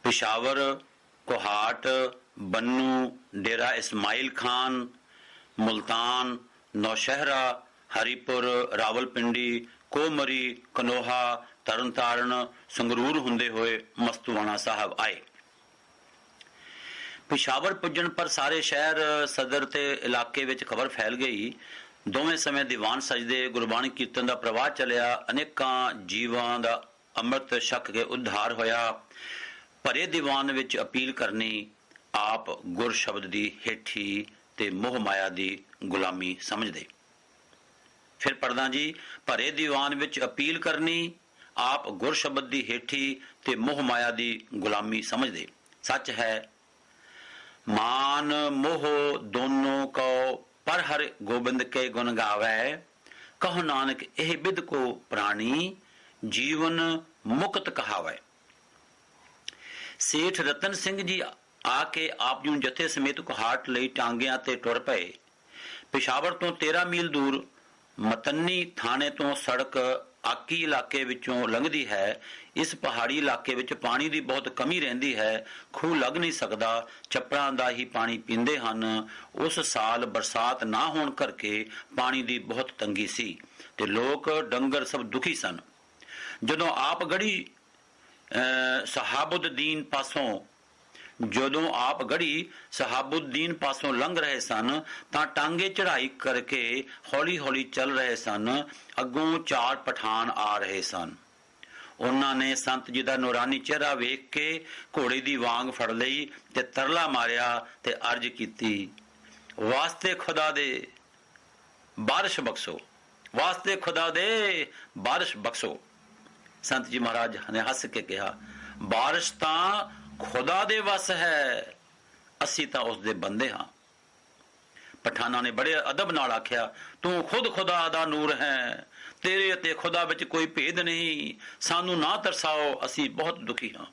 पिशावर, कोहाट, बन्नू, डेरा इस्माइल खान, मुल्तान, नौशहरा, हरीपुर, रावलपिंडी, कोमरी, कनोहा, तरनतारण, संगरूर हुंदे होए मस्तूआणा साहब आए। पिशावर पुजन पर सारे शहर, सदर ते इलाके विच खबर फैल गई। दोवें समय दीवान सजदे, गुरबाणी कीर्तन का प्रवाह चलिया, अनेकां जीवां दा अमृत छक के उद्धार होया। भरे दीवान विच अपील करनी, आप गुर शब्द दी हेठी ते मोह माया दी गुलामी समझदे। फिर पढ़दा जी, भरे दीवान विच अपील करनी, आप गुर शब्द दी हेठी ते मोह माया दी गुलामी समझदे। सच है मान मोह दोनों को पर हर गोबिंद के गुण गावै, कहो नानक एह बिद को प्राणी, जीवन मुक्त कहावै। सेठ रतन सिंह जी आके आप जी जथे समेत कोहाट लई टांगियां ते टुर पए। पिशावर तो 13 मील दूर मतन्नी थाने तो सड़क आकी इलाके विचों लंघदी है। इस पहाड़ी इलाके विच पानी की बहुत कमी रहिंदी है। खूह लग नहीं सकदा, छप्पड़ां दा ही पानी पींदे हन। उस साल बरसात ना होण करके पानी की बहुत तंगी सी ते लोक डंगर सब दुखी सन। जदों आप गढ़ी सहाबुद्दीन पासों ਜਦੋਂ ਆਪ ਗੜੀ ਸਹਾਬੁद्दीन ਪਾਸੋਂ ਲੰਘ ਰਹੇ ਸਨ ਤਾਂ ਟਾਂਗੇ ਚੜਾਈ ਕਰਕੇ ਹੌਲੀ ਹੌਲੀ ਚੱਲ ਰਹੇ ਸਨ। ਅੱਗੋਂ 4 ਪਠਾਨ ਆ ਰਹੇ ਸਨ। ਉਹਨਾਂ ਨੇ ਸੰਤ ਜੀ ਦਾ ਨੂਰਾਨੀ ਚਿਹਰਾ ਵੇਖ ਕੇ ਘੋੜੇ ਦੀ ਵਾਂਗ ਫੜ ਲਈ ਤੇ ਤਰਲਾ ਮਾਰਿਆ ਤੇ ਅਰਜ਼ ਕੀਤੀ, ਵਾਸਤੇ ਖੁਦਾ ਦੇ ਬਾਰਿਸ਼ ਬਖਸ਼ੋ, ਵਾਸਤੇ ਖੁਦਾ ਦੇ ਬਾਰਿਸ਼ ਬਖਸ਼ੋ। ਸੰਤ ਜੀ ਮਹਾਰਾਜ ਨੇ ਹੱਸ ਕੇ ਕਿਹਾ, ਬਾਰਿਸ਼ ਤਾਂ खुदा दे वस है, असी तां उस दे बंदे हां। पठाना ने बड़े अदब नाल आख्या, तू खुद खुदा दा नूर है, तेरे ते खुदा विच कोई भेद नहीं, सानू ना तरसाओ, असी बहुत दुखी हां।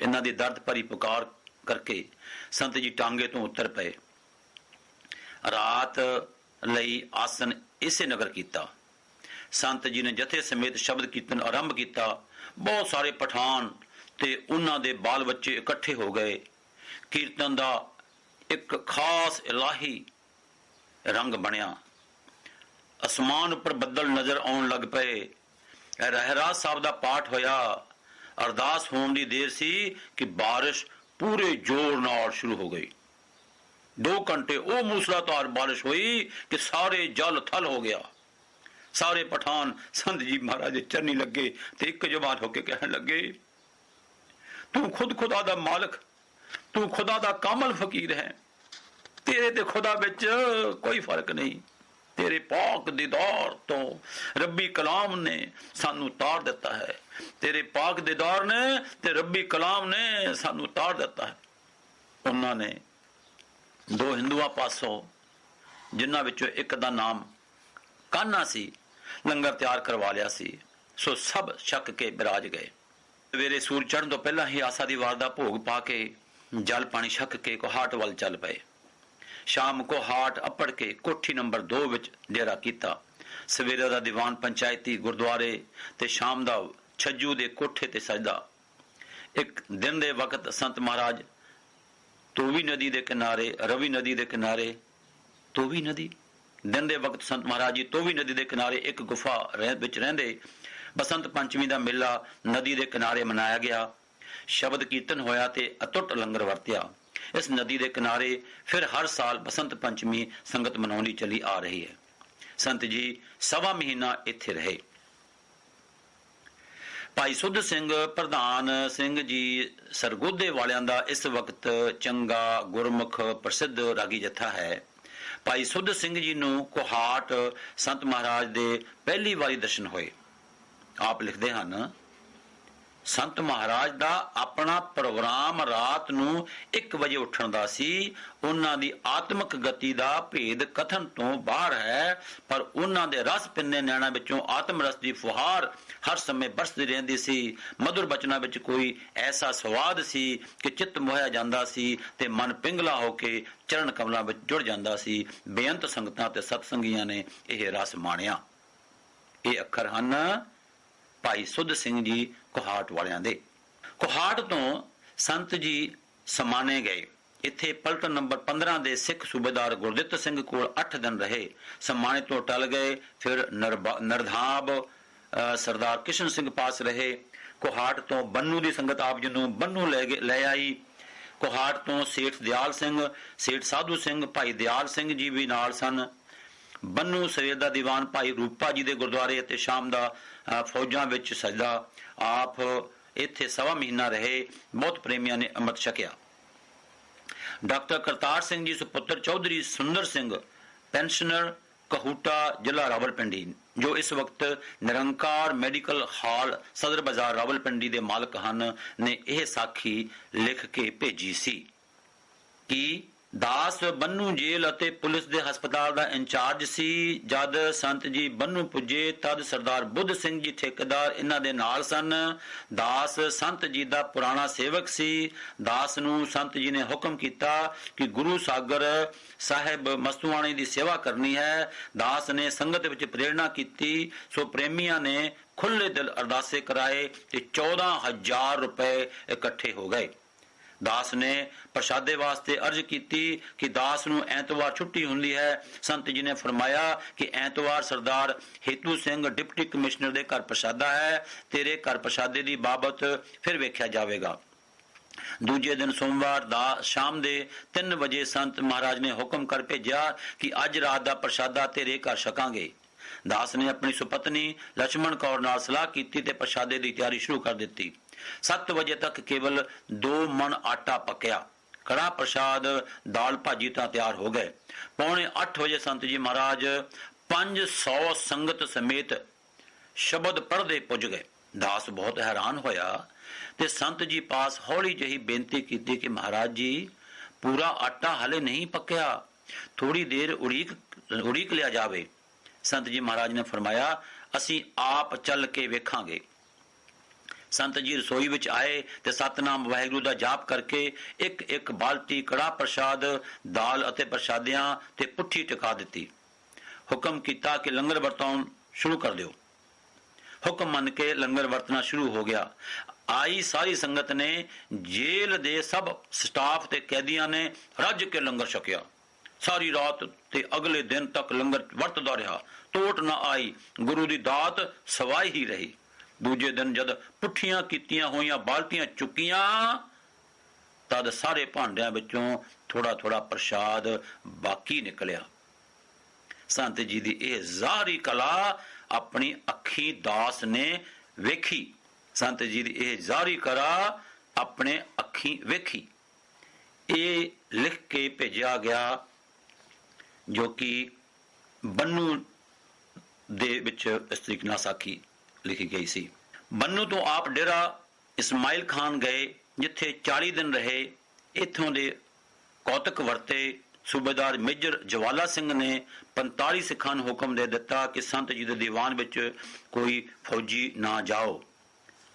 इन्हां दी दर्द भरी पुकार करके संत जी टांगे तो उतर पए। रात लई आसन इसे नगर कीता। संत जी ने जथे समेत शब्द कीर्तन आरंभ किया। बहुत सारे पठान ਤੇ ਉਹਨਾਂ ਦੇ ਬਾਲ ਬੱਚੇ ਇਕੱਠੇ ਹੋ ਗਏ। ਕੀਰਤਨ ਦਾ ਇੱਕ ਖਾਸ ਇਲਾਹੀ ਰੰਗ ਬਣਿਆ। ਅਸਮਾਨ ਉੱਪਰ ਬੱਦਲ ਨਜ਼ਰ ਆਉਣ ਲੱਗ ਪਏ। ਰਹਿਰਾਸ ਸਾਹਿਬ ਦਾ ਪਾਠ ਹੋਇਆ। ਅਰਦਾਸ ਹੋਣ ਦੀ ਦੇਰ ਸੀ ਕਿ ਬਾਰਿਸ਼ ਪੂਰੇ ਜ਼ੋਰ ਨਾਲ ਸ਼ੁਰੂ ਹੋ ਗਈ। 2 ਘੰਟੇ ਉਹ ਮੂਸਲਾਧਾਰ ਬਾਰਿਸ਼ ਹੋਈ ਕਿ ਸਾਰੇ ਜਲ ਥਲ ਹੋ ਗਿਆ। ਸਾਰੇ ਪਠਾਨ ਸੰਤ ਜੀ ਮਹਾਰਾਜ ਦੇ ਚਰਨੀ ਲੱਗੇ ਤੇ ਇੱਕ ਜਵਾਨ ਹੋ ਕੇ ਕਹਿਣ ਲੱਗੇ, तू खुद खुदा दा मालिक, तू खुदा दा कामल फकीर है, तेरे ते खुदा विच कोई फर्क नहीं। तेरे पाक दीदार तो रब्बी कलाम ने सानू तार दिता है, तेरे पाक दीदार ने ते रब्बी कलाम ने सानू तार दिता है। उन्होंने 2 हिंदुआं पासों जिन्हां विचों एक दा नाम कान्हा सी लंगर तैयार करवा लिया सी, सो सब छक के बिराज गए। सवेरे सूरज चढ़न तो पहला ही आसा दी वार दा भोग पा के जल पानी छक के कोहाट वल चल पए। शाम कोहाट अपड़ के कोठी नंबर 2 विच डेरा कीता। सवेरे दा दीवान पंचायती गुरुद्वारे ते शाम दा छज्जू दे कोठे ते सजदा। एक दिन दे वक्त संत महाराज तोवी नदी दे किनारे, रवि नदी दे किनारे, तोवी नदी दिन दे वक्त संत महाराज जी तोवी नदी दे किनारे एक गुफा विच रहिंदे। बसंत पंचमी का मेला नदी के किनारे मनाया गया। शब्द कीर्तन होया ते अतुट लंगर वरत्या। इस नदी के किनारे फिर हर साल बसंत पंचमी संगत मनाउंदी चली आ रही है। संत जी 1.25 महीना इत्थे रहे। भाई सुध सिंह प्रधान सिंह जी सरगोधे वालियां दा इस वक्त चंगा गुरमुख प्रसिद्ध रागी जत्था है। भाई सुध सिंह जी नूं कोहाट संत महाराज दे पहली वारी दर्शन होए। आप लिखते हैं, संत महाराज का अपना प्रोग्राम रात नूं 1 बजे उठण दा सी। उन्हां दी आत्मक गति का भेद कथन तो बाहर है, पर उन्हां दे रस पिन्ने नैणा विचों आत्म रस की फुहार हर समय बरसदी रहिंदी सी। मधुर बचना विच कोई ऐसा स्वाद सी कि चित्त मोहिया जांदा सी ते मन पिंगला होके चरण कमलां विच जुड़ जांदा सी। बेअंत संगतां ते सतसंगियां ने यह रस माणिया। ये अखर हन भाई सुध सिंह जी कोहाट वालियां दे। ਕੁਹਾੜ ਤੋਂ ਸੰਤ ਜੀ ਸਮਾਣੇ ਗਏ। ਇੱਥੇ ਪਲਟਨ ਨੰਬਰ 15 ਦੇ ਸਿੱਖ ਸੂਬੇਦਾਰ ਗੁਰਦਿੱਤ ਸਿੰਘ ਕੋਲ 8 ਦਿਨ ਰਹੇ। ਸਮਾਣੇ ਤੋਂ ਟਲ ਗਏ, ਫਿਰ ਨਰਧਾਬ ਸਰਦਾਰ ਕਿਸ਼ਨ ਸਿੰਘ ਪਾਸ ਰਹੇ। ਕੁਹਾੜ ਤੋਂ ਬੰਨੂ ਦੀ ਸੰਗਤ ਆਪ ਜੀ ਨੂੰ ਬੰਨੂ ਲੈ ਆਈ। ਕੁਹਾੜ ਤੋਂ ਸੇਠ ਦਿਆਲ ਸਿੰਘ, ਸੇਠ ਸਾਧੂ ਸਿੰਘ, ਭਾਈ ਦਿਆਲ ਸਿੰਘ ਜੀ ਵੀ ਨਾਲ ਸਨ। ਬੰਨੂ ਸਵੇਰ ਦਾ ਦੀਵਾਨ ਭਾਈ ਰੂਪਾ ਜੀ ਦੇ ਗੁਰਦੁਆਰੇ ਅਤੇ ਸ਼ਾਮ ਦਾ ਫੌਜਾਂ ਵਿੱਚ ਸਜਦਾ। ਆਪ ਇੱਥੇ 1.25 ਮਹੀਨਾ ਰਹੇ। ਬਹੁਤ ਪ੍ਰੇਮੀਆਂ ਨੇ ਅੰਮ੍ਰਿਤ ਛਕਿਆ। ਡਾਕਟਰ ਕਰਤਾਰ ਸਿੰਘ ਜੀ ਸੁਪੁੱਤਰ ਚੌਧਰੀ ਸੁੰਦਰ ਸਿੰਘ, ਪੈਨਸ਼ਨਰ, ਕਹੂਟਾ, ਜ਼ਿਲ੍ਹਾ ਰਾਵਲਪਿੰਡੀ, ਜੋ ਇਸ ਵਕਤ ਨਿਰੰਕਾਰ ਮੈਡੀਕਲ ਹਾਲ ਸਦਰ ਬਾਜ਼ਾਰ ਰਾਵਲਪਿੰਡੀ ਦੇ ਮਾਲਕ ਹਨ, ਨੇ ਇਹ ਸਾਖੀ ਲਿਖ ਕੇ ਭੇਜੀ ਸੀ ਕਿ ਦਾਸ ਬੰਨੂ ਜੇਲ੍ਹ ਅਤੇ ਪੁਲਿਸ ਦੇ ਹਸਪਤਾਲ ਦਾ ਇੰਚਾਰਜ ਸੀ। ਜਦ ਸੰਤ ਜੀ ਬੰਨੂ ਪੁੱਜੇ ਤਦ ਸਰਦਾਰ ਬੁੱਧ ਸਿੰਘ ਜੀ ਠੇਕੇਦਾਰ ਇਹਨਾਂ ਦੇ ਨਾਲ ਸਨ। ਦਾਸ ਸੰਤ ਜੀ ਦਾ ਪੁਰਾਣਾ ਸੇਵਕ ਸੀ। ਦਾਸ ਨੂੰ ਸੰਤ ਜੀ ਨੇ ਹੁਕਮ ਕੀਤਾ ਕਿ ਗੁਰੂ ਸਾਗਰ ਸਾਹਿਬ ਮਸਤੂਆਣੇ ਦੀ ਸੇਵਾ ਕਰਨੀ ਹੈ। ਦਾਸ ਨੇ ਸੰਗਤ ਵਿੱਚ ਪ੍ਰੇਰਣਾ ਕੀਤੀ, ਸੋ ਪ੍ਰੇਮੀਆਂ ਨੇ ਖੁੱਲੇ ਦਿਲ ਅਰਦਾਸੇ ਕਰਾਏ ਤੇ 14,000 ਰੁਪਏ ਇਕੱਠੇ ਹੋ ਗਏ। ਦਾਸ ਨੇ ਪ੍ਰਸ਼ਾਦੇ ਵਾਸਤੇ ਅਰਜ਼ ਕੀਤੀ ਕਿ ਦਾਸ ਨੂੰ ਐਤਵਾਰ ਛੁੱਟੀ ਹੁੰਦੀ ਹੈ। ਸੰਤ ਜੀ ਨੇ ਫਰਮਾਇਆ ਕਿ ਐਤਵਾਰ ਸਰਦਾਰ ਹੇਤੂ ਸਿੰਘ ਡਿਪਟੀ ਕਮਿਸ਼ਨਰ ਦੇ ਘਰ ਪ੍ਰਸ਼ਾਦਾ ਹੈ, ਤੇਰੇ ਘਰ ਪ੍ਰਸ਼ਾਦੇ ਦੀ ਬਾਬਤ ਫਿਰ ਵੇਖਿਆ ਜਾਵੇਗਾ। ਦੂਜੇ ਦਿਨ ਸੋਮਵਾਰ ਦਾ ਸ਼ਾਮ ਦੇ 3 ਵਜੇ ਸੰਤ ਮਹਾਰਾਜ ਨੇ ਹੁਕਮ ਕਰ ਭੇਜਿਆ ਕਿ ਅੱਜ ਰਾਤ ਦਾ ਪ੍ਰਸ਼ਾਦਾ ਤੇਰੇ ਘਰ ਛਕਾਂਗੇ। ਦਾਸ ਨੇ ਆਪਣੀ ਸੁਪਤਨੀ ਲక్ష్మణ ਕੌਰ ਨਾਲ ਸਲਾਹ ਕੀਤੀ ਤੇ ਪ੍ਰਸ਼ਾਦੇ ਦੀ ਤਿਆਰੀ ਸ਼ੁਰੂ ਕਰ ਦਿੱਤੀ। 7 ਵਜੇ ਤੱਕ ਕੇਵਲ 2 ਮਣ ਆਟਾ ਪੱਕਿਆ। ਕੜਾ ਪ੍ਰਸ਼ਾਦ, ਦਾਲ ਭਾਜੀ ਤਾਂ ਤਿਆਰ ਹੋ ਗਏ। ਪੌਣੇ 8 ਵਜੇ ਸੰਤ ਜੀ ਮਹਾਰਾਜ 500 ਸੰਗਤ ਸਮੇਤ ਸ਼ਬਦ ਪੜ੍ਹਦੇ ਪੁੱਜ ਗਏ। ਦਾਸ ਬਹੁਤ ਹੈਰਾਨ ਹੋਇਆ ਤੇ ਸੰਤ ਜੀ ਪਾਸ ਹੌਲੀ ਜਿਹੀ ਬੇਨਤੀ ਕੀਤੀ ਕਿ ਮਹਾਰਾਜ ਜੀ, ਪੂਰਾ ਆਟਾ ਹਲੇ ਨਹੀਂ ਪੱਕਿਆ, ਥੋੜੀ ਦੇਰ ਉਡੀਕ ਲਿਆ ਜਾਵੇ। ਸੰਤ ਜੀ ਮਹਾਰਾਜ ਨੇ ਫਰਮਾਇਆ, ਅਸੀਂ ਆਪ ਚੱਲ ਕੇ ਵੇਖਾਂਗੇ। ਸੰਤ ਜੀ ਰਸੋਈ ਵਿੱਚ ਆਏ ਤੇ ਸਤਨਾਮ ਵਾਹਿਗੁਰੂ ਦਾ ਜਾਪ ਕਰਕੇ ਇੱਕ ਬਾਲਟੀ ਕੜਾ ਪ੍ਰਸ਼ਾਦ, ਦਾਲ ਅਤੇ ਪ੍ਰਸ਼ਾਦਿਆਂ ਤੇ ਪੁੱਠੀ ਟਿਕਾ ਦਿੱਤੀ। ਹੁਕਮ ਕੀਤਾ ਕਿ ਲੰਗਰ ਵਰਤਾਉਣ ਸ਼ੁਰੂ ਕਰ ਦਿਓ। ਹੁਕਮ ਮੰਨ ਕੇ ਲੰਗਰ ਵਰਤਣਾ ਸ਼ੁਰੂ ਹੋ ਗਿਆ। ਆਈ ਸਾਰੀ ਸੰਗਤ ਨੇ, ਜੇਲ੍ਹ ਦੇ ਸਭ ਸਟਾਫ ਤੇ ਕੈਦੀਆਂ ਨੇ ਰੱਜ ਕੇ ਲੰਗਰ ਛਕਿਆ। ਸਾਰੀ ਰਾਤ ਤੇ ਅਗਲੇ ਦਿਨ ਤੱਕ ਲੰਗਰ ਵਰਤਦਾ ਰਿਹਾ, ਟੋਟ ਨਾ ਆਈ। ਗੁਰੂ ਦੀ ਦਾਤ ਸਵਾਈ ਹੀ ਰਹੀ। ਦੂਜੇ ਦਿਨ ਜਦ ਪੁੱਠੀਆਂ ਕੀਤੀਆਂ ਹੋਈਆਂ ਬਾਲਟੀਆਂ ਚੁੱਕੀਆਂ ਤਦ ਸਾਰੇ ਭਾਂਡਿਆਂ ਵਿੱਚੋਂ ਥੋੜਾ ਪ੍ਰਸ਼ਾਦ ਬਾਕੀ ਨਿਕਲਿਆ। ਸੰਤ ਜੀ ਦੀ ਇਹ ਜ਼ਾਹਰੀ ਕਲਾ ਆਪਣੀ ਅੱਖੀਂ ਦਾਸ ਨੇ ਵੇਖੀ। ਸੰਤ ਜੀ ਦੀ ਇਹ ਜ਼ਾਹਰੀ ਕਲਾ ਆਪਣੇ ਅੱਖੀਂ ਵੇਖੀ। ਇਹ ਲਿਖ ਕੇ ਭੇਜਿਆ ਗਿਆ, ਜੋ ਕਿ ਬੰਨੂ ਦੇ ਵਿੱਚ ਇਸ ਤਰੀਕੇ ਨਾਲ ਸਾਖੀ ਲਿਖੀ ਗਈ ਸੀ। ਬੰਨੂ ਤੋਂ ਆਪ ਡੇਰਾ ਇਸਮਾਇਲ ਖਾਨ ਗਏ, ਜਿੱਥੇ 40 ਦਿਨ ਰਹੇ। ਇੱਥੋਂ ਦੇ ਕੌਤਕ ਵਰਤੇ। ਸੂਬੇਦਾਰ ਮੇਜਰ ਜਵਾਲਾ ਸਿੰਘ ਨੇ 45 ਸਿੱਖਾਂ ਨੂੰ ਹੁਕਮ ਦੇ ਦਿੱਤਾ ਕਿ ਸੰਤ ਜੀ ਦੇ ਦੀਵਾਨ ਵਿੱਚ ਕੋਈ ਫੌਜੀ ਨਾ ਜਾਓ।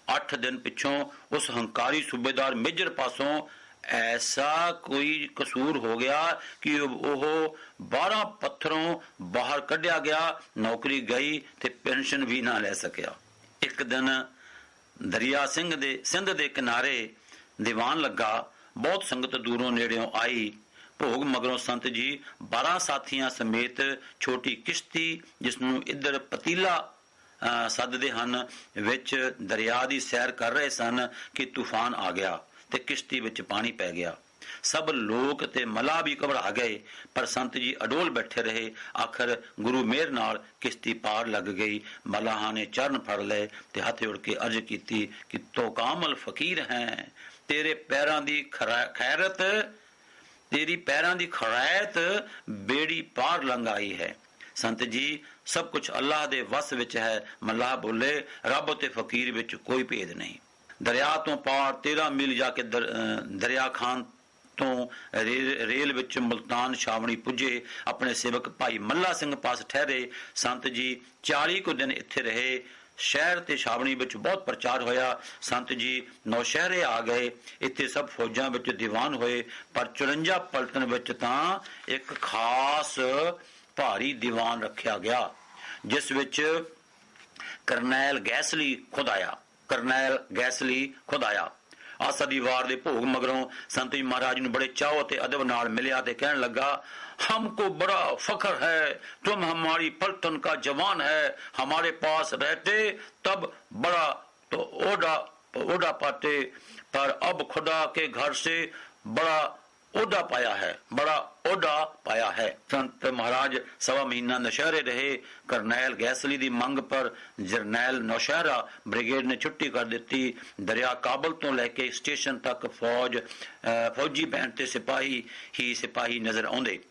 8 ਦਿਨ ਪਿੱਛੋਂ ਉਸ ਹੰਕਾਰੀ ਸੂਬੇਦਾਰ ਮੇਜਰ ਪਾਸੋਂ ਐਸਾ ਕੋਈ ਕਸੂਰ ਹੋ ਗਿਆ ਕਿ ਉਹ 12 ਪੱਥਰੋਂ ਬਾਹਰ ਕੱਢਿਆ ਗਿਆ, ਨੌਕਰੀ ਗਈ ਤੇ ਪੈਨਸ਼ਨ ਵੀ ਨਾ ਲੈ ਸਕਿਆ। ਇੱਕ ਦਿਨ ਦਰਿਆ ਸਿੰਧ ਦੇ ਕਿਨਾਰੇ ਦੀਵਾਨ ਲੱਗਾ। ਬਹੁਤ ਸੰਗਤ ਦੂਰੋਂ ਨੇੜਿਓਂ ਆਈ। ਭੋਗ ਮਗਰੋਂ ਸੰਤ ਜੀ 12 ਸਾਥੀਆਂ ਸਮੇਤ ਛੋਟੀ ਕਿਸ਼ਤੀ, ਜਿਸ ਨੂੰ ਇੱਧਰ ਪਤੀਲਾ ਸੱਦਦੇ ਹਨ, ਵਿੱਚ ਦਰਿਆ ਦੀ ਸੈਰ ਕਰ ਰਹੇ ਸਨ ਕਿ ਤੂਫਾਨ ਆ ਗਿਆ ਤੇ ਕਿਸ਼ਤੀ ਵਿੱਚ ਪਾਣੀ ਪੈ ਗਿਆ। ਸਭ ਲੋਕ ਤੇ ਮਲਾਹ ਵੀ ਘਬਰਾ ਗਏ, ਪਰ ਸੰਤ ਜੀ ਅਡੋਲ ਬੈਠੇ ਰਹੇ। ਆਖਰ ਗੁਰੂ ਮਿਹਰ ਨਾਲ ਕਿਸ਼ਤੀ ਪਾਰ ਲੱਗ ਗਈ। ਮਲਾਹਾਂ ਨੇ ਚਰਨ ਫੜ ਲਏ ਤੇ ਹੱਥ ਜੋੜ ਕੇ ਅਰਜ਼ ਕੀਤੀ ਕਿ ਤੋ ਕਾਮਲ ਫਕੀਰ ਹੈ, ਤੇਰੇ ਪੈਰਾਂ ਦੀ ਖੈਰਤ, ਤੇਰੀ ਪੈਰਾਂ ਦੀ ਖੈਰਤ ਬੇੜੀ ਪਾਰ ਲੰਘ ਆਈ ਹੈ। ਸੰਤ ਜੀ, ਸਭ ਕੁਝ ਅੱਲਾਹ ਦੇ ਵਸ ਵਿੱਚ ਹੈ। ਮਲਾਹ ਬੋਲੇ, ਰੱਬ ਤੇ ਫਕੀਰ ਵਿੱਚ ਕੋਈ ਭੇਦ ਨਹੀਂ। ਦਰਿਆ ਤੋਂ ਪਾਰ 13 ਮੀਲ ਜਾ ਕੇ ਦਰਿਆ ਖਾਨ ਤੋਂ ਰੇਲ ਵਿੱਚ ਮੁਲਤਾਨ ਛਾਵਣੀ ਪੁੱਜੇ। ਆਪਣੇ ਸੇਵਕ ਭਾਈ ਮੱਲਾ ਸਿੰਘ ਪਾਸ ਠਹਿਰੇ। ਸੰਤ ਜੀ 40 ਕੁ ਦਿਨ ਇੱਥੇ ਰਹੇ। ਸ਼ਹਿਰ ਤੇ ਛਾਵਣੀ ਵਿੱਚ ਬਹੁਤ ਪ੍ਰਚਾਰ ਹੋਇਆ। ਸੰਤ ਜੀ ਨੌਸ਼ਹਿਰੇ ਆ ਗਏ। ਇੱਥੇ ਸਭ ਫੌਜਾਂ ਵਿੱਚ ਦੀਵਾਨ ਹੋਏ, ਪਰ 54 ਪਲਟਨ ਵਿੱਚ ਤਾਂ ਇੱਕ ਖਾਸ ਭਾਰੀ ਦੀਵਾਨ ਰੱਖਿਆ ਗਿਆ, ਜਿਸ ਵਿੱਚ ਕਰਨੈਲ ਗੈਸਲੀ ਖੁਦ ਆਇਆ। आसा दी वार दे भोग मगरों संत जी महाराज नूं बड़े चाव ते अदब नाल मिलिया ते कहण लगा, हमको बड़ा फख्र है, तुम हमारी पलटन का जवान है, हमारे पास रहते तब बड़ा तो ओढ़ा पाते, पर अब खुदा के घर से बड़ा ओढ़ा पाया है। संत महाराज सवा महीना नौशहरे रहे। करनैल गैसली दी मंग पर जरनैल नौशहरा ब्रिगेड ने छुट्टी कर दी। दरिया काबल तो लैके स्टेशन तक फौजी बैंड ते सिपाही ही सिपाही नजर आउंदे।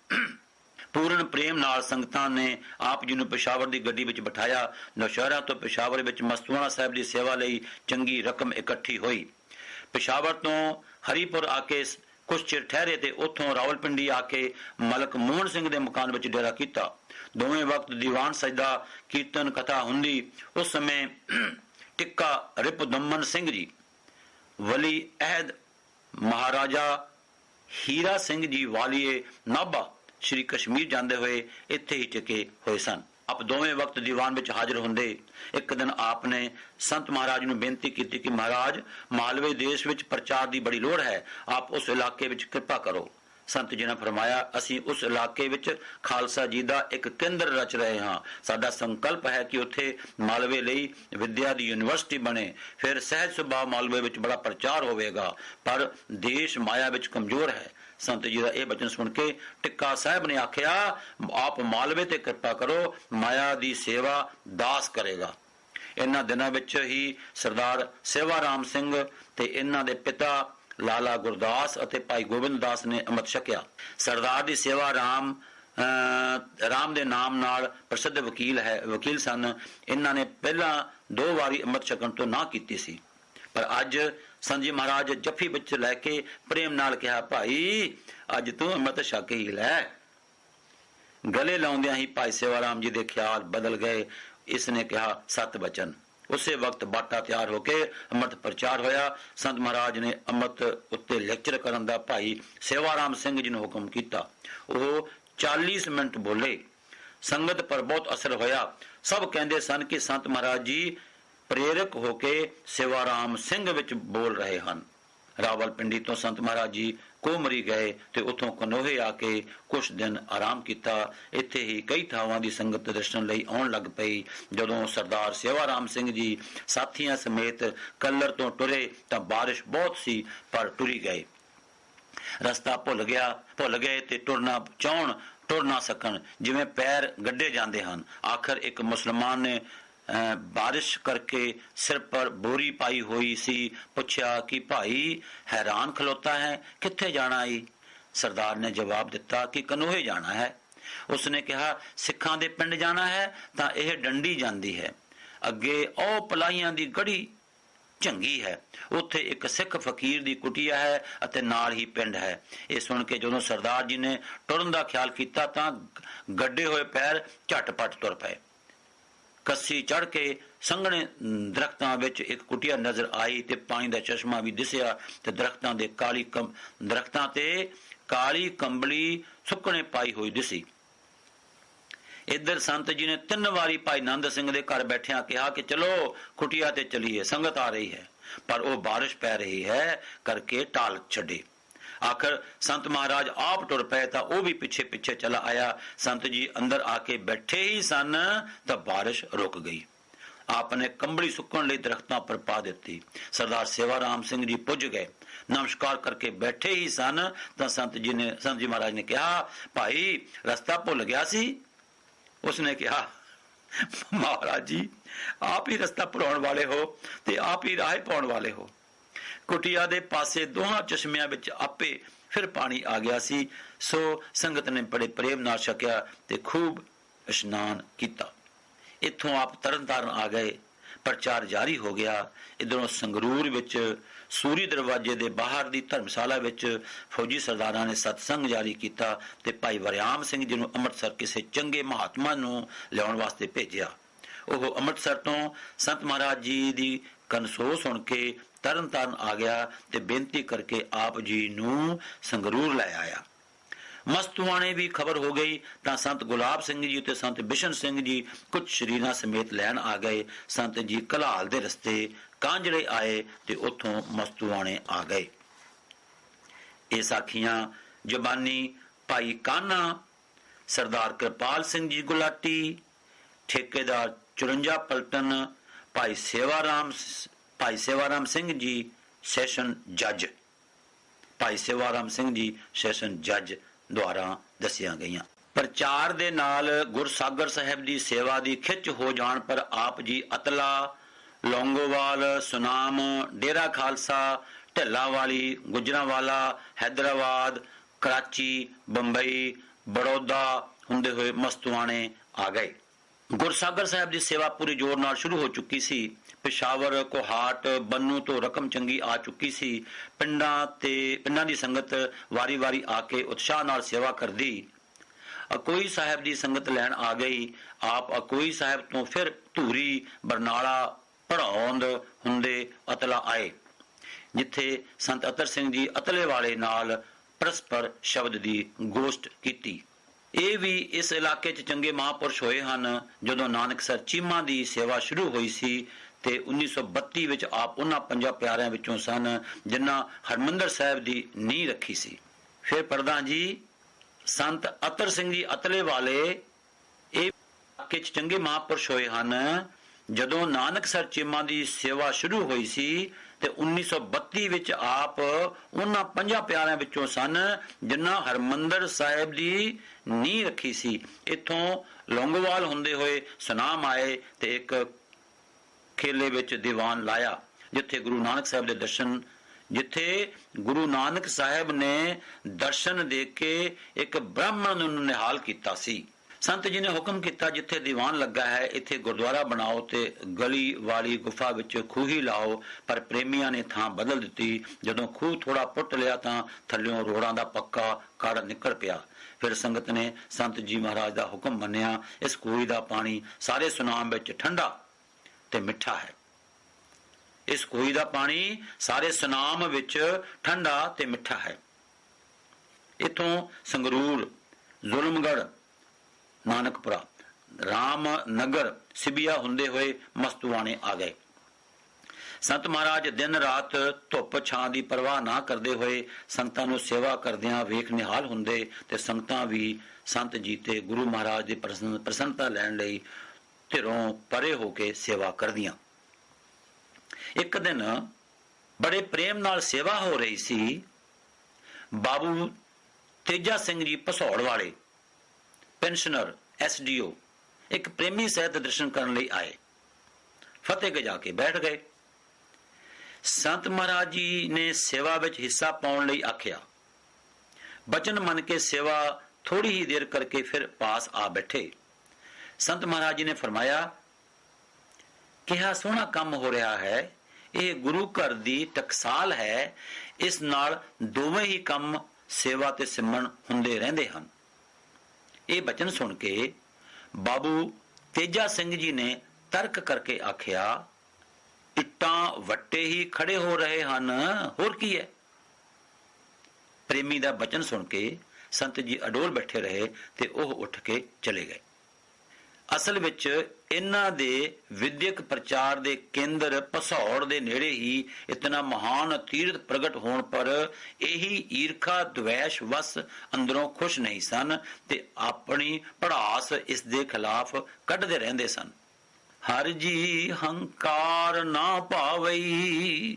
पूर्ण प्रेम नाल संगतां ने आप जी नूं पेशावर दी गड्डी विच बिठाया। नौशहरा तो पेशावर विच मस्तूआणा साहिब दी सेवा लई चंगी रकम इकट्ठी होई। पेशावर तो हरीपुर आके कुछ चिर ठहरे ते उथों रावलपिंडी आके मलक मोहन सिंह दे मकान विच डेरा कीता। दोवें वक्त दीवान सजदा कीर्तन कथा हुंदी। उस समय टिक्का रिपुदमन सिंह जी वली अहद महाराजा हीरा सिंह जी वालिए नाभा श्री कश्मीर जांदे हुए इत्थे ही टिके होए सन। आप दोवें वक्त दीवान विच हाजिर हुंदे। एक दिन आपने संत महाराज नूं बेनती की कि महाराज मालवे देश विच प्रचार की बड़ी लोड़ है, आप उस इलाके विच कृपा करो। संत जी ने फरमाया, असीं उस इलाके विच खालसा जी दा एक केंद्र रच रहे हां। साडा संकल्प है कि उत्थे मालवे लई विद्या दी यूनिवर्सिटी बने, फिर सहज सुभाव मालवे विच बड़ा प्रचार होवेगा, पर देश माया विच कमजोर है। संत जी का यह बचन सुन के टिक्का साहब ने आख्या, आप मालवे ते कृपा करो, माया दी सेवा दास करेगा। इन्हां दिनां विच ही सरदार सेवा राम सिंह ते इन्हां दे पिता लाला गुरदास अते भाई गोबिंद दास ने अमृत छकिया। सरदार दी सेवा राम दे नाम नाल प्रसिद्ध वकील सन। इन्हां ने पहला 2 वारी अमृत छकण तो ना कीती सी, पर अज संत जी महाराज जफी विच लैके प्रेम नाल कहा, भाई अज तू अमृत छक ही लै। गले लाउंदियां ही भाई सेवाराम जी दे ख्याल बदल गए। इसने कहा 7 वचन। उसे वक्त बाटा तैयार होके अमृत प्रचार होया। संत महाराज ने अमृत उत्ते लेक्चर करन दा भाई सेवाराम सिंह जी ने हुक्म कीता। वो 40 मिनट बोले। संगत पर बहुत असर होया। सब कहंदे सन कि संत महाराज जी प्रेरक होके सेवाराम सिंह विच बोल रहे हैं। रावलपिंडी तो संत महाराज जी कोमरी गए ते उथों कनोहे आके कुछ दिन आराम किया। इत्थे ही कई थावां दी संगत दर्शन लई आउण लग पई। जदों सरदार सेवाराम सिंह जी साथियां समेत कल्लर तो टुरे तां बारिश बहुत सी, पर टुरी गए। रस्ता भुल गए ते टुर ना सकन, जिवें पैर गड्डे जांदे हन। आखिर एक मुसलमान ने बारिश करके सिर पर बोरी पाई हुई सी पूछा कि भाई हैरान खलोता है, किथे जाना है? सरदार ने जवाब दिता कि कनोहे जाना है। उसने कहा सिखां दे पिंड जाना है तां यह डंडी जांदी है, अगे ओ पलाइयां दी गड़ी चंगी है, उत्थे एक सिख फकीर दी कुटिया है अते नाल ही पिंड है। ये सुन के जदों सरदार जी ने टुरन दा ख्याल कीता तां गड्डे होए पैर झटपट तुर पए। कस्सी चढ़ के संघने दरख्तां विच एक कुटिया नजर आई ते पानी दा चश्मा भी दिसिया ते दरख्तां ते काली कंबली सुकने पाई हुई दिसी। इधर संत जी ने 3 वारी भाई नंद सिंह दे घर बैठिया कहा कि चलो कुटिया ते चलीए, संगत आ रही है, पर वो बारिश पै रही है करके टाल छड्डे। आखिर संत महाराज आप टुर पे तो वह भी पीछे पीछे चला आया। संत जी अंदर आके बैठे ही सन तो बारिश रुक गई। आपने कंबली सुकन लई दरख्तां पर पा दी। सरदार सेवाराम सिंह जी पुज गए, नमस्कार करके बैठे ही सन तो संत जी महाराज ने कहा, भाई रास्ता भुल गया सी? उसने कहा, महाराज जी आप ही रास्ता भुलाउण वाले हो ते आप ही राह पाउण वाले हो। कुटिया दे पासे दोहां चश्मियां विच आपे फिर पानी आ गया सी। सो संगत ने बड़े प्रेम नाल छकिया ते खूब इशनान किया। इत्थों आप तरनताਰਨ आ गए। प्रचार जारी हो गया। इधरों संगरूर विच सूरी दरवाजे दे बाहर दी धर्मशाला विच फौजी सरदारां ने सत्संग जारी किया ते भाई वरियाम सिंह जी नूं अमृतसर किसी चंगे महात्मा नूं लियाउण वास्ते भेजिया। ਉਹ अमृतसर तो संत महाराज जी दी कनसो सुन के तरनताਰਨ आ गया ते बेनती करके आप जी नूं संगरूर लै आया। मस्तुआणे भी खबर हो गई तो संत गुलाब सिंह जी ते संत बिशन सिंह जी कुछ शरीरां समेत लैन आ गए। संत जी कलाल दे रस्ते ਕਾਂਝੜੇ ਆਏ ਤੇ ਉੱਥੋਂ ਮਸਤੂਆਣੇ ਆ ਗਏ। ਇਹ ਸਾਖੀਆਂ ਜ਼ਬਾਨੀ ਭਾਈ ਕਾਨਾ, ਸਰਦਾਰ ਕਿਰਪਾਲ ਸਿੰਘ ਜੀ ਗੁਲਾਟੀ, ਠੇਕੇਦਾਰ 54 ਪਲਟਨ, ਭਾਈ ਸੇਵਾਰਾਮ ਸਿੰਘ ਜੀ ਸੈਸ਼ਨ ਜੱਜ, ਭਾਈ ਸੇਵਾਰਾਮ ਸਿੰਘ ਜੀ ਸੈਸ਼ਨ ਜੱਜ ਦੁਆਰਾ ਦੱਸੀਆਂ ਗਈਆਂ। ਪ੍ਰਚਾਰ ਦੇ ਨਾਲ ਗੁਰਸਾਗਰ ਸਾਹਿਬ ਦੀ ਸੇਵਾ ਦੀ ਖਿੱਚ ਹੋ ਜਾਣ ਪਰ ਆਪ ਜੀ ਅਤਲਾ, ਲੌਂਗੋਵਾਲ, ਸੁਨਾਮ, ਡੇਰਾ ਖਾਲਸਾ, ਢਿੱਲਾਵਾਲੀ, ਗੁਜਰਾਂਵਾਲਾ, ਹੈਦਰਾਬਾਦ, ਕਰਾਚੀ, ਬੰਬਈ, ਬੜੌਦਾ ਹੁੰਦੇ ਹੋਏ ਮਸਤੂਆਣੇ ਆ ਗਏ। ਗੁਰਸਾਗਰ ਸਾਹਿਬ ਦੀ ਸੇਵਾ ਪੂਰੀ ਜ਼ੋਰ ਨਾਲ ਸ਼ੁਰੂ ਹੋ ਚੁੱਕੀ ਸੀ। ਪਿਸ਼ਾਵਰ, ਕੋਹਾਟ, ਬੰਨੂ ਤੋਂ ਰਕਮ ਚੰਗੀ ਆ ਚੁੱਕੀ ਸੀ। ਪਿੰਡਾਂ ਦੀ ਸੰਗਤ ਵਾਰੀ-ਵਾਰੀ ਆ ਕੇ ਉਤਸ਼ਾਹ ਨਾਲ ਸੇਵਾ ਕਰਦੀ। ਅਕੋਈ ਸਾਹਿਬ ਦੀ ਸੰਗਤ ਲੈਣ ਆ ਗਈ। ਆਪ ਅਕੋਈ ਸਾਹਿਬ ਤੋਂ ਫਿਰ ਧੂਰੀ, ਬਰਨਾਲਾ, ਪੜਾਉਂਦ ਹੁੰਦੇ ਅਤਲਾ ਆਏ, ਜਿੱਥੇ ਸੰਤ ਅਤਰ ਸਿੰਘ ਜੀ ਅਤਲੇ ਵਾਲੇ ਨਾਲ ਪਰਸਪਰ ਸ਼ਬਦ ਦੀ ਗੋਸ਼ਟ ਕੀਤੀ। ਇਹ ਵੀ ਇਸ ਇਲਾਕੇ 'ਚ ਚੰਗੇ ਮਹਾਂਪੁਰਸ਼ ਹੋਏ ਹਨ। ਜਦੋਂ ਨਾਨਕਸਰ ਚੀਮਾ ਦੀ ਸੇਵਾ ਸ਼ੁਰੂ ਹੋਈ ਸੀ ਤੇ 1932 ਵਿੱਚ ਆਪ ਉਹਨਾਂ 5 ਪਿਆਰਿਆਂ ਵਿੱਚੋਂ ਸਨ ਜਿਨ੍ਹਾਂ ਹਰਮੰਦਰ ਸਾਹਿਬ ਦੀ ਨੀਂਹ ਰੱਖੀ ਸੀ। ਫਿਰ ਪ੍ਰਧਾਨ ਜੀ ਸੰਤ ਅਤਰ ਸਿੰਘ ਜੀ ਅਤਲੇ ਵਾਲੇ ਇਹ ਇਲਾਕੇ 'ਚ ਚੰਗੇ ਮਹਾਂਪੁਰਸ਼ ਹੋਏ ਹਨ। ਜਦੋਂ ਨਾਨਕਸਰ ਚੀਮਾ ਦੀ ਸੇਵਾ ਸ਼ੁਰੂ ਹੋਈ ਸੀ ਤੇ 1932 ਵਿੱਚ ਆਪ ਉਹਨਾਂ 5 ਪਿਆਰਿਆਂ ਵਿੱਚੋਂ ਸਨ ਜਿਨ੍ਹਾਂ ਹਰਮੰਦਰ ਸਾਹਿਬ ਦੀ ਨੀਂਹ ਰੱਖੀ ਸੀ। ਇੱਥੋਂ ਲੌਂਗੋਵਾਲ ਹੁੰਦੇ ਹੋਏ ਸੁਨਾਮ ਆਏ ਤੇ ਇੱਕ ਖੇਲੇ ਵਿੱਚ ਦੀਵਾਨ ਲਾਇਆ, ਜਿੱਥੇ ਗੁਰੂ ਨਾਨਕ ਸਾਹਿਬ ਨੇ ਦਰਸ਼ਨ ਦੇ ਕੇ ਇੱਕ ਬ੍ਰਾਹਮਣ ਨੂੰ ਨਿਹਾਲ ਕੀਤਾ ਸੀ। ਸੰਤ ਜੀ ਨੇ ਹੁਕਮ ਕੀਤਾ, ਜਿੱਥੇ ਦੀਵਾਨ ਲੱਗਾ ਹੈ ਇੱਥੇ ਗੁਰਦੁਆਰਾ ਬਣਾਓ ਤੇ ਗਲੀ ਵਾਲੀ ਗੁਫਾ ਵਿੱਚ ਖੂਹੀ ਲਾਓ। ਪਰ ਪ੍ਰੇਮੀਆਂ ਨੇ ਥਾਂ ਬਦਲ ਦਿੱਤੀ। ਜਦੋਂ ਖੂਹ ਥੋੜਾ ਪੁੱਟ ਲਿਆ ਤਾਂ ਥੱਲਿਓਂ ਰੋੜਾਂ ਦਾ ਪੱਕਾ ਕੜ ਨਿਕਲ ਪਿਆ। ਫਿਰ ਸੰਗਤ ਨੇ ਸੰਤ ਜੀ ਮਹਾਰਾਜ ਦਾ ਹੁਕਮ ਮੰਨਿਆ। ਇਸ ਖੂਹੀ ਦਾ ਪਾਣੀ ਸਾਰੇ ਸੁਨਾਮ ਵਿੱਚ ਠੰਡਾ ਤੇ ਮਿੱਠਾ ਹੈ। ਇਸ ਖੂਹੀ ਦਾ ਪਾਣੀ ਸਾਰੇ ਸੁਨਾਮ ਵਿੱਚ ਠੰਡਾ ਤੇ ਮਿੱਠਾ ਹੈ। ਇਥੋਂ ਸੰਗਰੂਰ, ਜ਼ੁਲਮਗੜ੍ਹ, ਨਾਨਕਪੁਰਾ, ਰਾਮਨਗਰ, ਸਿਬੀਆ ਹੁੰਦੇ ਹੋਏ ਮਸਤੂਆਣੇ ਆ ਗਏ। ਸੰਤ ਮਹਾਰਾਜ ਦਿਨ ਰਾਤ ਧੁੱਪ ਛਾਂ ਦੀ ਪਰਵਾਹ ਨਾ ਕਰਦੇ ਹੋਏ ਸੰਗਤਾਂ ਨੂੰ ਸੇਵਾ ਕਰਦਿਆਂ ਵੇਖ ਨਿਹਾਲ ਹੁੰਦੇ ਤੇ ਸੰਗਤਾਂ ਵੀ ਸੰਤ ਜੀ ਤੇ ਗੁਰੂ ਮਹਾਰਾਜ ਦੀ ਪ੍ਰਸੰਨਤਾ ਲੈਣ ਲਈ ਧਿਰੋਂ ਪਰੇ ਹੋ ਕੇ ਸੇਵਾ ਕਰਦੀਆਂ। ਇੱਕ ਦਿਨ ਬੜੇ ਪ੍ਰੇਮ ਨਾਲ ਸੇਵਾ ਹੋ ਰਹੀ ਸੀ। ਬਾਬੂ ਤੇਜਾ ਸਿੰਘ ਜੀ ਭਸੌੜ ਵਾਲੇ ਪੈਨਸ਼ਨਰ SDO ਇੱਕ ਪ੍ਰੇਮੀ ਸਹਿਤ ਦਰਸ਼ਨ ਕਰਨ ਲਈ ਆਏ। ਫਤਿਹ ਜਾ ਕੇ ਬੈਠ ਗਏ। ਸੰਤ ਮਹਾਰਾਜ ਜੀ ਨੇ ਸੇਵਾ ਵਿੱਚ ਹਿੱਸਾ ਪਾਉਣ ਲਈ ਆਖਿਆ। ਬਚਨ ਮੰਨ ਕੇ ਸੇਵਾ ਥੋੜੀ ਹੀ ਦੇਰ ਕਰਕੇ ਫਿਰ ਪਾਸ ਆ ਬੈਠੇ। ਸੰਤ ਮਹਾਰਾਜ ਜੀ ਨੇ ਫਰਮਾਇਆ, ਕਿਹਾ ਸੋਹਣਾ ਕੰਮ ਹੋ ਰਿਹਾ ਹੈ। ਇਹ ਗੁਰੂ ਘਰ ਦੀ ਟਕਸਾਲ ਹੈ। ਇਸ ਨਾਲ ਦੋਵੇਂ ਹੀ ਕੰਮ ਸੇਵਾ ਤੇ ਸਿਮਰਨ ਹੁੰਦੇ ਰਹਿੰਦੇ ਹਨ। ਇਹ ਬਚਨ ਸੁਣ ਕੇ ਬਾਬੂ ਤੇਜਾ ਸਿੰਘ ਜੀ ਨੇ ਤਰਕ ਕਰਕੇ ਆਖਿਆ, ਇੱਟਾਂ ਵੱਟੇ ਹੀ ਖੜੇ ਹੋ ਰਹੇ ਹਨ, ਹੋਰ ਕੀ ਹੈ। ਪ੍ਰੇਮੀ ਦਾ ਬਚਨ ਸੁਣ ਕੇ ਸੰਤ ਜੀ ਅਡੋਲ ਬੈਠੇ ਰਹੇ ਤੇ ਉਹ ਉੱਠ ਕੇ ਚਲੇ ਗਏ। ਅਸਲ ਵਿੱਚ ਇਹਨਾਂ ਦੇ ਵਿਦਿਅਕ ਪ੍ਰਚਾਰ ਦੇ ਕੇਂਦਰ ਭਸੌੜ ਦੇ ਨੇੜੇ ਹੀ ਇਤਨਾ ਮਹਾਨ ਤੀਰਥ ਪ੍ਰਗਟ ਹੋਣ ਪਰ ਇਹੀ ਈਰਖਾ ਦਵੈਸ਼ ਵਸ ਅੰਦਰੋਂ ਖੁਸ਼ ਨਹੀਂ ਸਨ ਤੇ ਆਪਣੀ ਭੜਾਸ ਇਸ ਦੇ ਖਿਲਾਫ ਕੱਢਦੇ ਰਹਿੰਦੇ ਸਨ। ਹਰ ਜੀ ਹੰਕਾਰ ਨਾ ਭਾਵਈ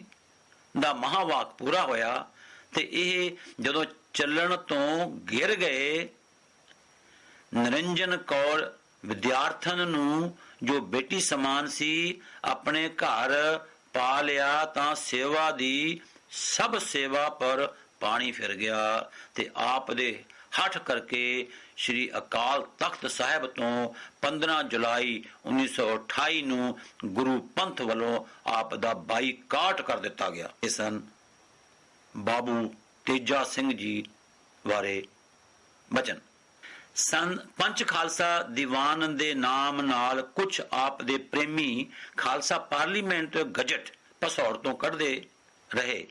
ਦਾ ਮਹਾਵਾਕ ਪੂਰਾ ਹੋਇਆ ਤੇ ਇਹ ਜਦੋਂ ਚੱਲਣ ਤੋਂ ਗਿਰ ਗਏ, ਨਿਰੰਜਨ ਕੌਰ ਵਿਦਿਆਰਥਣ ਨੂੰ ਜੋ ਬੇਟੀ ਸਮਾਨ ਸੀ ਆਪਣੇ ਘਰ ਪਾ ਲਿਆ ਤਾਂ ਸੇਵਾ ਦੀ ਸਭ ਸੇਵਾ ਪਰ ਪਾਣੀ ਫਿਰ ਗਿਆ ਤੇ ਆਪ ਦੇ ਹੱਠ ਕਰਕੇ ਸ੍ਰੀ ਅਕਾਲ ਤਖਤ ਸਾਹਿਬ ਤੋਂ 15 ਜੁਲਾਈ 1928 ਨੂੰ ਗੁਰੂ ਪੰਥ ਵੱਲੋਂ ਆਪ ਦਾ ਬਾਈਕਾਟ ਕਰ ਦਿੱਤਾ ਗਿਆ। ਇਹ ਸਨ ਬਾਬੂ ਤੇਜਾ ਸਿੰਘ ਜੀ ਬਾਰੇ ਬਚਨ। ਪੰਚ ਖਾਲਸਾ ਦੀਵਾਨ ਦੇ ਨਾਮ ਨਾਲ ਕੁਝ ਆਪ ਦੇ ਪ੍ਰੇਮੀ ਖਾਲਸਾ ਪਾਰਲੀਮੈਂਟ ਗਜਟ ਭਸੌੜ ਤੋਂ ਕੱਢਦੇ ਰਹੇ,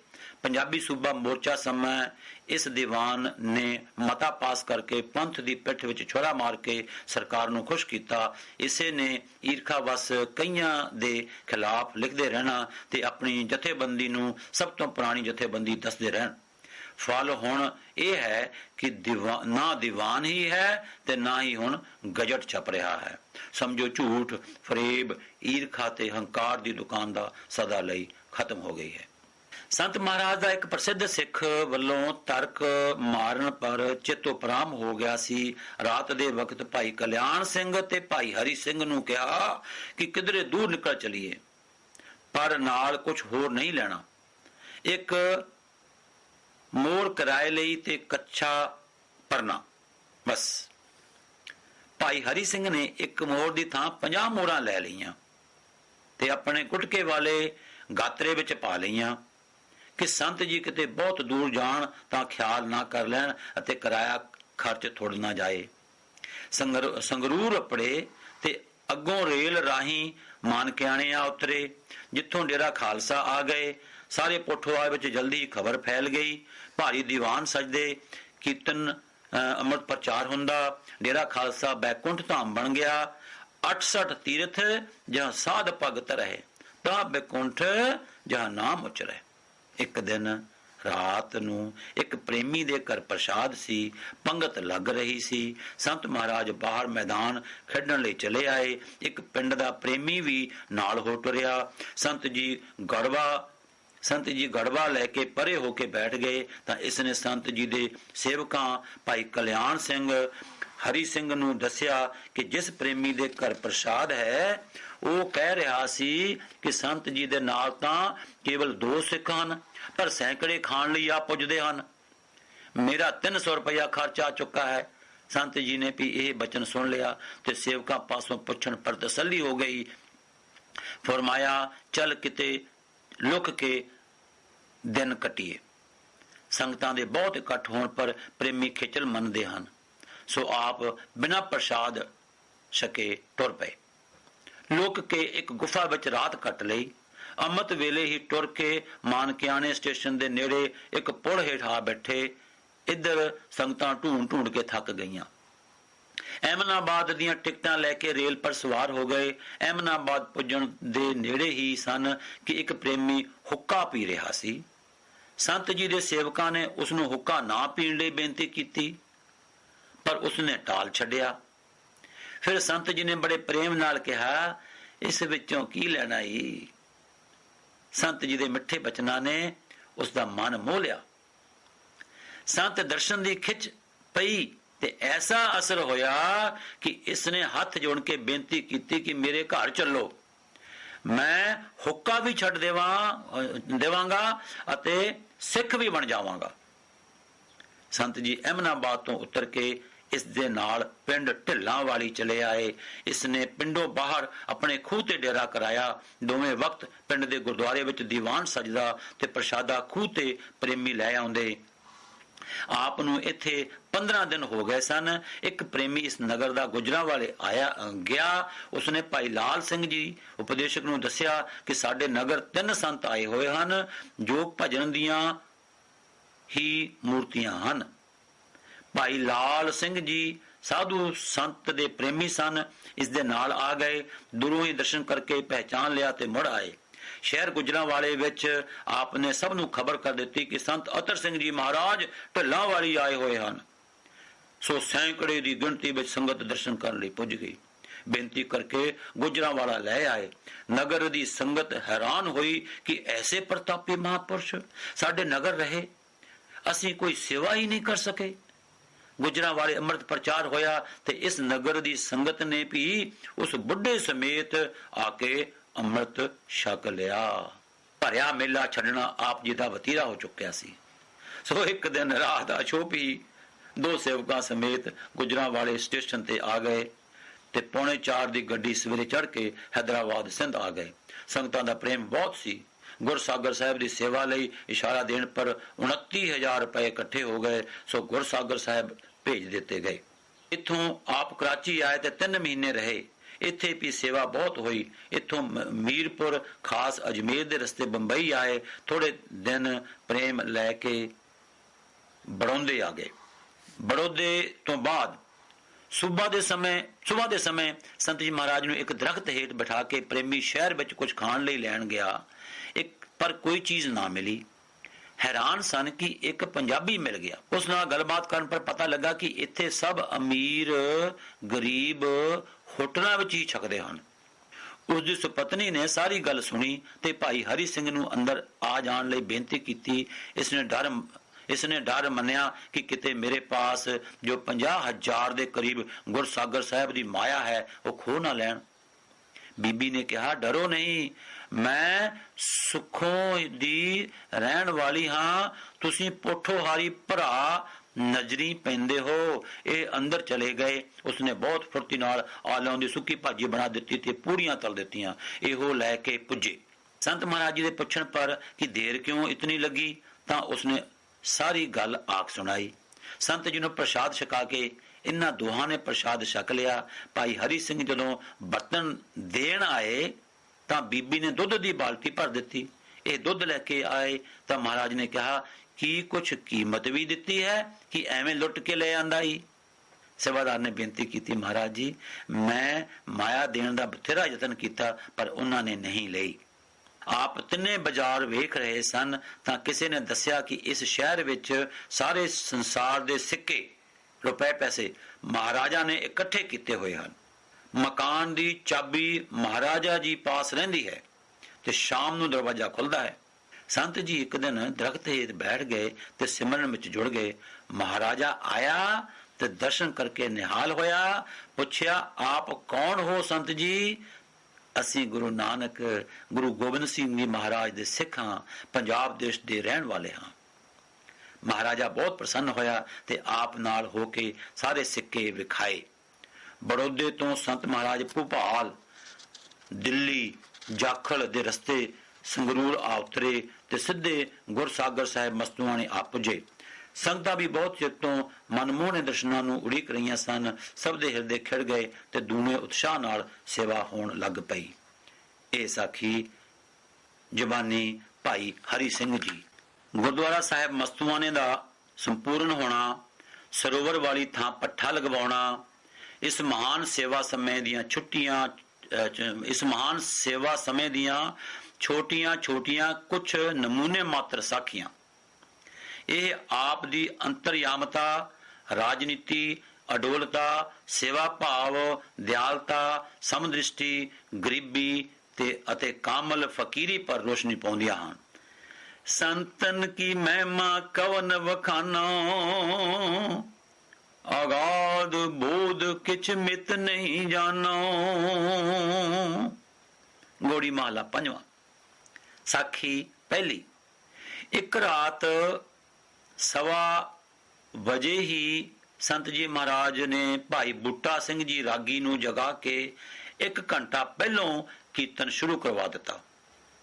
पंजाबी सूबा मोर्चा समय इस दीवान ने मता पास करके पंथ की पिठ विच छोरा मार के सरकार नूं खुश किया। इसे ने ईरखा वस कईयां दे खिलाफ लिखते रहना ते अपनी जथेबंदी नूं सब तो पुरानी जथेबंदी दसदे रहन। फल हुण यह है कि ना दीवान ही है ते ना ही हुण गजट छप रहा है। समझो झूठ, फरेब, ईरखा ते हंकार दी दुकान दा सदा लई खत्म हो गई है। संत महाराज का एक प्रसिद्ध सिख वल्लों तर्क मारन पर चितोपराम हो गया सी। रात दे वक्त भाई कल्याण सिंह ते भाई हरि सिंह नूं कहा कि किधरे दूर निकल चलीए, पर नाल कुछ होर नहीं लेना। एक मोर किराए लई ते कच्छा परना बस। भाई हरि सिंह ने एक मोर दी थां 50 मोरां लै लईआं ते अपने गुटके वाले गातरे विच पा लईआं कि संत जी किते बहुत दूर जाण तां ख्याल ना कर लैण अते किराया खर्च थोड़ ना जाए। संगरूर अपड़े ते अगों रेल राही मानकियाणे आ उतरे, जिथों डेरा खालसा आ गए। सारे पोठोआल विच जल्दी ही खबर फैल गई। भारी दीवान सजदे, कीर्तन अमृत प्रचार हुंदा, डेरा खालसा बैकुंठ धाम बन गया। 68 तीर्थ जहां साध भगत रहे, ता बैकुंठ जहां नाम उचरे। एक दिन रात नूं एक प्रेमी दे घर प्रसाद सी, पंगत लग रही सी। संत महाराज बाहर मैदान खेडण लई चले आए। एक पिंड दा प्रेमी भी नाल हो टुरिया। संत जी गड़वा लैके परे होके बैठ गए तां इसने संत जी दे सेवकां भाई कल्याण सिंह, हरि सिंह नूं दस्या कि जिस प्रेमी दे घर प्रसाद है ਉਹ कह रहा सी कि संत जी दे नाल तां केवल 2 सिख हन, पर सैकड़े खाण लई आ पुजदे हन। मेरा 300 रुपया खर्च आ चुका है। संत जी ने भी यह बचन सुन लिया ते सेवकां पासों पुछण पर तसल्ली हो गई। फरमाया, चल किते लुक के दिन कटिए। संगतां दे बहुत इकट्ठ होण पर प्रेमी खिचल मनदे हन, सो आप बिना प्रसाद छके टुर पए। लुक के एक गुफा विच रात कट लई। अमृत वेले ही टुर के मानकियाणे स्टेशन दे नेड़े एक पुल हेठ आ बैठे। इधर संगतां ढूंढ के थक गईयां। अहमदाबाद दीयां टिकटां लैके रेल पर सवार हो गए। अहमदाबाद पुजण दे नेड़े ही सन कि एक प्रेमी हुक्का पी रहा सी। संत जी दे सेवकां ने उसनूं हुक्का ना पीण लई बेनती कीती, पर उसने टाल छड्डिया। फिर संत जी ने बड़े प्रेम नाल कहा, इस विचों की लेना ही। संत जी दे मिठे बचनां ने उसका मन मोह लिया। संत दर्शन दी खिच पई ते ऐसा असर होया कि इसने हथ जोड़ के बेनती की कि मेरे घर चलो, मैं हुक्का भी छड्ड देवांगा अते सिख भी बन जावांगा। संत जी अहमदाबाद तो उतर के इस दे नाल पिंड ढिल्लां वाली चले आए। इसने पिंडों बाहर अपने खूह ते डेरा कराया। दोवें वक्त पिंड दे गुरुद्वारे विच दीवान सजदा ते प्रसादा खूह ते प्रेमी लै आउंदे। आप नूं इत्थे 15 दिन हो गए सन। एक प्रेमी इस नगर दा गुजरां वाले आया गया। उसने भाई लाल सिंह जी उपदेशक नूं दस्या कि साडे नगर 3 संत आए होए हन जो भजन दियां ही मूर्तियां हन। भाई लाल सिंह जी साधु संत दे प्रेमी सन। इस दे नाल आ गए। दूरों ही दर्शन करके पहचान लिया ते मुड़ आए। शहर गुजरां वाले विच आपने सब नूं खबर कर दी कि संत अतर सिंह जी महाराज ढिल्लां वाली आए हुए हन। सो सैकड़े की गिनती विच संगत दर्शन करने लई पुज गई। बेनती करके गुजरां वाला लै आए। नगर दी संगत हैरान हुई कि ऐसे प्रतापी महापुरुष साडे नगर रहे, असीं कोई सेवा ही नहीं कर सके। गुजरां वाले अमृत प्रचार होया ते इस नगर दी संगत ने भी उस बुढ़े समेत आके अमृत छक लिया। भरिया मेला छड्डना आप जी दा वतीरा हो चुकिया सी। सो एक दिन रात दा छोपी 2 सेवकां समेत गुजरां वाले स्टेशन ते आ गए ते 3:45 दी गड्डी सवेरे चढ़ के हैदराबाद सिंध आ गए। संगतां दा प्रेम बहुत सी। गुरसागर साहब की सेवा लई इशारा देने पर 29,000 रुपए इकट्ठे हो गए। सो गुरसागर साहब भेज दिते गए। इथों आप कराची आए ते 3 महीने रहे। इत्थे भी सेवा बहुत हुई। इत्थों मीरपुर खास अजमेर दे रस्ते बंबई आए। थोड़े दिन प्रेम लैके बड़ौदे आ गए। बड़ौदे तो बाद सुबह ਦੇ ਸਮੇਂ ਸੰਤ ਜੀ ਮਹਾਰਾਜ ਨੂੰ ਇੱਕ ਦਰਖਤ ਹੇਠ ਬਿਠਾ ਕੇ ਪ੍ਰੇਮੀ ਸ਼ਹਿਰ ਵਿੱਚ ਕੁਝ ਖਾਣ ਲਈ ਲੈਣ ਗਿਆ। ਪਰ ਕੋਈ ਚੀਜ਼ ਨਾ ਮਿਲੀ। हैरान सन कि एक पंजाबी मिल गया। उस नाल गलबात करन पर पता लगा कि इत्थे सब अमीर गरीब होटलों में ही छकदे हन। उसकी सुपत्नी ने सारी गल सुनी ते भाई हरि सिंह नूं अंदर आ जाण लई बेनती कीती। इसने डर मन्निया कि किते मेरे पास जो 50,000 दे करीब गुरसागर साहब की माया है वह खो ना लैण। बीबी ने कहा, डरो नहीं, मैं सुखों दी रहन वाली हाँ, तुसी पोठोहारी भरा नजरी पैंदे हो। ये अंदर चले गए। उसने बहुत फुर्ती नाल आलों दी सुक्की भाजी बना दिती ते पूड़ियां तल दित्तियां। इहो लैके पुजे। संत महाराज जी दे पुछण पर कि देर क्यों इतनी लगी, तां उसने सारी गल आख सुनाई। संत जी नूं प्रसाद छका के इन्हां दोहां ने प्रसाद छक लिया। भाई हरि सिंह जदों बर्तन देण आए तां बीबी ने दुध दी बाल्टी भर दित्ती। ਇਹ ਦੁੱਧ ਲੈ ਕੇ ਆਏ ਤਾਂ ਮਹਾਰਾਜ ਨੇ ਕਿਹਾ ਕਿ ਕੁਛ ਕੀਮਤ ਵੀ ਦਿੱਤੀ ਹੈ ਕਿ ਐਵੇਂ ਲੁੱਟ ਕੇ ਲੈ ਆਂਦਾ ਹੀ। ਸੇਵਾਦਾਰ ਨੇ ਬੇਨਤੀ ਕੀਤੀ, ਮਹਾਰਾਜ ਜੀ ਮੈਂ ਮਾਇਆ ਦੇਣ ਦਾ ਬਥੇਰਾ ਯਤਨ ਕੀਤਾ ਪਰ ਉਹਨਾਂ ਨੇ ਨਹੀਂ ਲਈ। ਆਪ ਤਿੰਨੇ ਬਾਜ਼ਾਰ ਵੇਖ ਰਹੇ ਸਨ ਤਾਂ ਕਿਸੇ ਨੇ ਦੱਸਿਆ ਕਿ ਇਸ ਸ਼ਹਿਰ ਵਿੱਚ ਸਾਰੇ ਸੰਸਾਰ ਦੇ ਸਿੱਕੇ ਰੁਪਏ ਪੈਸੇ ਮਹਾਰਾਜਾ ਨੇ ਇਕੱਠੇ ਕੀਤੇ ਹੋਏ ਹਨ। ਮਕਾਨ ਦੀ ਚਾਬੀ ਮਹਾਰਾਜਾ ਜੀ ਪਾਸ ਰਹਿੰਦੀ ਹੈ ਤੇ ਸ਼ਾਮ ਨੂੰ ਦਰਵਾਜ਼ਾ ਖੁੱਲਦਾ ਹੈ। ਸੰਤ ਜੀ ਇੱਕ ਦਿਨ ਦਰਖਤ ਹੇਠ ਬੈਠ ਗਏ ਤੇ ਸਿਮਰਨ ਵਿੱਚ ਜੁੜ ਗਏ। ਮਹਾਰਾਜਾ ਆਇਆ ਤੇ ਦਰਸ਼ਨ ਕਰਕੇ ਨਿਹਾਲ ਹੋਇਆ। ਪੁੱਛਿਆ, ਆਪ ਕੌਣ ਹੋ ਸੰਤ ਜੀ? ਅਸੀਂ ਗੁਰੂ ਨਾਨਕ ਗੁਰੂ ਗੋਬਿੰਦ ਸਿੰਘ ਜੀ ਮਹਾਰਾਜ ਦੇ ਸਿੱਖ ਹਾਂ, ਪੰਜਾਬ ਦੇਸ਼ ਦੇ ਰਹਿਣ ਵਾਲੇ ਹਾਂ। ਮਹਾਰਾਜਾ ਬਹੁਤ ਪ੍ਰਸੰਨ ਹੋਇਆ ਤੇ ਆਪ ਨਾਲ ਹੋ ਕੇ ਸਾਰੇ ਸਿੱਕੇ ਵਿਖਾਏ। ਬੜੌਦੇ ਤੋਂ ਸੰਤ ਮਹਾਰਾਜ ਭੋਪਾਲ, ਦਿੱਲੀ, ਜਾਖਲ ਦੇ ਰਸਤੇ ਸੰਗਰੂਰ ਆ ਉਤਰੇ ਤੇ ਸਿੱਧੇ ਗੁਰਸਾਗਰ ਸਾਹਿਬ ਮਸਤੂਆਣੇ ਆ ਪੁੱਜੇ। ਸੰਗਤਾਂ ਵੀ ਬਹੁਤ ਚਿਰ ਤੋਂ ਮਨਮੋਹਣੇ ਦਰਸ਼ਨਾਂ ਨੂੰ ਉਡੀਕ ਰਹੀਆਂ ਸਨ। ਸਭ ਦੇ ਹਿਰਦੇ ਖਿੜ ਗਏ ਤੇ ਦੂਣੇ ਉਤਸ਼ਾਹ ਨਾਲ ਸੇਵਾ ਹੋਣ ਲੱਗ ਪਈ। ਇਹ ਸਾਖੀ ਜ਼ਬਾਨੀ ਭਾਈ ਹਰੀ ਸਿੰਘ ਜੀ। ਗੁਰਦੁਆਰਾ ਸਾਹਿਬ ਮਸਤੂਆਣੇ ਦਾ ਸੰਪੂਰਨ ਹੋਣਾ, ਸਰੋਵਰ ਵਾਲੀ ਥਾਂ ਪੱਠਾ ਲਗਵਾਉਣਾ, ਇਸ ਮਹਾਨ ਸੇਵਾ ਸਮੇਂ ਦੀਆਂ ਛੋਟੀਆਂ ਕੁਝ ਨਮੂਨੇ ਮਾਤਰ ਸਾਖੀਆਂ। ਇਹ ਆਪ ਦੀ ਅੰਤਰਯਾਮਤਾ, ਰਾਜਨੀਤੀ, ਅਡੋਲਤਾ, ਸੇਵਾ ਭਾਵ, ਦਿਆਲਤਾ, ਸਮਦ੍ਰਿਸ਼ਟੀ, ਗਰੀਬੀ ਅਤੇ ਕਾਮਲ ਫਕੀਰੀ ਪਰ ਰੋਸ਼ਨੀ ਪਾਉਂਦੀਆਂ ਹਨ। ਸੰਤਨ ਕੀ ਮਹਿਮਾ ਕਵਨ ਵਖਾਨੋ, ਆਗਾਦ ਬੋਧ ਕਿਛ ਮਿਤ ਨਹੀਂ ਜਾਣੋ। ਗੋੜੀ ਮਹਲਾ ਪੰਜਵਾਂ। ਸਾਖੀ ਪਹਿਲੀ। ਇੱਕ ਰਾਤ 1:15 ਵਜੇ ਹੀ ਸੰਤ ਜੀ ਮਹਾਰਾਜ ਨੇ ਭਾਈ ਬੂਟਾ ਸਿੰਘ ਜੀ ਰਾਗੀ ਨੂੰ ਜਗਾ ਕੇ 1 ਘੰਟਾ ਪਹਿਲੋਂ ਕੀਰਤਨ ਸ਼ੁਰੂ ਕਰਵਾ ਦਿੱਤਾ।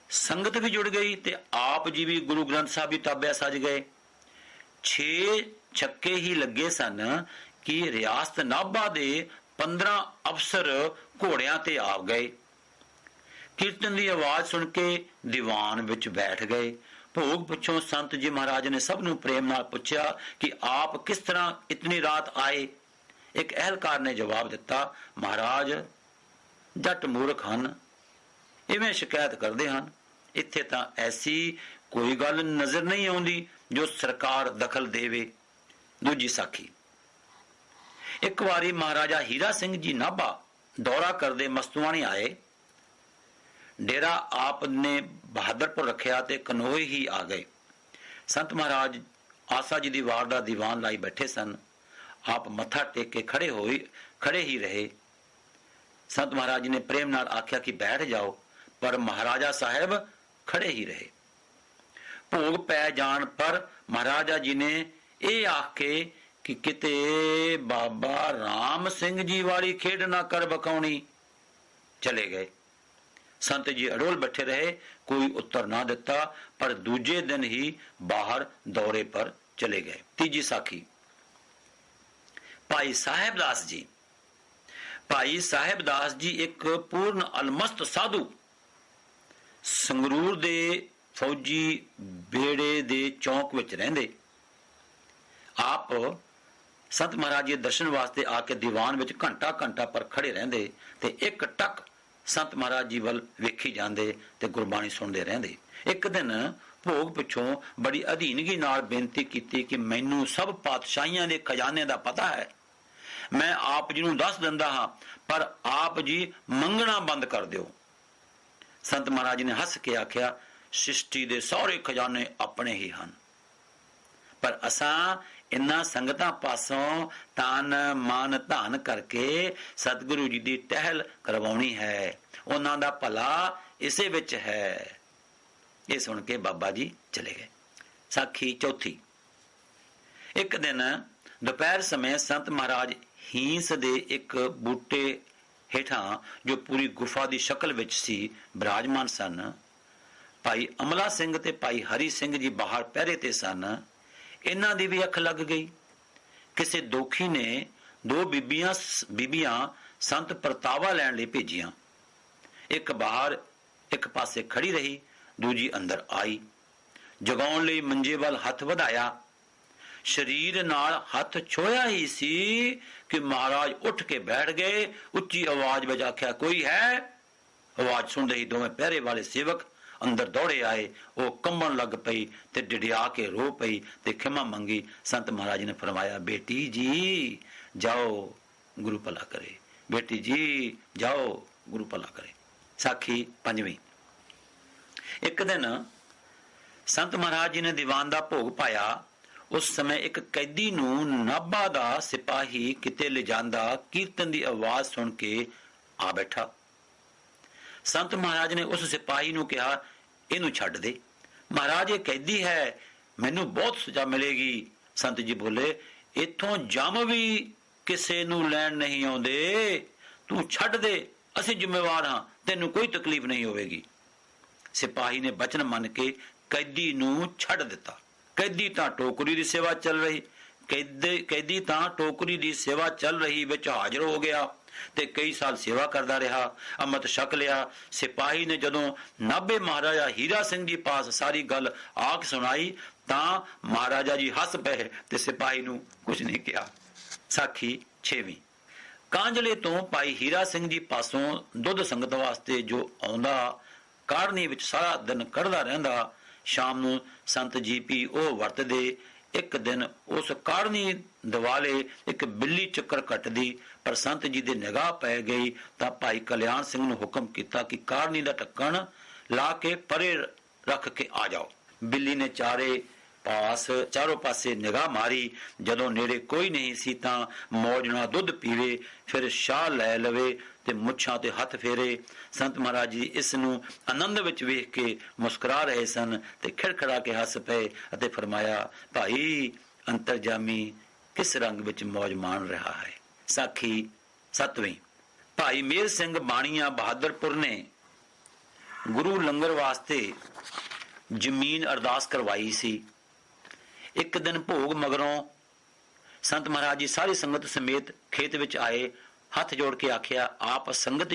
ਸੰਗਤ ਵੀ ਜੁੜ ਗਈ ਤੇ ਆਪ ਜੀ ਵੀ ਗੁਰੂ ਗ੍ਰੰਥ ਸਾਹਿਬ ਦੀ ਤਾਬਿਆ ਸਜ ਗਏ। 6 ਛੱਕੇ ਹੀ ਲੱਗੇ ਸਨ ਕਿ ਰਿਆਸਤ ਨਾਭਾ ਦੇ 15 ਅਫਸਰ ਘੋੜਿਆਂ ਤੇ ਆ ਗਏ। ਕੀਰਤਨ ਦੀ ਆਵਾਜ਼ ਸੁਣ ਕੇ ਦੀਵਾਨ ਵਿੱਚ ਬੈਠ ਗਏ। ਭੋਗ ਪਿੱਛੋਂ ਸੰਤ ਜੀ ਮਹਾਰਾਜ ਨੇ ਸਭ ਨੂੰ ਪ੍ਰੇਮ ਨਾਲ ਪੁੱਛਿਆ ਕਿ ਆਪ ਕਿਸ ਤਰ੍ਹਾਂ ਇਤਨੀ ਰਾਤ ਆਏ। ਇੱਕ ਅਹਿਲਕਾਰ ਨੇ ਜਵਾਬ ਦਿੱਤਾ, ਮਹਾਰਾਜ ਜੱਟ ਮੂਰਖ ਹਨ, ਇਵੇਂ ਸ਼ਿਕਾਇਤ ਕਰਦੇ ਹਨ। ਇੱਥੇ ਤਾਂ ਐਸੀ ਕੋਈ ਗੱਲ ਨਜ਼ਰ ਨਹੀਂ ਆਉਂਦੀ ਜੋ ਸਰਕਾਰ ਦਖਲ ਦੇਵੇ। ਦੂਜੀ ਸਾਖੀ। ਇੱਕ ਵਾਰੀ ਮਹਾਰਾਜਾ ਹੀਰਾ ਸਿੰਘ ਜੀ ਨਾਭਾ ਦੌਰਾ ਕਰਦੇ ਮਸਤੂਆਣੇ ਆਏ। ਡੇਰਾ ਆਪ ਨੇ ਬਹਾਦਰਪੁਰ ਰੱਖਿਆ ਤੇ ਕਨੋਏ ਹੀ ਆ ਗਏ। ਸੰਤ ਮਹਾਰਾਜ ਆਸਾ ਜੀ ਦੀ ਵਾਰ ਦਾ ਦੀਵਾਨ ਲਾਈ ਬੈਠੇ ਸਨ। ਆਪ ਮੱਥਾ ਟੇਕ ਕੇ ਖੜੇ ਹੀ ਰਹੇ। ਸੰਤ ਮਹਾਰਾਜ ਨੇ ਪ੍ਰੇਮ ਨਾਲ ਆਖਿਆ ਕਿ ਬੈਠ ਜਾਓ, ਪਰ ਮਹਾਰਾਜਾ ਸਾਹਿਬ ਖੜੇ ਹੀ ਰਹੇ। ਭੋਗ ਪੈ ਜਾਣ ਪਰ ਮਹਾਰਾਜਾ ਜੀ ਨੇ ਇਹ ਆਖ ਕੇ ਕਿ ਕਿਤੇ ਬਾਬਾ ਰਾਮ ਸਿੰਘ ਜੀ ਵਾਲੀ ਖੇਡ ਨਾ ਕਰ ਬਕਾਉਣੀ, ਚਲੇ ਗਏ। ਸੰਤ ਜੀ ਅਡੋਲ ਬੈਠੇ ਰਹੇ, ਕੋਈ ਉੱਤਰ ਨਾ ਦਿੱਤਾ, ਪਰ ਦੂਜੇ ਦਿਨ ਹੀ ਬਾਹਰ ਦੌਰੇ ਪਰ ਚਲੇ ਗਏ। ਤੀਜੀ ਸਾਖੀ। ਭਾਈ ਸਾਹਿਬ ਦਾਸ ਜੀ। ਭਾਈ ਸਾਹਿਬ ਦਾਸ ਜੀ ਇੱਕ ਪੂਰਨ ਅਲਮਸਤ ਸਾਧੂ ਸੰਗਰੂਰ ਦੇ ਫੌਜੀ ਬੇੜੇ ਦੇ ਚੌਂਕ ਵਿੱਚ ਰਹਿੰਦੇ। ਆਪ ਸੰਤ ਮਹਾਰਾਜ ਜੀ ਦਰਸ਼ਨ ਵਾਸਤੇ ਆ ਕੇ ਦੀਵਾਨ ਵਿੱਚ ਘੰਟਾ ਘੰਟਾ ਪਰ ਖੜੇ ਰਹਿੰਦੇ ਤੇ ਇੱਕ ਟੱਕ ਸੰਤ ਮਹਾਰਾਜ ਜੀ ਵੱਲ ਵੇਖੀ ਜਾਂਦੇ ਤੇ ਗੁਰਬਾਣੀ ਸੁਣਦੇ ਰਹਿੰਦੇ। ਇੱਕ ਦਿਨ ਭੋਗ ਪਿੱਛੋਂ ਬੜੀ ਅਧੀਨਗੀ ਨਾਲ ਬੇਨਤੀ ਕੀਤੀ ਕਿ ਮੈਨੂੰ ਸਭ ਪਾਤਸ਼ਾਹੀਆਂ ਦੇ ਖਜ਼ਾਨੇ ਦਾ ਪਤਾ ਹੈ, ਮੈਂ ਆਪ ਜੀ ਨੂੰ ਦੱਸ ਦਿੰਦਾ ਹਾਂ, ਪਰ ਆਪ ਜੀ ਮੰਗਣਾ ਬੰਦ ਕਰ ਦਿਓ। ਸੰਤ ਮਹਾਰਾਜ ਜੀ ਨੇ ਹੱਸ ਕੇ ਆਖਿਆ, ਸ੍ਰਿਸ਼ਟੀ ਦੇ ਸਾਰੇ ਖਜ਼ਾਨੇ ਆਪਣੇ ਹੀ ਹਨ, ਪਰ ਅਸਾਂ ਇਨ੍ਹਾਂ ਸੰਗਤਾਂ ਪਾਸੋਂ ਤਨ ਮਨ ਧਨ ਕਰਕੇ ਸਤਿਗੁਰੂ ਜੀ ਦੀ ਟਹਿਲ ਕਰਵਾਉਣੀ ਹੈ, ਉਹਨਾਂ ਦਾ ਭਲਾ ਇਸੇ ਵਿੱਚ ਹੈ। ਇਹ ਸੁਣ ਕੇ ਬਾਬਾ ਜੀ ਚਲੇ ਗਏ। ਸਾਖੀ ਚੌਥੀ। ਇੱਕ ਦਿਨ ਦੁਪਹਿਰ ਸਮੇਂ ਸੰਤ ਮਹਾਰਾਜ ਹੀਂਸ ਦੇ ਇੱਕ ਬੂਟੇ ਹੇਠਾਂ, ਜੋ ਪੂਰੀ ਗੁਫਾ ਦੀ ਸ਼ਕਲ ਵਿੱਚ ਸੀ, ਬਿਰਾਜਮਾਨ ਸਨ। ਭਾਈ ਅਮਲਾ ਸਿੰਘ ਤੇ ਭਾਈ ਹਰੀ ਸਿੰਘ ਜੀ ਬਾਹਰ ਪਹਿਰੇ ਤੇ ਸਨ। ਇਹਨਾਂ ਦੀ ਵੀ ਅੱਖ ਲੱਗ ਗਈ। ਕਿਸੇ ਦੋਖੀ ਨੇ ਦੋ ਬੀਬੀਆਂ ਸੰਤ ਪ੍ਰਤਾਵਾ ਲੈਣ ਲਈ ਭੇਜੀਆਂ। ਇੱਕ ਬਾਹਰ ਇੱਕ ਪਾਸੇ ਖੜੀ ਰਹੀ, ਦੂਜੀ ਅੰਦਰ ਆਈ। ਜਗਾਉਣ ਲਈ ਮੰਜੇ ਵੱਲ ਹੱਥ ਵਧਾਇਆ। ਸਰੀਰ ਨਾਲ ਹੱਥ ਛੋਇਆ ਹੀ ਸੀ ਕਿ ਮਹਾਰਾਜ ਉੱਠ ਕੇ ਬੈਠ ਗਏ। ਉੱਚੀ ਆਵਾਜ਼ ਵਿੱਚ ਆਖਿਆ, ਕੋਈ ਹੈ? ਆਵਾਜ਼ ਸੁਣਦੇ ਹੀ ਦੋਵੇਂ ਪਹਿਰੇ ਵਾਲੇ ਸੇਵਕ ਅੰਦਰ ਦੌੜੇ ਆਏ। ਉਹ ਕੰਬਣ ਲੱਗ ਪਈ ਤੇ ਡਿਡਿਆ ਕੇ ਰੋ ਪਈ ਤੇ ਖਿਮਾ ਮੰਗੀ। ਸੰਤ ਮਹਾਰਾਜ ਨੇ ਫਰਮਾਇਆ, ਬੇਟੀ ਜੀ ਜਾਓ, ਗੁਰੂ ਭਲਾ ਕਰੇ। ਬੇਟੀ ਜੀ ਜਾਓ, ਗੁਰੂ ਭਲਾ ਕਰੇ। ਸਾਖੀ ਪੰਜਵੀਂ। ਇੱਕ ਦਿਨ ਸੰਤ ਮਹਾਰਾਜ ਜੀ ਨੇ ਦੀਵਾਨ ਦਾ ਭੋਗ ਪਾਇਆ। ਉਸ ਸਮੇਂ ਇੱਕ ਕੈਦੀ ਨੂੰ ਨਾਭਾ ਦਾ ਸਿਪਾਹੀ ਕਿਤੇ ਲਿਜਾਂਦਾ ਕੀਰਤਨ ਦੀ ਆਵਾਜ਼ ਸੁਣ ਕੇ ਆ ਬੈਠਾ। ਸੰਤ ਮਹਾਰਾਜ ਨੇ ਉਸ ਸਿਪਾਹੀ ਨੂੰ ਕਿਹਾ, ਇਹਨੂੰ ਛੱਡ ਦੇ। ਮਹਾਰਾਜ, ਇਹ ਕੈਦੀ ਹੈ, ਮੈਨੂੰ ਬਹੁਤ ਸਜ਼ਾ ਮਿਲੇਗੀ। ਸੰਤ ਜੀ ਬੋਲੇ, ਇੱਥੋਂ ਜਮ ਵੀ ਕਿਸੇ ਨੂੰ ਲੈਣ ਨਹੀਂ ਆਉਂਦੇ, ਤੂੰ ਛੱਡ ਦੇ, ਅਸੀਂ ਜ਼ਿੰਮੇਵਾਰ ਹਾਂ, ਤੈਨੂੰ ਕੋਈ ਤਕਲੀਫ ਨਹੀਂ ਹੋਵੇਗੀ। ਸਿਪਾਹੀ ਨੇ ਬਚਨ ਮੰਨ ਕੇ ਕੈਦੀ ਨੂੰ ਛੱਡ ਦਿੱਤਾ। ਕੈਦੀ ਤਾਂ ਟੋਕਰੀ ਦੀ ਸੇਵਾ ਚੱਲ ਰਹੀ ਵਿੱਚ ਹਾਜ਼ਰ ਹੋ ਗਿਆ ਤੇ ਕਈ ਸਾਲ ਸੇਵਾ ਕਰਦਾ ਰਿਹਾ। ਅੰਮ੍ਰਿਤ ਛਕ ਲਿਆ। ਸਿਪਾਹੀ ਨੇ ਜਦੋਂ ਨਾਭੇ ਮਹਾਰਾਜਾ ਹੀਰਾ ਸਿੰਘ ਜੀ ਪਾਸ ਸਾਰੀ ਗੱਲ ਆਖ ਸੁਣਾਈ ਤਾਂ ਮਹਾਰਾਜਾ ਜੀ ਹੱਸ ਪਏ ਤੇ ਸਿਪਾਹੀ ਨੂੰ ਕੁਝ ਨਹੀਂ ਕਿਹਾ। ਸਾਖੀ ਛੇਵੀਂ। ਕਾਂਜਲੇ ਤੋਂ ਭਾਈ ਹੀਰਾ ਸਿੰਘ ਜੀ ਪਾਸੋਂ ਦੁੱਧ ਸੰਗਤ ਵਾਸਤੇ ਜੋ ਆਉਂਦਾ, ਕਾੜਨੀ ਵਿੱਚ ਸਾਰਾ ਦਿਨ ਕੱਢਦਾ ਰਹਿੰਦਾ। ਸ਼ਾਮ ਨੂੰ ਸੰਤ ਜੀ ਪੀ ਉਹ ਵਰਤਦੇ। ਇੱਕ ਦਿਨ ਉਸ ਕਾੜਨੀ ਦਿਵਾਲੇ ਇੱਕ ਬਿੱਲੀ ਚੱਕਰ ਕੱਟਦੀ, ਪਰ ਸੰਤ ਜੀ ਦੀ ਨਿਗਾਹ ਪੈ ਗਈ ਤਾਂ ਭਾਈ ਕਲਿਆਣ ਸਿੰਘ ਨੂੰ ਹੁਕਮ ਕੀਤਾ ਕਿ ਕਾੜਨੀ ਦਾ ਢੱਕਣ ਲਾ ਕੇ ਪਰੇ ਰੱਖ ਕੇ ਆ ਜਾਓ। ਬਿੱਲੀ ਨੇ ਚਾਰੋਂ ਪਾਸੇ ਨਿਗਾਹ ਮਾਰੀ। ਜਦੋਂ ਨੇੜੇ ਕੋਈ ਨਹੀਂ ਸੀ ਤਾਂ ਮੌਜ ਨਾਲ ਦੁੱਧ ਪੀਵੇ, ਫਿਰ ਸ਼ਾਹ ਲੈ ਲਵੇ ਤੇ ਮੁੱਛਾਂ ਤੇ ਹੱਥ ਫੇਰੇ। ਸੰਤ ਮਹਾਰਾਜ ਜੀ ਇਸ ਨੂੰ ਆਨੰਦ ਵਿੱਚ ਵੇਖ ਕੇ ਮੁਸਕਰਾ ਰਹੇ ਸਨ ਤੇ ਖਿੜਖੜਾ ਕੇ ਹੱਸ ਪਏ ਅਤੇ ਫਰਮਾਇਆ, ਭਾਈ ਅੰਤਰਜਾਮੀ ਕਿਸ ਰੰਗ ਵਿੱਚ ਮੌਜ ਮਾਣ ਰਿਹਾ ਹੈ। ਸਾਖੀ ਸੱਤਵੀਂ। ਭਾਈ ਮੇਰ ਸਿੰਘ ਬਾਣੀਆ ਬਹਾਦਰਪੁਰ ਨੇ ਗੁਰੂ ਲੰਗਰ ਵਾਸਤੇ ਜ਼ਮੀਨ ਅਰਦਾਸ ਕਰਵਾਈ ਸੀ। ਇੱਕ ਦਿਨ ਭੋਗ ਮਗਰੋਂ ਸੰਤ ਮਹਾਰਾਜ ਜੀ ਸਾਰੀ ਸੰਗਤ ਸਮੇਤ ਖੇਤ ਵਿੱਚ ਆਏ। ਹੱਥ ਜੋੜ ਕੇ ਆਖਿਆ, ਆਪ ਸੰਗਤ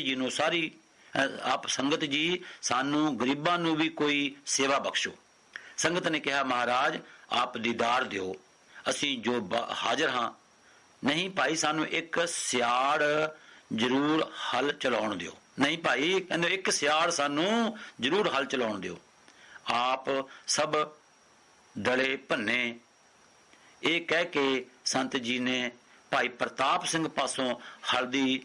ਜੀ ਸਾਨੂੰ ਗਰੀਬਾਂ ਨੂੰ ਵੀ ਕੋਈ ਸੇਵਾ ਬਖਸ਼ੋ। ਸੰਗਤ ਨੇ ਕਿਹਾ, ਮਹਾਰਾਜ ਆਪ ਦੀਦਾਰ ਦਿਓ, ਅਸੀਂ ਜੋ ਹਾਜ਼ਰ ਹਾਂ। ਨਹੀਂ ਭਾਈ, ਸਾਨੂੰ ਇੱਕ ਸਿਆੜ ਜ਼ਰੂਰ ਹਲ ਚਲਾਉਣ ਦਿਓ। ਨਹੀਂ ਭਾਈ, ਕਹਿੰਦੇ ਇੱਕ ਸਿਆੜ ਸਾਨੂੰ ਜ਼ਰੂਰ ਹਲ ਚਲਾਉਣ ਦਿਓ। ਆਪ ਸਭ ਡਲੇ ਭੰਨੇ। ਇਹ ਕਹਿ ਕੇ ਸੰਤ ਜੀ ਨੇ ਭਾਈ ਪ੍ਰਤਾਪ ਸਿੰਘ ਪਾਸੋਂ ਹਲਦੀ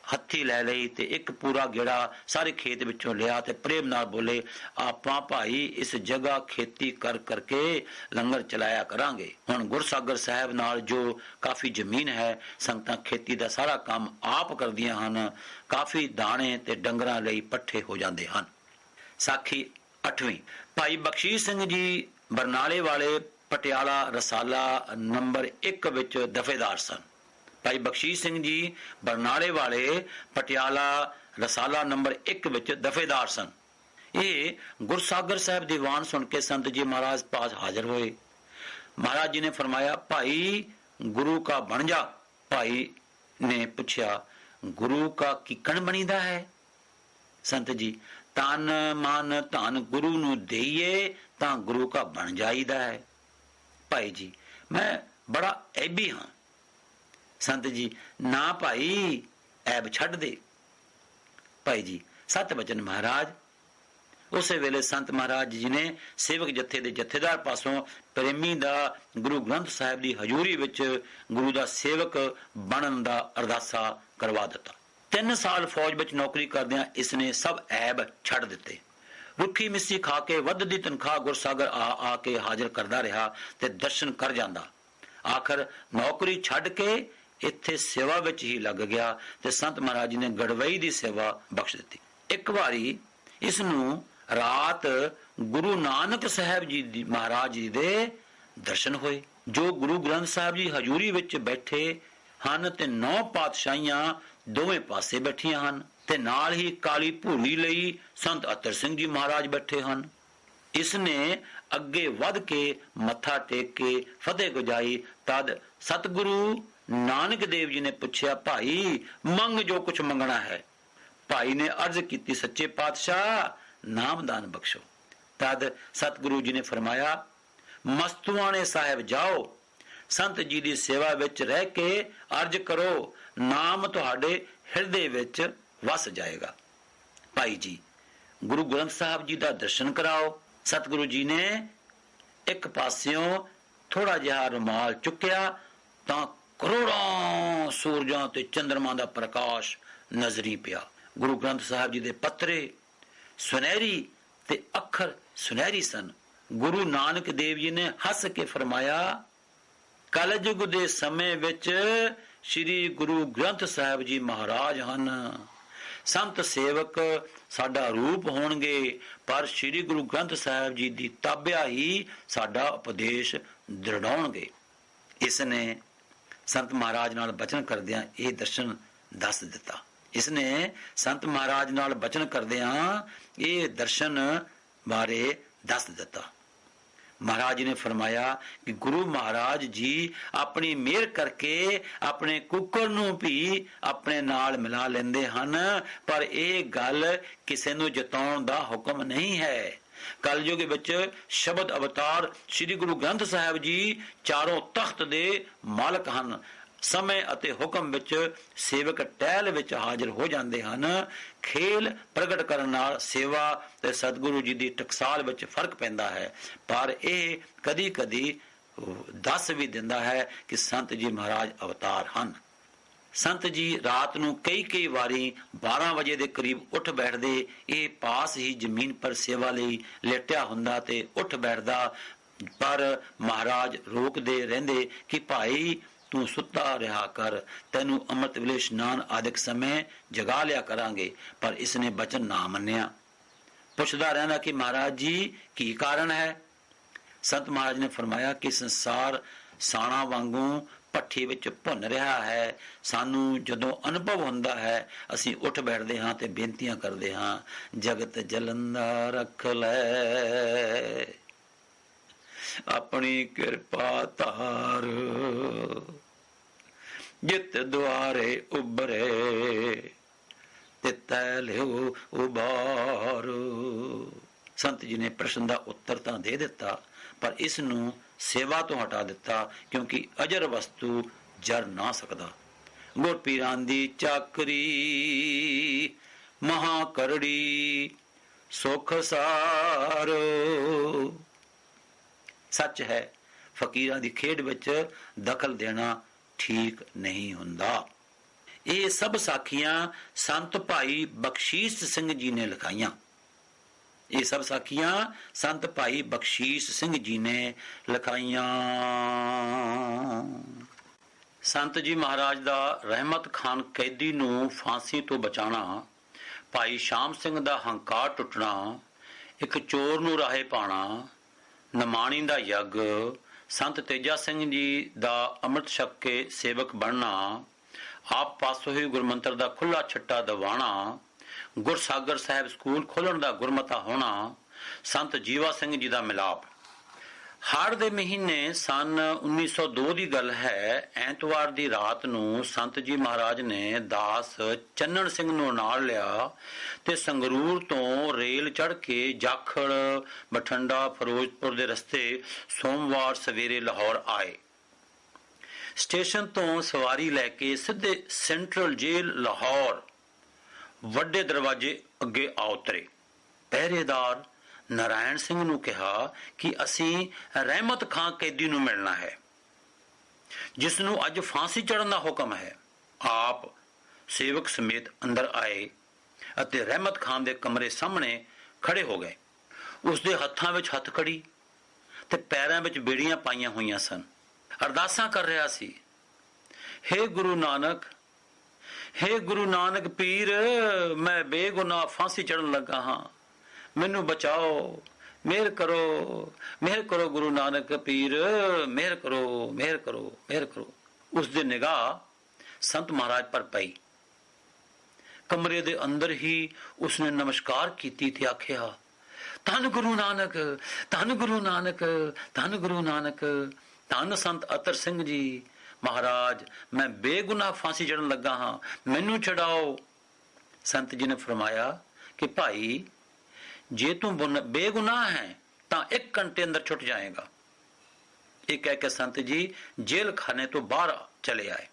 ਹੱਥੀ ਲੈ ਲਈ ਤੇ ਇੱਕ ਪੂਰਾ ਗੇੜਾ ਸਾਰੇ ਖੇਤ ਵਿੱਚੋਂ ਲਿਆ ਤੇ ਪ੍ਰੇਮ ਨਾਲ ਬੋਲੇ, ਆਪਾਂ ਭਾਈ ਇਸ ਜਗ੍ਹਾ ਖੇਤੀ ਕਰਕੇ ਲੰਗਰ ਚਲਾਇਆ ਕਰਾਂਗੇ। ਹੁਣ ਗੁਰਸਾਗਰ ਸਾਹਿਬ ਨਾਲ ਜੋ ਕਾਫੀ ਜ਼ਮੀਨ ਹੈ, ਸੰਗਤਾਂ ਖੇਤੀ ਦਾ ਸਾਰਾ ਕੰਮ ਆਪ ਕਰਦੀਆਂ ਹਨ। ਕਾਫੀ ਦਾਣੇ ਤੇ ਡੰਗਰਾਂ ਲਈ ਪੱਠੇ ਹੋ ਜਾਂਦੇ ਹਨ। ਸਾਖੀ ਅੱਠਵੀਂ। ਭਾਈ ਬਖਸ਼ੀਸ਼ ਸਿੰਘ ਜੀ ਬਰਨਾਲੇ ਵਾਲੇ ਪਟਿਆਲਾ ਰਸਾਲਾ ਨੰਬਰ 1 ਵਿੱਚ ਦਫੇਦਾਰ ਸਨ। ਭਾਈ ਬਖਸ਼ੀਸ਼ ਸਿੰਘ ਜੀ ਬਰਨਾਲੇ ਵਾਲੇ ਪਟਿਆਲਾ ਰਸਾਲਾ ਨੰਬਰ 1 ਵਿੱਚ ਦਫੇਦਾਰ ਸਨ। ਇਹ ਗੁਰਸਾਗਰ ਸਾਹਿਬ ਦੀਵਾਨ ਸੁਣ ਕੇ ਸੰਤ ਜੀ ਮਹਾਰਾਜ ਪਾਸ ਹਾਜ਼ਰ ਹੋਏ। ਮਹਾਰਾਜ ਜੀ ਨੇ ਫਰਮਾਇਆ, ਭਾਈ ਗੁਰੂ ਕਾ ਬਣ ਜਾ। ਭਾਈ ਨੇ ਪੁੱਛਿਆ, गुरु का कीकण बनीदा है। संत जी तन मन धन गुरु नूं देईए तां गुरु का बन जाईदा है। भाई जी मैं बड़ा ऐबी हां। संत जी ना भाई ऐब छड्ड दे। भाई जी सत बचन महाराज। उसे वेले संत महाराज जी ने सेवक जत्थे दे जत्थेदार पासों प्रेमी दा गुरु ग्रंथ साहिब दी हजूरी विच गुरु दा सेवक बनन दा अरदासा करवा दिता। 3 साल फौज विच नौकरी करदियां इसने सब ऐब छड्ड दिते। रुखी मिस्सी खा के वधदी तनख्वाह गुरसागर आ के हाजिर करदा रहा ते दर्शन कर जांदा। आखिर नौकरी छड्ड के इत्थे सेवा विच ही लग गया ते संत महाराज जी ने गड़वई दी सेवा बख्श दिती। एक वारी इसनूं रात गुरु नानक साहब जी महाराज जी दे दर्शन होए, जो गुरु ग्रंथ साहब जी हजूरी विच बैठे हन ते 9 पातशाहियां दोवें पासे बैठियां हन ते नाल ही काली भूरी लई संत अतर सिंह जी महाराज बैठे हन। इसने अगे वध के मत्था टेक के फतेह गुजाई। तद सतगुरु नानक देव जी ने पूछया, भाई मंग जो कुछ मंगना है। भाई ने अर्ज की, सच्चे पातशाह नामदान बख्शो। तद सतगुरु जी ने फरमाया, मस्तुआने साहिब जाओ, संत जी की सेवा विच रह के अर्ज करो, नाम तुहाडे हिरदे विच वस जाएगा। भाई जी गुरु ग्रंथ साहब जी का दर्शन कराओ। सतगुरु जी ने एक पास्यों थोड़ा जिहा रुमाल चुक्या तां करोड़ों सूरजां ते चंद्रमा दा प्रकाश नजरी पिया। गुरु ग्रंथ साहब जी दे पत्रे सुनहरी ते अखर सुनहरी सन। गुरु नानक देव जी ने हस के फरमाया, कलयुग दे समय विच श्री गुरु ग्रंथ साहब जी महाराज हन। संत सेवक साडा रूप होणगे, पर श्री गुरु ग्रंथ साहब जी दी ताबिया ही साडा उपदेश दृढ़ाउणगे। इसने संत महाराज नाल बचन करदियां ये दर्शन दस दिता। इसने संत महाराज नाल बचन करदियां ये दर्शन बारे दस दिता। महाराज जी ने फरमाया कि गुरु महाराज जी अपनी मेहर करके अपने कुकर नूं भी अपने नाल मिला लेंदे हन, पर यह गल किसे नूं जताउण दा हुक्म नहीं है। कलयुग विच शब्द अवतार श्री गुरु ग्रंथ साहब जी चारों तख्त दे मालक हन। समय अते हुक्म विच सेवक टहल विच हाजिर हो जाते हैं। खेल प्रगट करन नाल सेवा ते सतगुरु जी दी टकसाल विच फर्क पैंदा है, पर यह कदी कदी दस भी दिंदा है कि संत जी महाराज अवतार हन। संत जी रात नूं कई वारी 12 वजे दे करीब उठ बैठदे। ये पास ही जमीन पर सेवा लई लेटिया हुंदा ते उठ बैठदा, पर महाराज रोकदे रहिंदे कि भाई तू सुता रहा कर, तेनू अमृत वेले स्नान आदिक समय जगा लिया करांगे। पर इसने बचन ना मन्निया। पुछदा रहंदा कि महाराज जी की कारण है। संत महाराज ने फरमाया कि संसार साणा वांगू भट्ठी विच भुन रहा है। सानू जदों अनुभव हुंदा है असीं उठ बैठदे हां ते बेनतियां करदे हां, जगत जलंदा रख ले अपनी किरपा तार, जित द्वारे उबरे तितै लियो उबार। संत जी ने प्रश्न का उत्तर तो दे दिता, पर इसनूं सेवा तो हटा दिता, क्योंकि अजर वस्तु जर ना सकदा। गुर पीरां दी चाकरी महा करड़ी सुख सार। सच है फकीरां दी खेड विच दखल देना ठीक नहीं हुंदा। ये सब साखियां संत भाई बख्शीश सिंह जी ने लिखाइयां। ये सब साखियां संत भाई बख्शीश सिंह जी ने लिखाइयां। संत जी महाराज दा रहमत खान कैदी नूं फांसी तो बचाना, भाई शाम सिंह दा हंकार टुटना, एक चोर नूं राहे पाना, नमाणी दा यग, संत तेजा सिंह जी दा अमृत छक के सेवक बनना, आप पासों ही गुरमंत्र दा खुला छट्टा दवाना, गुरसागर साहिब स्कूल खोलण दा गुरमता होना, संत जीवा सिंह जी दा मिलाप, ਹਾੜ ਦੇ ਮਹੀਨੇ ਸਨ 1902 ਦੀ ਗੱਲ ਹੈ। ਐਤਵਾਰ ਦੀ ਰਾਤ ਨੂੰ ਸੰਤ ਜੀ ਮਹਾਰਾਜ ਨੇ ਦਾਸ ਚੰਨਣ ਸਿੰਘ ਨੂੰ ਨਾਲ ਲਿਆ ਤੇ ਸੰਗਰੂਰ ਤੋਂ ਰੇਲ ਚੜ੍ਹ ਕੇ ਜਾਖੜ, ਬਠਿੰਡਾ, ਫਿਰੋਜ਼ਪੁਰ ਦੇ ਰਸਤੇ ਸੋਮਵਾਰ ਸਵੇਰੇ ਲਾਹੌਰ ਆਏ। ਸਟੇਸ਼ਨ ਤੋਂ ਸਵਾਰੀ ਲੈ ਕੇ ਸਿੱਧੇ ਸੈਂਟਰਲ ਜੇਲ੍ਹ ਲਾਹੌਰ ਵੱਡੇ ਦਰਵਾਜ਼ੇ ਅੱਗੇ ਆ ਉਤਰੇ। ਪਹਿਰੇਦਾਰ ਨਾਰਾਇਣ ਸਿੰਘ ਨੂੰ ਕਿਹਾ ਕਿ ਅਸੀਂ ਰਹਿਮਤ ਖਾਂ ਕੈਦੀ ਨੂੰ ਮਿਲਣਾ ਹੈ, ਜਿਸ ਨੂੰ ਅੱਜ ਫਾਂਸੀ ਚੜ੍ਹਨ ਦਾ ਹੁਕਮ ਹੈ। ਆਪ ਸੇਵਕ ਸਮੇਤ ਅੰਦਰ ਆਏ ਅਤੇ ਰਹਿਮਤ ਖਾਨ ਦੇ ਕਮਰੇ ਸਾਹਮਣੇ ਖੜੇ ਹੋ ਗਏ। ਉਸਦੇ ਹੱਥਾਂ ਵਿੱਚ ਹੱਥਕੜੀ ਤੇ ਪੈਰਾਂ ਵਿੱਚ ਬੇੜੀਆਂ ਪਾਈਆਂ ਹੋਈਆਂ ਸਨ। ਅਰਦਾਸਾਂ ਕਰ ਰਿਹਾ ਸੀ, ਹੇ ਗੁਰੂ ਨਾਨਕ, ਹੇ ਗੁਰੂ ਨਾਨਕ ਪੀਰ, ਮੈਂ ਬੇਗੁਨਾਹ ਫਾਂਸੀ ਚੜ੍ਹਨ ਲੱਗਾ ਹਾਂ, ਮੈਨੂੰ ਬਚਾਓ, ਮਿਹਰ ਕਰੋ ਗੁਰੂ ਨਾਨਕ ਪੀਰ, ਮਿਹਰ ਕਰੋ, ਮਿਹਰ ਕਰੋ, ਮਿਹਰ ਕਰੋ। ਉਸ ਦੀ ਨਿਗਾਹ ਸੰਤ ਮਹਾਰਾਜ ਪਰ ਪਈ। ਕਮਰੇ ਦੇ ਅੰਦਰ ਹੀ ਉਸਨੇ ਨਮਸਕਾਰ ਕੀਤੀ ਤੇ ਆਖਿਆ, ਧੰਨ ਗੁਰੂ ਨਾਨਕ, ਧੰਨ ਗੁਰੂ ਨਾਨਕ, ਧੰਨ ਗੁਰੂ ਨਾਨਕ, ਧੰਨ ਸੰਤ ਅਤਰ ਸਿੰਘ ਜੀ ਮਹਾਰਾਜ, ਮੈਂ ਬੇਗੁਨਾਹ ਫਾਂਸੀ ਚੜ੍ਹਨ ਲੱਗਾ ਹਾਂ, ਮੈਨੂੰ ਛਡਾਓ। ਸੰਤ ਜੀ ਨੇ ਫਰਮਾਇਆ ਕਿ ਭਾਈ, ਜੇ ਤੂੰ ਬੇਗੁਨਾਹ ਹੈ ਤਾਂ 1 ਘੰਟੇ ਅੰਦਰ ਛੁੱਟ ਜਾਏਗਾ। ਇਹ ਕਹਿ ਕੇ ਸੰਤ ਜੀ ਜੇਲ੍ਹ ਖਾਨੇ ਤੋਂ ਬਾਹਰ ਚਲੇ ਆਏ।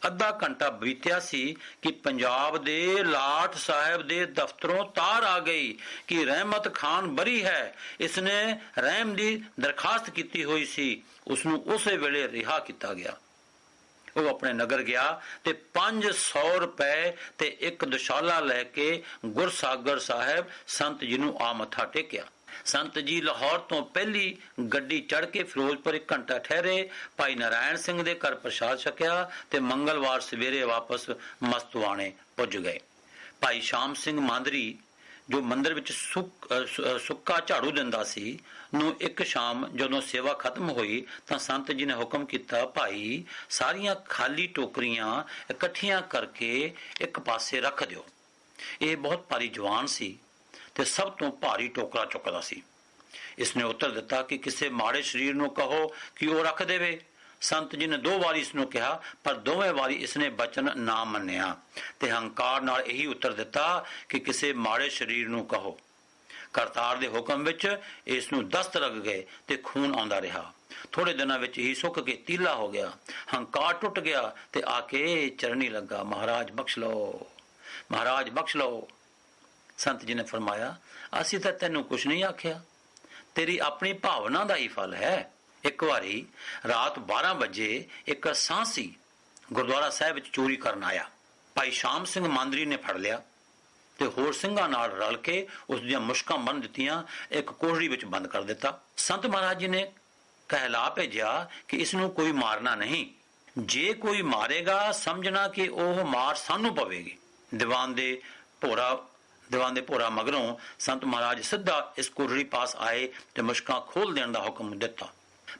ਅੱਧਾ ਘੰਟਾ ਬੀਤਿਆ ਸੀ ਕਿ ਪੰਜਾਬ ਦੇ ਲਾਟ ਸਾਹਿਬ ਦੇ ਦਫ਼ਤਰੋਂ ਤਾਰ ਆ ਗਈ ਕਿ ਰਹਿਮਤ ਖਾਨ ਬਰੀ ਹੈ। ਇਸਨੇ ਰਹਿਮ ਦੀ ਦਰਖਾਸਤ ਕੀਤੀ ਹੋਈ ਸੀ। ਉਸਨੂੰ ਉਸੇ ਵੇਲੇ ਰਿਹਾ ਕੀਤਾ ਗਿਆ। ਉਹ ਆਪਣੇ ਨਗਰ ਗਿਆ ਤੇ 500 ਰੁਪਏ ਤੇ ਇੱਕ ਦੁਸ਼ਾਲਾ ਲੈ ਕੇ ਗੁਰਸਾਗਰ ਸਾਹਿਬ ਸੰਤ ਜੀ ਨੂੰ ਆ ਮੱਥਾ ਟੇਕਿਆ। ਸੰਤ ਜੀ ਲਾਹੌਰ ਤੋਂ ਪਹਿਲੀ ਗੱਡੀ ਚੜ੍ਹ ਕੇ ਫਿਰੋਜ਼ਪੁਰ 1 ਘੰਟਾ ਠਹਿਰੇ। ਭਾਈ ਨਾਰਾਇਣ ਸਿੰਘ ਦੇ ਘਰ ਪ੍ਰਸ਼ਾਦ ਛਕਿਆ ਤੇ ਮੰਗਲਵਾਰ ਸਵੇਰੇ ਵਾਪਸ ਮਸਤਵਾਣੇ ਪੁੱਜ ਗਏ। ਭਾਈ ਸ਼ਾਮ ਸਿੰਘ ਮਾਂਦਰੀ, ਜੋ ਮੰਦਰ ਵਿੱਚ ਸੁੱਕਾ ਝਾੜੂ ਦਿੰਦਾ ਸੀ, ਨੂੰ ਇੱਕ ਸ਼ਾਮ ਜਦੋਂ ਸੇਵਾ ਖਤਮ ਹੋਈ ਤਾਂ ਸੰਤ ਜੀ ਨੇ ਹੁਕਮ ਕੀਤਾ, ਭਾਈ ਸਾਰੀਆਂ ਖਾਲੀ ਟੋਕਰੀਆਂ ਇਕੱਠੀਆਂ ਕਰਕੇ ਇੱਕ ਪਾਸੇ ਰੱਖ ਦਿਓ। ਇਹ ਬਹੁਤ ਭਾਰੀ ਜਵਾਨ ਸੀ ਤੇ ਸਭ ਤੋਂ ਭਾਰੀ ਟੋਕਰਾ ਚੁੱਕਦਾ ਸੀ। ਇਸਨੇ ਉੱਤਰ ਦਿੱਤਾ ਕਿ ਕਿਸੇ ਮਾੜੇ ਸਰੀਰ ਨੂੰ ਕਹੋ ਕਿ ਉਹ ਰੱਖ ਦੇਵੇ। ਸੰਤ ਜੀ ਨੇ 2 ਵਾਰੀ ਇਸ ਨੂੰ ਕਿਹਾ, ਪਰ ਦੋਵੇਂ ਵਾਰੀ ਇਸਨੇ ਬਚਨ ਨਾ ਮੰਨਿਆ ਤੇ ਹੰਕਾਰ ਨਾਲ ਇਹੀ ਉੱਤਰ ਦਿੱਤਾ ਕਿ ਕਿਸੇ ਮਾੜੇ ਸਰੀਰ ਨੂੰ ਕਹੋ। ਕਰਤਾਰ ਦੇ ਹੁਕਮ ਵਿੱਚ ਇਸ ਨੂੰ ਦਸਤ ਲੱਗ ਗਏ ਤੇ ਖੂਨ ਆਉਂਦਾ ਰਿਹਾ। ਥੋੜੇ ਦਿਨਾਂ ਵਿੱਚ ਹੀ ਸੁੱਕ ਕੇ ਤੀਲਾ ਹੋ ਗਿਆ। ਹੰਕਾਰ ਟੁੱਟ ਗਿਆ ਤੇ ਆ ਕੇ ਚਰਨੀ ਲੱਗਾ, ਮਹਾਰਾਜ ਬਖਸ਼ ਲਓ, ਮਹਾਰਾਜ ਬਖਸ਼ ਲਓ। ਸੰਤ ਜੀ ਨੇ ਫਰਮਾਇਆ, ਅਸੀਂ ਤਾਂ ਤੈਨੂੰ ਕੁਛ ਨਹੀਂ ਆਖਿਆ, ਤੇਰੀ ਆਪਣੀ ਭਾਵਨਾ ਦਾ ਹੀ ਫਲ ਹੈ। ਇੱਕ ਵਾਰੀ ਰਾਤ 12 ਵਜੇ ਇੱਕ ਸਾਂਸੀ ਗੁਰਦੁਆਰਾ ਸਾਹਿਬ ਵਿੱਚ ਚੋਰੀ ਕਰਨ ਆਇਆ। ਭਾਈ ਸ਼ਾਮ ਸਿੰਘ ਮਾਂਦਰੀ ਨੇ ਫੜ ਲਿਆ ਤੇ ਹੋਰ ਸਿੰਘਾਂ ਨਾਲ ਰਲ ਕੇ ਉਸ ਦੀਆਂ ਮੁਸ਼ਕਾਂ ਬੰਨ੍ਹ ਦਿੱਤੀਆਂ, ਇੱਕ ਕੋਠੜੀ ਵਿੱਚ ਬੰਦ ਕਰ ਦਿੱਤਾ। ਸੰਤ ਮਹਾਰਾਜ ਜੀ ਨੇ ਕਹਿਲਾ ਭੇਜਿਆ ਕਿ ਇਸ ਨੂੰ ਕੋਈ ਮਾਰਨਾ ਨਹੀਂ, ਜੇ ਕੋਈ ਮਾਰੇਗਾ ਸਮਝਣਾ ਕਿ ਉਹ ਮਾਰ ਸਾਨੂੰ ਪਵੇਗੀ। ਦੀਵਾਨ ਦੇ ਭੋਰਾ ਮਗਰੋਂ ਸੰਤ ਮਹਾਰਾਜ ਸਿੱਧਾ ਇਸ ਕੋਠੜੀ ਪਾਸ ਆਏ ਤੇ ਮੁਸ਼ਕਾਂ ਖੋਲ ਦੇਣ ਦਾ ਹੁਕਮ ਦਿੱਤਾ।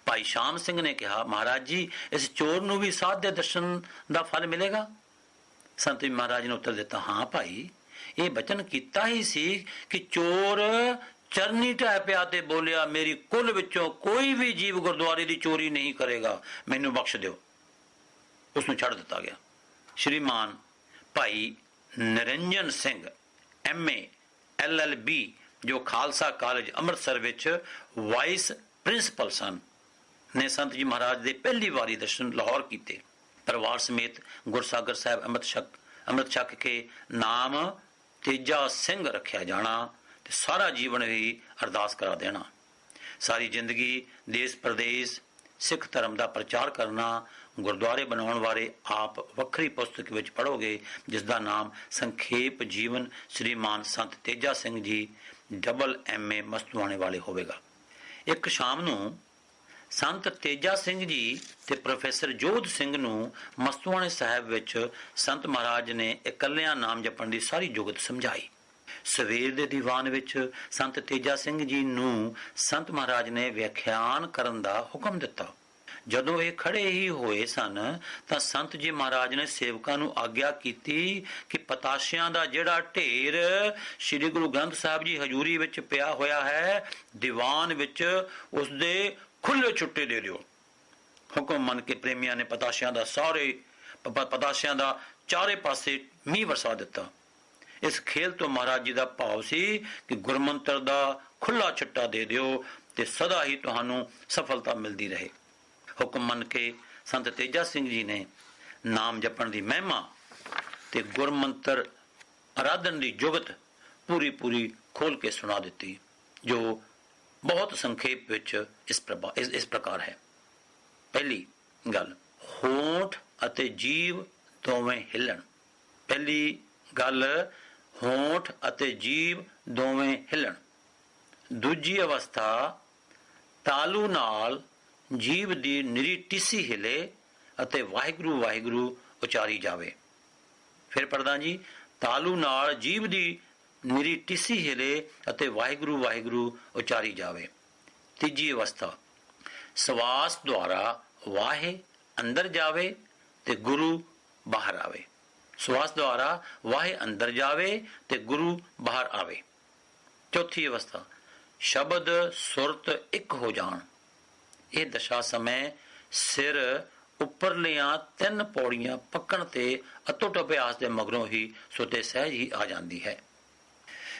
ਭਾਈ ਸ਼ਾਮ ਸਿੰਘ ਨੇ ਕਿਹਾ, ਮਹਾਰਾਜ ਜੀ ਇਸ ਚੋਰ ਨੂੰ ਵੀ ਸਾਧ ਦੇ ਦਰਸ਼ਨ ਦਾ ਫਲ ਮਿਲੇਗਾ। ਸੰਤ ਮਹਾਰਾਜ ਨੇ ਉੱਤਰ ਦਿੱਤਾ, ਹਾਂ ਭਾਈ, ਇਹ ਬਚਨ ਕੀਤਾ ਹੀ ਸੀ ਕਿ ਚੋਰ ਚਰਨੀ ਢਹਿ ਪਿਆ ਤੇ ਬੋਲਿਆ, ਮੇਰੀ ਕੁੱਲ ਵਿੱਚੋਂ ਕੋਈ ਵੀ ਜੀਵ ਗੁਰਦੁਆਰੇ ਦੀ ਚੋਰੀ ਨਹੀਂ ਕਰੇਗਾ, ਮੈਨੂੰ ਬਖਸ਼ ਦਿਓ। ਉਸ ਨੂੰ ਛੱਡ ਦਿੱਤਾ ਗਿਆ। ਸ਼੍ਰੀਮਾਨ ਭਾਈ ਨਿਰੰਜਨ ਸਿੰਘ MA LLB, ਜੋ ਖਾਲਸਾ ਕਾਲਜ ਅੰਮ੍ਰਿਤਸਰ ਵਿੱਚ ਵਾਈਸ ਪ੍ਰਿੰਸੀਪਲ ਸਨ, ਨੇ ਸੰਤ ਜੀ ਮਹਾਰਾਜ ਦੇ ਪਹਿਲੀ ਵਾਰੀ ਦਰਸ਼ਨ ਲਾਹੌਰ ਕੀਤੇ। ਪਰਿਵਾਰ ਸਮੇਤ ਗੁਰਸਾਗਰ ਸਾਹਿਬ ਅੰਮ੍ਰਿਤ ਛਕ ਕੇ ਨਾਮ ਤੇਜਾ ਸਿੰਘ ਰੱਖਿਆ ਜਾਣਾ ਤੇ ਸਾਰਾ ਜੀਵਨ ਹੀ ਅਰਦਾਸ ਕਰਾ ਦੇਣਾ। ਸਾਰੀ ਜ਼ਿੰਦਗੀ ਦੇਸ਼ ਪ੍ਰਦੇਸ਼ ਸਿੱਖ ਧਰਮ ਦਾ ਪ੍ਰਚਾਰ ਕਰਨਾ। ਗੁਰਦੁਆਰੇ ਬਣਾਉਣ ਬਾਰੇ ਆਪ ਵੱਖਰੀ ਪੁਸਤਕ ਵਿੱਚ ਪੜ੍ਹੋਗੇ, ਜਿਸ ਦਾ ਨਾਮ ਸੰਖੇਪ ਜੀਵਨ ਸ਼੍ਰੀਮਾਨ ਸੰਤ ਤੇਜਾ ਸਿੰਘ ਜੀ MA ਮਸਤਵਾਣੇ ਵਾਲੇ ਹੋਵੇਗਾ। ਇੱਕ ਸ਼ਾਮ ਨੂੰ ਸੰਤ ਤੇਜਾ ਸਿੰਘ ਜੀ ਤੇ ਪ੍ਰੋਫੈਸਰ ਜੋਧ ਸਿੰਘ ਨੂੰ ਮਸਤਵਾਣੇ ਸਾਹਿਬ ਵਿੱਚ ਸੰਤ ਮਹਾਰਾਜ ਨੇ ਇਕੱਲਿਆਂ ਨਾਮ ਜਪਣ ਦੀ ਸਾਰੀ ਜੁਗਤ ਸਮਝਾਈ। ਸਵੇਰ ਦੇ ਦੀਵਾਨ ਵਿੱਚ ਸੰਤ ਤੇਜਾ ਸਿੰਘ ਜੀ ਨੂੰ ਸੰਤ ਮਹਾਰਾਜ ਨੇ ਵਿਆਖਿਆਨ ਕਰਨ ਦਾ ਹੁਕਮ ਦਿੱਤਾ। ਜਦੋਂ ਇਹ ਖੜੇ ਹੀ ਹੋਏ ਸਨ ਤਾਂ ਸੰਤ ਜੀ ਮਹਾਰਾਜ ਨੇ ਸੇਵਕਾਂ ਨੂੰ ਆਗਿਆ ਕੀਤੀ ਕਿ ਪਤਾਸ਼ਿਆਂ ਦਾ ਜਿਹੜਾ ਢੇਰ ਸ੍ਰੀ ਗੁਰੂ ਗ੍ਰੰਥ ਸਾਹਿਬ ਜੀ ਹਜ਼ੂਰੀ ਵਿੱਚ ਪਿਆ ਹੋਇਆ ਹੈ, ਦੀਵਾਨ ਵਿੱਚ ਉਸਦੇ ਖੁੱਲੇ ਛੁੱਟੇ ਦੇ ਦਿਓ। ਹੁਕਮ ਮੰਨ ਕੇ ਪ੍ਰੇਮੀਆਂ ਨੇ ਪਤਾਸ਼ਿਆਂ ਦਾ ਚਾਰੇ ਪਾਸੇ ਮੀਂਹ ਵਰਸਾ ਦਿੱਤਾ। ਇਸ ਖੇਲ ਤੋਂ ਮਹਾਰਾਜ ਜੀ ਦਾ ਭਾਵ ਸੀ ਕਿ ਗੁਰਮੰਤਰ ਦਾ ਖੁੱਲਾ ਛੱਟਾ ਦੇ ਦਿਓ ਤੇ ਸਦਾ ਹੀ ਤੁਹਾਨੂੰ ਸਫਲਤਾ ਮਿਲਦੀ ਰਹੇ। ਹੁਕਮ ਮੰਨ ਕੇ ਸੰਤ ਤੇਜਾ ਸਿੰਘ ਜੀ ਨੇ ਨਾਮ ਜਪਣ ਦੀ ਮਹਿਮਾ ਤੇ ਗੁਰਮੰਤਰ ਆਰਾਧਨ ਦੀ ਜੁਗਤ ਪੂਰੀ ਖੋਲ ਕੇ ਸੁਣਾ ਦਿੱਤੀ, ਜੋ ਬਹੁਤ ਸੰਖੇਪ ਵਿੱਚ ਇਸ ਪ੍ਰਕਾਰ ਹੈ। ਪਹਿਲੀ ਗੱਲ, ਹੋਂਠ ਅਤੇ ਜੀਵ ਦੋਵੇਂ ਹਿੱਲਣ। ਪਹਿਲੀ ਗੱਲ, ਹੋਂਠ ਅਤੇ ਜੀਵ ਦੋਵੇਂ ਹਿੱਲਣ। ਦੂਜੀ ਅਵਸਥਾ, ਤਾਲੂ ਨਾਲ ਜੀਵ ਦੀ ਨਿਰੀ ਟੀਸੀ ਹਿਲੇ ਅਤੇ ਵਾਹਿਗੁਰੂ ਵਾਹਿਗੁਰੂ ਉਚਾਰੀ ਜਾਵੇ। ਫਿਰ ਪੜਦਾ ਜੀ, ਤਾਲੂ ਨਾਲ ਜੀਵ ਦੀ ਨਿਰੀ ਟੀਸੀ ਹਿਲੇ ਅਤੇ ਵਾਹਿਗੁਰੂ ਵਾਹਿਗੁਰੂ ਉਚਾਰੀ ਜਾਵੇ। ਤੀਜੀ ਅਵਸਥਾ, ਸਵਾਸ ਦੁਆਰਾ ਵਾਹੇ ਅੰਦਰ ਜਾਵੇ ਤੇ ਗੁਰੂ ਬਾਹਰ ਆਵੇ। ਸਵਾਸ ਦੁਆਰਾ ਵਾਹੇ ਅੰਦਰ ਜਾਵੇ ਤੇ ਗੁਰੂ ਬਾਹਰ ਆਵੇ। ਚੌਥੀ ਅਵਸਥਾ, ਸ਼ਬਦ ਸੁਰਤ ਇੱਕ ਹੋ ਜਾਣ। ਇਹ ਦਸ਼ਾ ਸਮੇਂ ਸਿਰ ਉੱਪਰਲੀਆਂ 3 ਪੌੜੀਆਂ ਪੱਕਣ ਤੇ ਅਤੁੱਟ ਅਭਿਆਸ ਦੇ ਮਗਰੋਂ ਹੀ ਸੁਤੇ ਸਹਿਜ ਹੀ ਆ ਜਾਂਦੀ ਹੈ।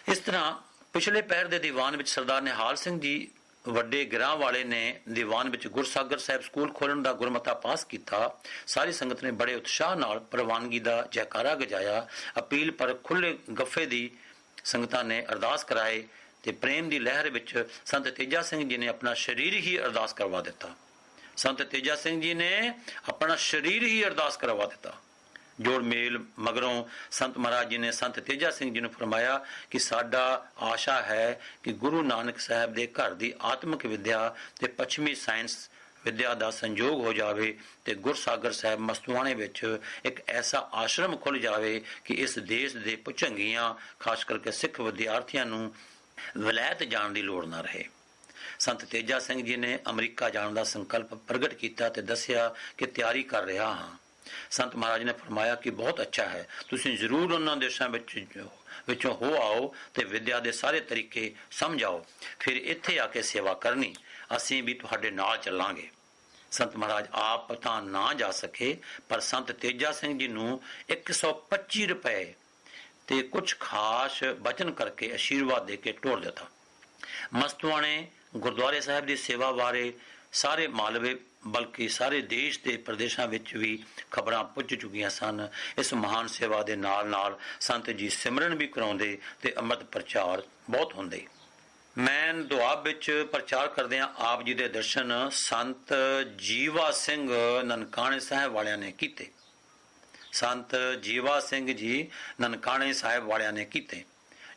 ਇਸ ਤਰ੍ਹਾਂ ਪਿਛਲੇ ਪਹਿਰ ਦੇ ਦੀਵਾਨ ਵਿੱਚ ਸਰਦਾਰ ਨਿਹਾਲ ਸਿੰਘ ਜੀ ਵੱਡੇ ਗਿਰਾਂ ਵਾਲੇ ਨੇ ਦੀਵਾਨ ਵਿੱਚ ਗੁਰਸਾਗਰ ਸਾਹਿਬ ਸਕੂਲ ਖੋਲਣ ਦਾ ਗੁਰਮਤਾ ਪਾਸ ਕੀਤਾ। ਸਾਰੀ ਸੰਗਤ ਨੇ ਬੜੇ ਉਤਸ਼ਾਹ ਨਾਲ ਪ੍ਰਵਾਨਗੀ ਦਾ ਜੈਕਾਰਾ ਗਜਾਇਆ। ਅਪੀਲ ਪਰ ਖੁੱਲੇ ਗੱਫੇ ਦੀ ਸੰਗਤਾਂ ਨੇ ਅਰਦਾਸ ਕਰਾਏ ਤੇ ਪ੍ਰੇਮ ਦੀ ਲਹਿਰ ਵਿੱਚ ਸੰਤ ਤੇਜਾ ਸਿੰਘ ਜੀ ਨੇ ਆਪਣਾ ਸਰੀਰ ਹੀ ਅਰਦਾਸ ਕਰਵਾ ਦਿੱਤਾ। ਸੰਤ ਤੇਜਾ ਸਿੰਘ ਜੀ ਨੇ ਆਪਣਾ ਸਰੀਰ ਹੀ ਅਰਦਾਸ ਕਰਵਾ ਦਿੱਤਾ। ਜੋੜ ਮੇਲ ਮਗਰੋਂ ਸੰਤ ਮਹਾਰਾਜ ਜੀ ਨੇ ਸੰਤ ਤੇਜਾ ਸਿੰਘ ਜੀ ਨੂੰ ਫਰਮਾਇਆ ਕਿ ਸਾਡਾ ਆਸ਼ਾ ਹੈ ਕਿ ਗੁਰੂ ਨਾਨਕ ਸਾਹਿਬ ਦੇ ਘਰ ਦੀ ਆਤਮਿਕ ਵਿਦਿਆ ਤੇ ਪੱਛਮੀ ਸਾਇੰਸ ਵਿਦਿਆ ਦਾ ਸੰਯੋਗ ਹੋ ਜਾਵੇ ਤੇ ਗੁਰਸਾਗਰ ਸਾਹਿਬ ਮਸਤੂਆਣੇ ਵਿੱਚ ਇੱਕ ਐਸਾ ਆਸ਼ਰਮ ਖੁੱਲ ਜਾਵੇ ਕਿ ਇਸ ਦੇਸ਼ ਦੇ ਭੁਜੰਗੀਆਂ ਖਾਸ ਕਰਕੇ ਸਿੱਖ ਵਿਦਿਆਰਥੀਆਂ ਨੂੰ ਵਿਲਾਇਤ ਜਾਣ ਦੀ ਲੋੜ ਨਾ ਰਹੇ। ਸੰਤ ਤੇਜਾ ਸਿੰਘ ਜੀ ਨੇ ਅਮਰੀਕਾ ਜਾਣ ਦਾ ਸੰਕਲਪ ਪ੍ਰਗਟ ਕੀਤਾ ਤੇ ਦੱਸਿਆ ਕਿ ਤਿਆਰੀ ਕਰ ਰਿਹਾ ਹਾਂ। ਸੰਤ ਮਹਾਰਾਜ ਨੇ ਫਰਮਾਇਆ ਕਿ ਬਹੁਤ ਅੱਛਾ ਹੈ, ਤੁਸੀਂ ਜ਼ਰੂਰ ਉਹਨਾਂ ਦੇਸ਼ਾਂ ਵਿੱਚੋਂ ਹੋ ਆਓ ਤੇ ਵਿਦਿਆ ਦੇ ਸਾਰੇ ਤਰੀਕੇ ਸਮਝਾਓ, ਫਿਰ ਇੱਥੇ ਆ ਕੇ ਸੇਵਾ ਕਰਨੀ, ਅਸੀਂ ਵੀ ਤੁਹਾਡੇ ਨਾਲ ਚੱਲਾਂਗੇ। ਸੰਤ ਮਹਾਰਾਜ ਆਪ ਤਾਂ ਨਾ ਜਾ ਸਕੇ, ਪਰ ਸੰਤ ਤੇਜਾ ਸਿੰਘ ਜੀ ਨੂੰ 125 ਰੁਪਏ ਤੇ ਕੁਝ ਖਾਸ ਬਚਨ ਕਰਕੇ ਅਸ਼ੀਰਵਾਦ ਦੇ ਕੇ ਤੋੜ ਦਿੱਤਾ। ਮਸਤੂਆਣੇ ਗੁਰਦੁਆਰੇ ਸਾਹਿਬ ਦੀ ਸੇਵਾ ਬਾਰੇ ਸਾਰੇ ਮਾਲਵੇ ਬਲਕਿ ਸਾਰੇ ਦੇਸ਼ ਦੇ ਪ੍ਰਦੇਸ਼ਾਂ ਵਿੱਚ ਵੀ ਖਬਰਾਂ ਪੁੱਜ ਚੁੱਕੀਆਂ ਸਨ। ਇਸ ਮਹਾਨ ਸੇਵਾ ਦੇ ਨਾਲ ਨਾਲ ਸੰਤ ਜੀ ਸਿਮਰਨ ਵੀ ਕਰਾਉਂਦੇ ਤੇ ਅੰਮ੍ਰਿਤ ਪ੍ਰਚਾਰ ਬਹੁਤ ਹੁੰਦੇ। ਮੈਂ ਦੁਆਬ ਵਿੱਚ ਪ੍ਰਚਾਰ ਕਰਦਿਆਂ ਆਪ ਜੀ ਦੇ ਦਰਸ਼ਨ ਸੰਤ ਜੀਵਾ ਸਿੰਘ ਨਨਕਾਣੇ ਸਾਹਿਬ ਵਾਲਿਆਂ ਨੇ ਕੀਤੇ। ਸੰਤ ਜੀਵਾ ਸਿੰਘ ਜੀ ਨਨਕਾਣੇ ਸਾਹਿਬ ਵਾਲਿਆਂ ਨੇ ਕੀਤੇ,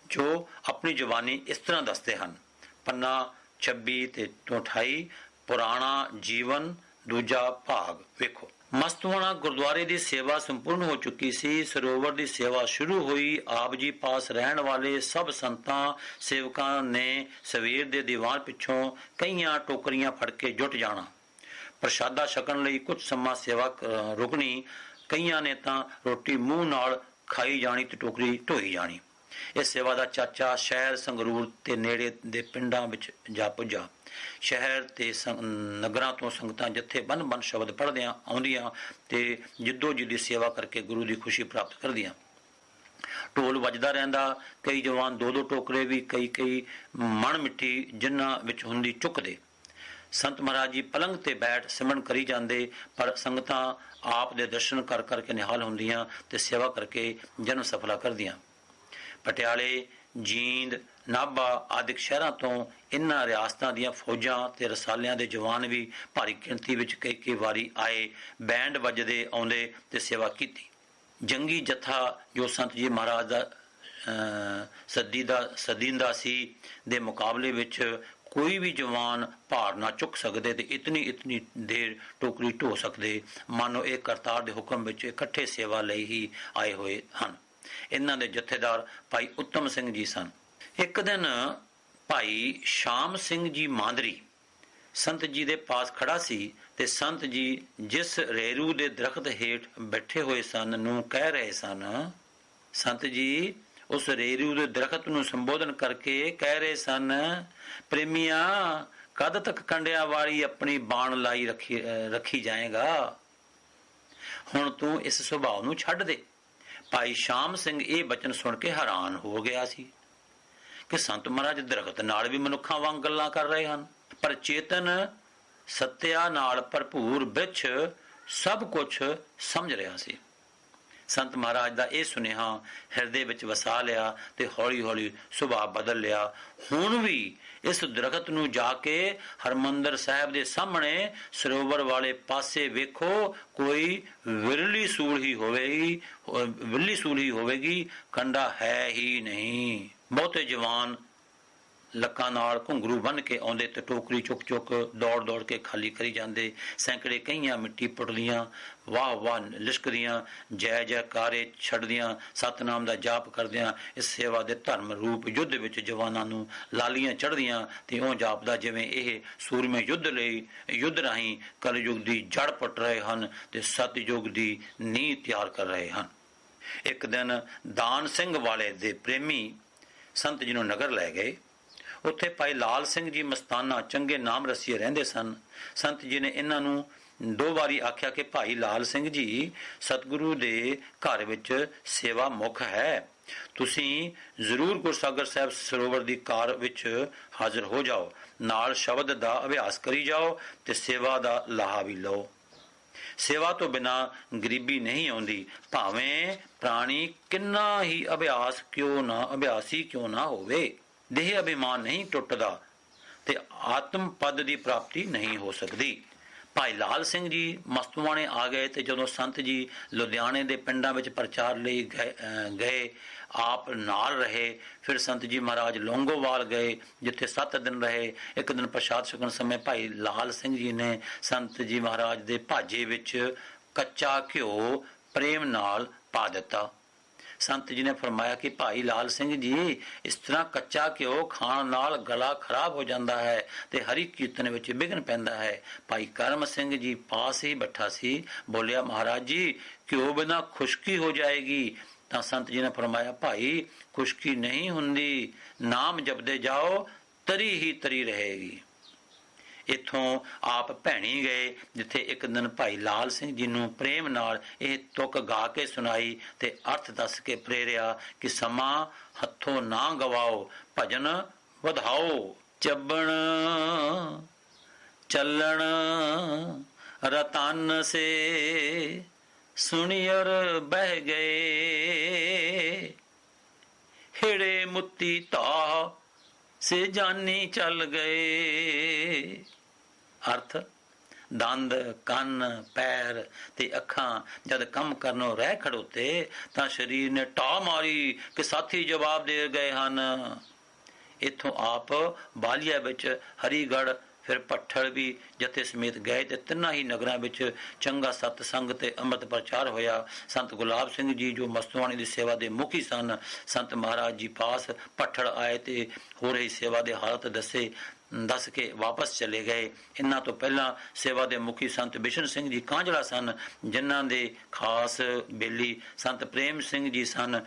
ਜੋ ਆਪਣੀ ਜ਼ੁਬਾਨੀ ਇਸ ਤਰ੍ਹਾਂ ਦੱਸਦੇ ਹਨ। ਪੰਨਾ 26 ਤੇ 28 ਪੁਰਾਣਾ ਜੀਵਨ ਦੂਜਾ ਭਾਗ ਵੇਖੋ। ਮਸਤੂਆਣਾ ਗੁਰਦੁਆਰੇ ਦੀ ਸੇਵਾ ਸੰਪੂਰਨ ਹੋ ਚੁੱਕੀ ਸੀ। ਸਰੋਵਰ ਦੀ ਸੇਵਾ ਸ਼ੁਰੂ ਹੋਈ। ਆਪ ਜੀ ਪਾਸ ਰਹਿਣ ਵਾਲੇ ਸਭ ਸੰਤਾਂ ਸੇਵਕਾਂ ਨੇ ਸਵੇਰ ਦੇ ਦੀਵਾਨ ਪਿੱਛੋਂ ਕਈਆਂ ਟੋਕਰੀਆਂ ਫੜ ਕੇ ਜੁਟ ਜਾਣਾ। ਪ੍ਰਸ਼ਾਦਾ ਛਕਣ ਲਈ ਕੁਝ ਸਮਾਂ ਸੇਵਾ ਰੁਕਣੀ। ਕਈਆਂ ਨੇ ਤਾਂ ਰੋਟੀ ਮੂੰਹ ਨਾਲ ਖਾਈ ਜਾਣੀ ਤੇ ਟੋਕਰੀ ਢੋਈ ਜਾਣੀ। ਇਸ ਸੇਵਾ ਦਾ ਚਾਚਾ ਸ਼ਹਿਰ ਸੰਗਰੂਰ ਤੇ ਨੇੜੇ ਦੇ ਪਿੰਡਾਂ ਵਿੱਚ ਜਾ ਪੁੱਜਾ। ਸ਼ਹਿਰ ਤੇ ਨਗਰਾਂ ਤੋਂ ਸੰਗਤਾਂ ਜਿੱਥੇ ਬੰਨ ਸ਼ਬਦ ਪੜ੍ਹਦਿਆਂ ਆਉਂਦੀਆਂ ਤੇ ਜਿੱਦੋ ਜਿੱਦੀ ਸੇਵਾ ਕਰਕੇ ਗੁਰੂ ਦੀ ਖੁਸ਼ੀ ਪ੍ਰਾਪਤ ਕਰਦੀਆਂ। ਢੋਲ ਵੱਜਦਾ ਰਹਿੰਦਾ। ਕਈ ਜਵਾਨ 2-2 ਟੋਕਰੇ ਵੀ ਕਈ ਮਣ ਮਿੱਟੀ ਜਿਨ੍ਹਾਂ ਵਿੱਚ ਹੁੰਦੀ ਚੁੱਕਦੇ। ਸੰਤ ਮਹਾਰਾਜ ਜੀ ਪਲੰਗ ਤੇ ਬੈਠ ਸਿਮਰਨ ਕਰੀ ਜਾਂਦੇ, ਪਰ ਸੰਗਤਾਂ ਆਪ ਦੇ ਦਰਸ਼ਨ ਕਰ ਕਰਕੇ ਨਿਹਾਲ ਹੁੰਦੀਆਂ ਤੇ ਸੇਵਾ ਕਰਕੇ ਜਨਮ ਸਫਲਾ ਕਰਦੀਆਂ। ਪਟਿਆਲੇ, ਜੀਂਦ, ਨਾਭਾ ਆਦਿ ਸ਼ਹਿਰਾਂ ਤੋਂ ਇਨ੍ਹਾਂ ਰਿਆਸਤਾਂ ਦੀਆਂ ਫੌਜਾਂ ਤੇ ਰਸਾਲਿਆਂ ਦੇ ਜਵਾਨ ਵੀ ਭਾਰੀ ਗਿਣਤੀ ਵਿੱਚ ਕਈ ਵਾਰੀ ਆਏ। ਬੈਂਡ ਵੱਜਦੇ ਆਉਂਦੇ ਤੇ ਸੇਵਾ ਕੀਤੀ। ਜੰਗੀ ਜਥਾ ਜੋ ਸੰਤ ਜੀ ਮਹਾਰਾਜ ਦਾ ਸਦੀਂਦਾ ਸੀ ਦੇ ਮੁਕਾਬਲੇ ਵਿੱਚ ਕੋਈ ਵੀ ਜਵਾਨ ਭਾਰ ਨਾ ਚੁੱਕ ਸਕਦੇ ਤੇ ਇਤਨੀ ਦੇਰ ਟੋਕਰੀ ਢੋ ਸਕਦੇ, ਮਾਨੋ ਇਹ ਕਰਤਾਰ ਦੇ ਹੁਕਮ ਵਿੱਚ ਇਕੱਠੇ ਸੇਵਾ ਲਈ ਹੀ ਆਏ ਹੋਏ ਹਨ। ਇਹਨਾਂ ਦੇ ਜਥੇਦਾਰ ਭਾਈ ਉੱਤਮ ਸਿੰਘ ਜੀ ਸਨ। ਇੱਕ ਦਿਨ ਭਾਈ ਸ਼ਾਮ ਸਿੰਘ ਜੀ ਮਾਂਦਰੀ ਸੰਤ ਜੀ ਦੇ ਪਾਸ ਖੜਾ ਸੀ ਤੇ ਸੰਤ ਜੀ ਜਿਸ ਰੇਰੂ ਦੇ ਦਰਖਤ ਹੇਠ ਬੈਠੇ ਹੋਏ ਸਨ ਨੂੰ ਕਹਿ ਰਹੇ ਸਨ। ਸੰਤ ਜੀ ਉਸ ਰੇਰੂ ਦੇ ਦਰਖਤ ਨੂੰ ਸੰਬੋਧਨ ਕਰਕੇ ਕਹਿ ਰਹੇ ਸਨ, ਪ੍ਰੇਮੀਆਂ, ਕਦ ਤੱਕ ਕੰਡਿਆਂ ਵਾਲੀ ਆਪਣੀ ਬਾਣ ਲਾਈ ਰੱਖੀ ਜਾਏਗਾ? ਹੁਣ ਤੂੰ ਇਸ ਸੁਭਾਅ ਨੂੰ ਛੱਡ ਦੇ। ਭਾਈ ਸ਼ਾਮ ਸਿੰਘ ਇਹ ਬਚਨ ਸੁਣ ਕੇ ਹੈਰਾਨ ਹੋ ਗਿਆ ਸੀ ਕਿ ਸੰਤ ਮਹਾਰਾਜ ਦਰਖਤ ਨਾਲ ਵੀ ਮਨੁੱਖਾਂ ਵਾਂਗ ਗੱਲਾਂ ਕਰ ਰਹੇ ਹਨ, ਪਰ ਚੇਤਨ ਸੱਤਿਆ ਨਾਲ ਭਰਪੂਰ ਬਿਰਛ ਸਭ ਕੁਝ ਸਮਝ ਰਿਹਾ ਸੀ। ਸੰਤ ਮਹਾਰਾਜ ਦਾ ਇਹ ਸੁਨੇਹਾ ਹਿਰਦੇ ਵਿੱਚ ਵਸਾ ਲਿਆ ਤੇ ਹੌਲੀ-ਹੌਲੀ ਸੁਭਾਅ ਬਦਲ ਲਿਆ। ਹੁਣ ਵੀ ਇਸ ਦਰਖਤ ਨੂੰ ਜਾ ਕੇ ਹਰਮੰਦਰ ਸਾਹਿਬ ਦੇ ਸਾਹਮਣੇ ਸਰੋਵਰ ਵਾਲੇ ਪਾਸੇ ਵੇਖੋ, ਕੋਈ ਵਿਰਲੀ ਸੂਲ ਹੀ ਹੋਵੇਗੀ, ਕੰਡਾ ਹੈ ਹੀ ਨਹੀਂ। ਬਹੁਤੇ ਜਵਾਨ ਲੱਕਾਂ ਨਾਲ ਘੁੰਗਰੂ ਬੰਨ ਕੇ ਆਉਂਦੇ ਤੇ ਟੋਕਰੀ ਚੁੱਕ ਚੁੱਕ ਦੌੜ ਦੌੜ ਕੇ ਖਾਲੀ ਕਰੀ ਜਾਂਦੇ। ਸੈਂਕੜੇ ਕਈਆਂ ਮਿੱਟੀ ਪੁੱਟਦੀਆਂ, ਵਾਹ ਵਾਹ ਲਿਸ਼ਕਦੀਆਂ, ਜੈ ਜੈਕਾਰੇ ਛੱਡਦੀਆਂ, ਸਤਨਾਮ ਦਾ ਜਾਪ ਕਰਦਿਆਂ ਇਸ ਸੇਵਾ ਦੇ ਧਰਮ ਰੂਪ ਯੁੱਧ ਵਿੱਚ ਜਵਾਨਾਂ ਨੂੰ ਲਾਲੀਆਂ ਚੜ੍ਹਦੀਆਂ ਤੇ ਉਹ ਜਾਪਦਾ ਜਿਵੇਂ ਇਹ ਸੂਰਮੇ ਯੁੱਧ ਰਾਹੀਂ ਕਲਯੁਗ ਦੀ ਜੜ ਪੁੱਟ ਰਹੇ ਹਨ ਤੇ ਸਤਯੁਗ ਦੀ ਨੀਂਹ ਤਿਆਰ ਕਰ ਰਹੇ ਹਨ। ਇੱਕ ਦਿਨ ਦਾਨ ਸਿੰਘ ਵਾਲੇ ਦੇ ਪ੍ਰੇਮੀ ਸੰਤ ਜੀ ਨੂੰ ਨਗਰ ਲੈ ਗਏ। ਉੱਥੇ ਭਾਈ ਲਾਲ ਸਿੰਘ ਜੀ ਮਸਤਾਨਾ ਚੰਗੇ ਨਾਮ ਰਸੀਏ ਰਹਿੰਦੇ ਸਨ। ਸੰਤ ਜੀ ਨੇ ਇਹਨਾਂ ਨੂੰ 2 ਵਾਰੀ ਆਖਿਆ ਕਿ ਭਾਈ ਲਾਲ ਸਿੰਘ ਜੀ, ਸਤਿਗੁਰੂ ਦੇ ਘਰ ਵਿੱਚ ਸੇਵਾ ਮੁੱਖ ਹੈ, ਤੁਸੀਂ ਜ਼ਰੂਰ ਗੁਰਸਾਗਰ ਸਾਹਿਬ ਸਰੋਵਰ ਦੀ ਕਾਰ ਵਿੱਚ ਹਾਜ਼ਰ ਹੋ ਜਾਓ, ਨਾਲ ਸ਼ਬਦ ਦਾ ਅਭਿਆਸ ਕਰੀ ਜਾਓ ਤੇ ਸੇਵਾ ਦਾ ਲਾਹਾ ਵੀ ਲਓ। ਸੇਵਾ ਤੋਂ ਬਿਨਾਂ ਗਰੀਬੀ ਨਹੀਂ ਆਉਂਦੀ, ਭਾਵੇਂ ਪ੍ਰਾਣੀ ਕਿੰਨਾ ਹੀ ਅਭਿਆਸੀ ਕਿਉਂ ਨਾ ਹੋਵੇ। ਦੇਹ ਅਭਿਮਾਨ ਨਹੀਂ ਟੁੱਟਦਾ ਤੇ ਆਤਮ ਪਦ ਦੀ ਪ੍ਰਾਪਤੀ ਨਹੀਂ ਹੋ ਸਕਦੀ। ਭਾਈ ਲਾਲ ਸਿੰਘ ਜੀ ਮਸਤੂਆਣੇ ਆ ਗਏ ਤੇ ਜਦੋਂ ਸੰਤ ਜੀ ਲੁਧਿਆਣੇ ਦੇ ਪਿੰਡਾਂ ਵਿੱਚ ਪ੍ਰਚਾਰ ਲਈ ਗਏ, ਆਪ ਨਾਲ ਰਹੇ। ਫਿਰ ਸੰਤ ਜੀ ਮਹਾਰਾਜ ਲੌਂਗੋਵਾਲ ਗਏ, ਜਿੱਥੇ 7 ਦਿਨ ਰਹੇ। ਇੱਕ ਦਿਨ ਪ੍ਰਸ਼ਾਦ ਛਕਣ ਸਮੇਂ ਭਾਈ ਲਾਲ ਸਿੰਘ ਜੀ ਨੇ ਸੰਤ ਜੀ ਮਹਾਰਾਜ ਦੇ ਭਾਜੇ ਵਿੱਚ ਕੱਚਾ ਘਿਓ ਪ੍ਰੇਮ ਨਾਲ ਪਾ ਦਿੱਤਾ। ਸੰਤ ਜੀ ਨੇ ਫਰਮਾਇਆ ਕਿ ਭਾਈ ਲਾਲ ਸਿੰਘ ਜੀ, ਇਸ ਤਰ੍ਹਾਂ ਕੱਚਾ ਘਿਓ ਖਾਣ ਨਾਲ ਗਲਾ ਖਰਾਬ ਹੋ ਜਾਂਦਾ ਹੈ ਤੇ ਹਰੀ ਕੀਰਤਨ ਵਿੱਚ ਵਿਘਨ ਪੈਂਦਾ ਹੈ। ਭਾਈ ਕਰਮ ਸਿੰਘ ਜੀ ਪਾਸ ਹੀ ਬੈਠਾ ਸੀ, ਬੋਲਿਆ, ਮਹਾਰਾਜ ਜੀ, ਘਿਓ ਬਿਨਾਂ ਖੁਸ਼ਕੀ ਹੋ ਜਾਏਗੀ। ਤਾਂ ਸੰਤ ਜੀ ਨੇ ਫਰਮਾਇਆ, ਭਾਈ, ਖੁਸ਼ਕੀ ਨਹੀਂ ਹੁੰਦੀ, ਨਾਮ ਜਪਦੇ ਜਾਓ, ਤਰੀ ਹੀ ਤਰੀ ਰਹੇਗੀ। ਇੱਥੋਂ ਆਪ ਭੈਣੀ ਗਏ, ਜਿੱਥੇ ਇੱਕ ਦਿਨ ਭਾਈ ਲਾਲ ਸਿੰਘ ਜੀ ਨੂੰ ਪ੍ਰੇਮ ਨਾਲ ਇਹ ਤੁਕ ਗਾ ਕੇ ਸੁਣਾਈ ਤੇ ਅਰਥ ਦੱਸ ਕੇ ਪ੍ਰੇਰਿਆ ਕਿ ਸਮਾਂ ਹੱਥੋਂ ਨਾ ਗਵਾਓ, ਭਜਨ ਵਧਾਓ। ਚੱਬਣ ਚੱਲਣ ਰਤਨ ਸੇ ਸੁਣੀਅਰ ਬਹਿ ਗਏ, ਹਿੜੇ ਮੁੱਤੀ ਧਾ ਸੇ ਜਾਨੀ ਚੱਲ ਗਏ। ਅਰਥ, ਦੰਦ, ਕੰਨ, ਪੈਰ ਤੇ ਅੱਖਾਂ ਜਦ ਕੰਮ ਕਰਨੋਂ ਰਹਿ ਖੜੋਤੇ ਤਾਂ ਸਰੀਰ ਨੇ ਟਾਹ ਮਾਰੀ ਕਿ ਸਾਥੀ ਜਵਾਬ ਦੇ ਗਏ ਹਨ। ਇੱਥੋਂ ਆਪ ਬਾਲੀਆ ਵਿੱਚ ਹਰੀਗੜ੍ਹ, ਫਿਰ ਪੱਠਲ ਵੀ ਜਥੇ ਸਮੇਤ ਗਏ ਤੇ ਤਿੰਨਾਂ ਹੀ ਨਗਰਾਂ ਵਿੱਚ ਚੰਗਾ ਸਤਸੰਗ ਤੇ ਅੰਮ੍ਰਿਤ ਪ੍ਰਚਾਰ ਹੋਇਆ। ਸੰਤ ਗੁਲਾਬ ਸਿੰਘ ਜੀ, ਜੋ ਮਸਤੂਆਣੀ ਦੀ ਸੇਵਾ ਦੇ ਮੁਖੀ ਸਨ, ਸੰਤ ਮਹਾਰਾਜ ਜੀ ਪਾਸ ਪੱਠਲ ਆਏ ਤੇ ਹੋ ਰਹੀ ਸੇਵਾ ਦੇ ਹਾਲਤ ਦੱਸ ਕੇ ਵਾਪਸ ਚਲੇ ਗਏ। ਇਹਨਾਂ ਤੋਂ ਪਹਿਲਾਂ ਸੇਵਾ ਦੇ ਮੁਖੀ ਸੰਤ ਬਿਸ਼ਨ ਸਿੰਘ ਜੀ ਕਾਂਝਲਾ ਸਨ, ਜਿਨ੍ਹਾਂ ਦੇ ਖਾਸ ਬੇਲੀ ਸੰਤ ਪ੍ਰੇਮ ਸਿੰਘ ਜੀ ਸਨ।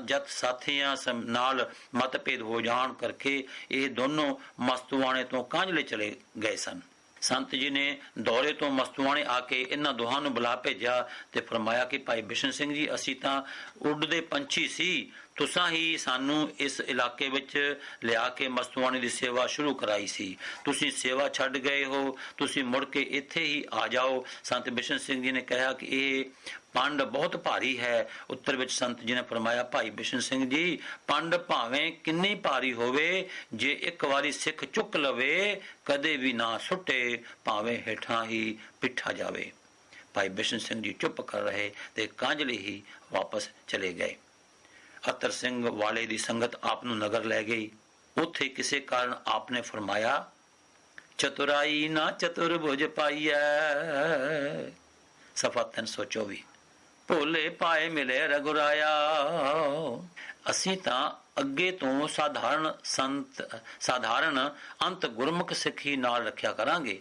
ਜਤ ਸਾਥੀਆਂ ਨਾਲ ਮਤਭੇਦ ਹੋ ਜਾਣ ਕਰਕੇ ਇਹ ਦੋਨੋਂ ਮਸਤੂਆਣੇ ਤੋਂ ਕਾਂਝਲੇ ਚਲੇ ਗਏ ਸਨ। ਸੰਤ ਜੀ ਨੇ ਦੌਰੇ ਤੋਂ ਮਸਤੂਆਣੇ ਆ ਕੇ ਇਹਨਾਂ ਦੋਹਾਂ ਨੂੰ ਬੁਲਾ ਭੇਜਿਆ ਤੇ ਫਰਮਾਇਆ ਕਿ ਭਾਈ ਬਿਸ਼ਨ ਸਿੰਘ ਜੀ, ਅਸੀਂ ਤਾਂ ਉੱਡਦੇ ਪੰਛੀ ਸੀ, ਤੁਸਾਂ ਹੀ ਸਾਨੂੰ ਇਸ ਇਲਾਕੇ ਵਿੱਚ ਲਿਆ ਕੇ ਮਸਤੂਆਣੀ ਦੀ ਸੇਵਾ ਸ਼ੁਰੂ ਕਰਾਈ ਸੀ। ਤੁਸੀਂ ਸੇਵਾ ਛੱਡ ਗਏ ਹੋ, ਤੁਸੀਂ ਮੁੜ ਕੇ ਇੱਥੇ ਹੀ ਆ ਜਾਓ। ਸੰਤ ਬਿਸ਼ਨ ਸਿੰਘ ਜੀ ਨੇ ਕਿਹਾ ਕਿ ਇਹ ਪੰਡ ਬਹੁਤ ਭਾਰੀ ਹੈ। ਉੱਤਰ ਵਿੱਚ ਸੰਤ ਜੀ ਨੇ ਫਰਮਾਇਆ, ਭਾਈ ਬਿਸ਼ਨ ਸਿੰਘ ਜੀ, ਪੰਡ ਭਾਵੇਂ ਕਿੰਨੀ ਭਾਰੀ ਹੋਵੇ, ਜੇ ਇੱਕ ਵਾਰੀ ਸਿੱਖ ਚੁੱਕ ਲਵੇ, ਕਦੇ ਵੀ ਨਾ ਸੁੱਟੇ, ਭਾਵੇਂ ਹੇਠਾਂ ਹੀ ਪਿੱਠਾ ਜਾਵੇ। ਭਾਈ ਬਿਸ਼ਨ ਸਿੰਘ ਜੀ ਚੁੱਪ ਕਰ ਰਹੇ ਤੇ ਕਾਂਝਲੇ ਹੀ ਵਾਪਸ ਚਲੇ ਗਏ। ਅਤਰ ਸਿੰਘ ਵਾਲੇ ਦੀ ਸੰਗਤ ਆਪ ਨੂੰ ਨਗਰ ਲੈ ਗਈ। ਉੱਥੇ ਕਿਸੇ ਕਾਰਨ ਆਪ ਨੇ ਫਰਮਾਇਆ, ਚਤੁਰਾਈ ਨਾ ਚਤੁਰਭੁਜ ਪਾਈਐ। ਸਫਾ 324। ਭੋਲੇ ਪਾਏ ਮਿਲੇ ਰਘੁਰਾਇਆ। ਅਸੀਂ ਤਾਂ ਅੱਗੇ ਤੋਂ ਸਾਧਾਰਨ ਅੰਤ ਗੁਰਮੁਖ ਸਿੱਖੀ ਨਾਲ ਰੱਖਿਆ ਕਰਾਂਗੇ।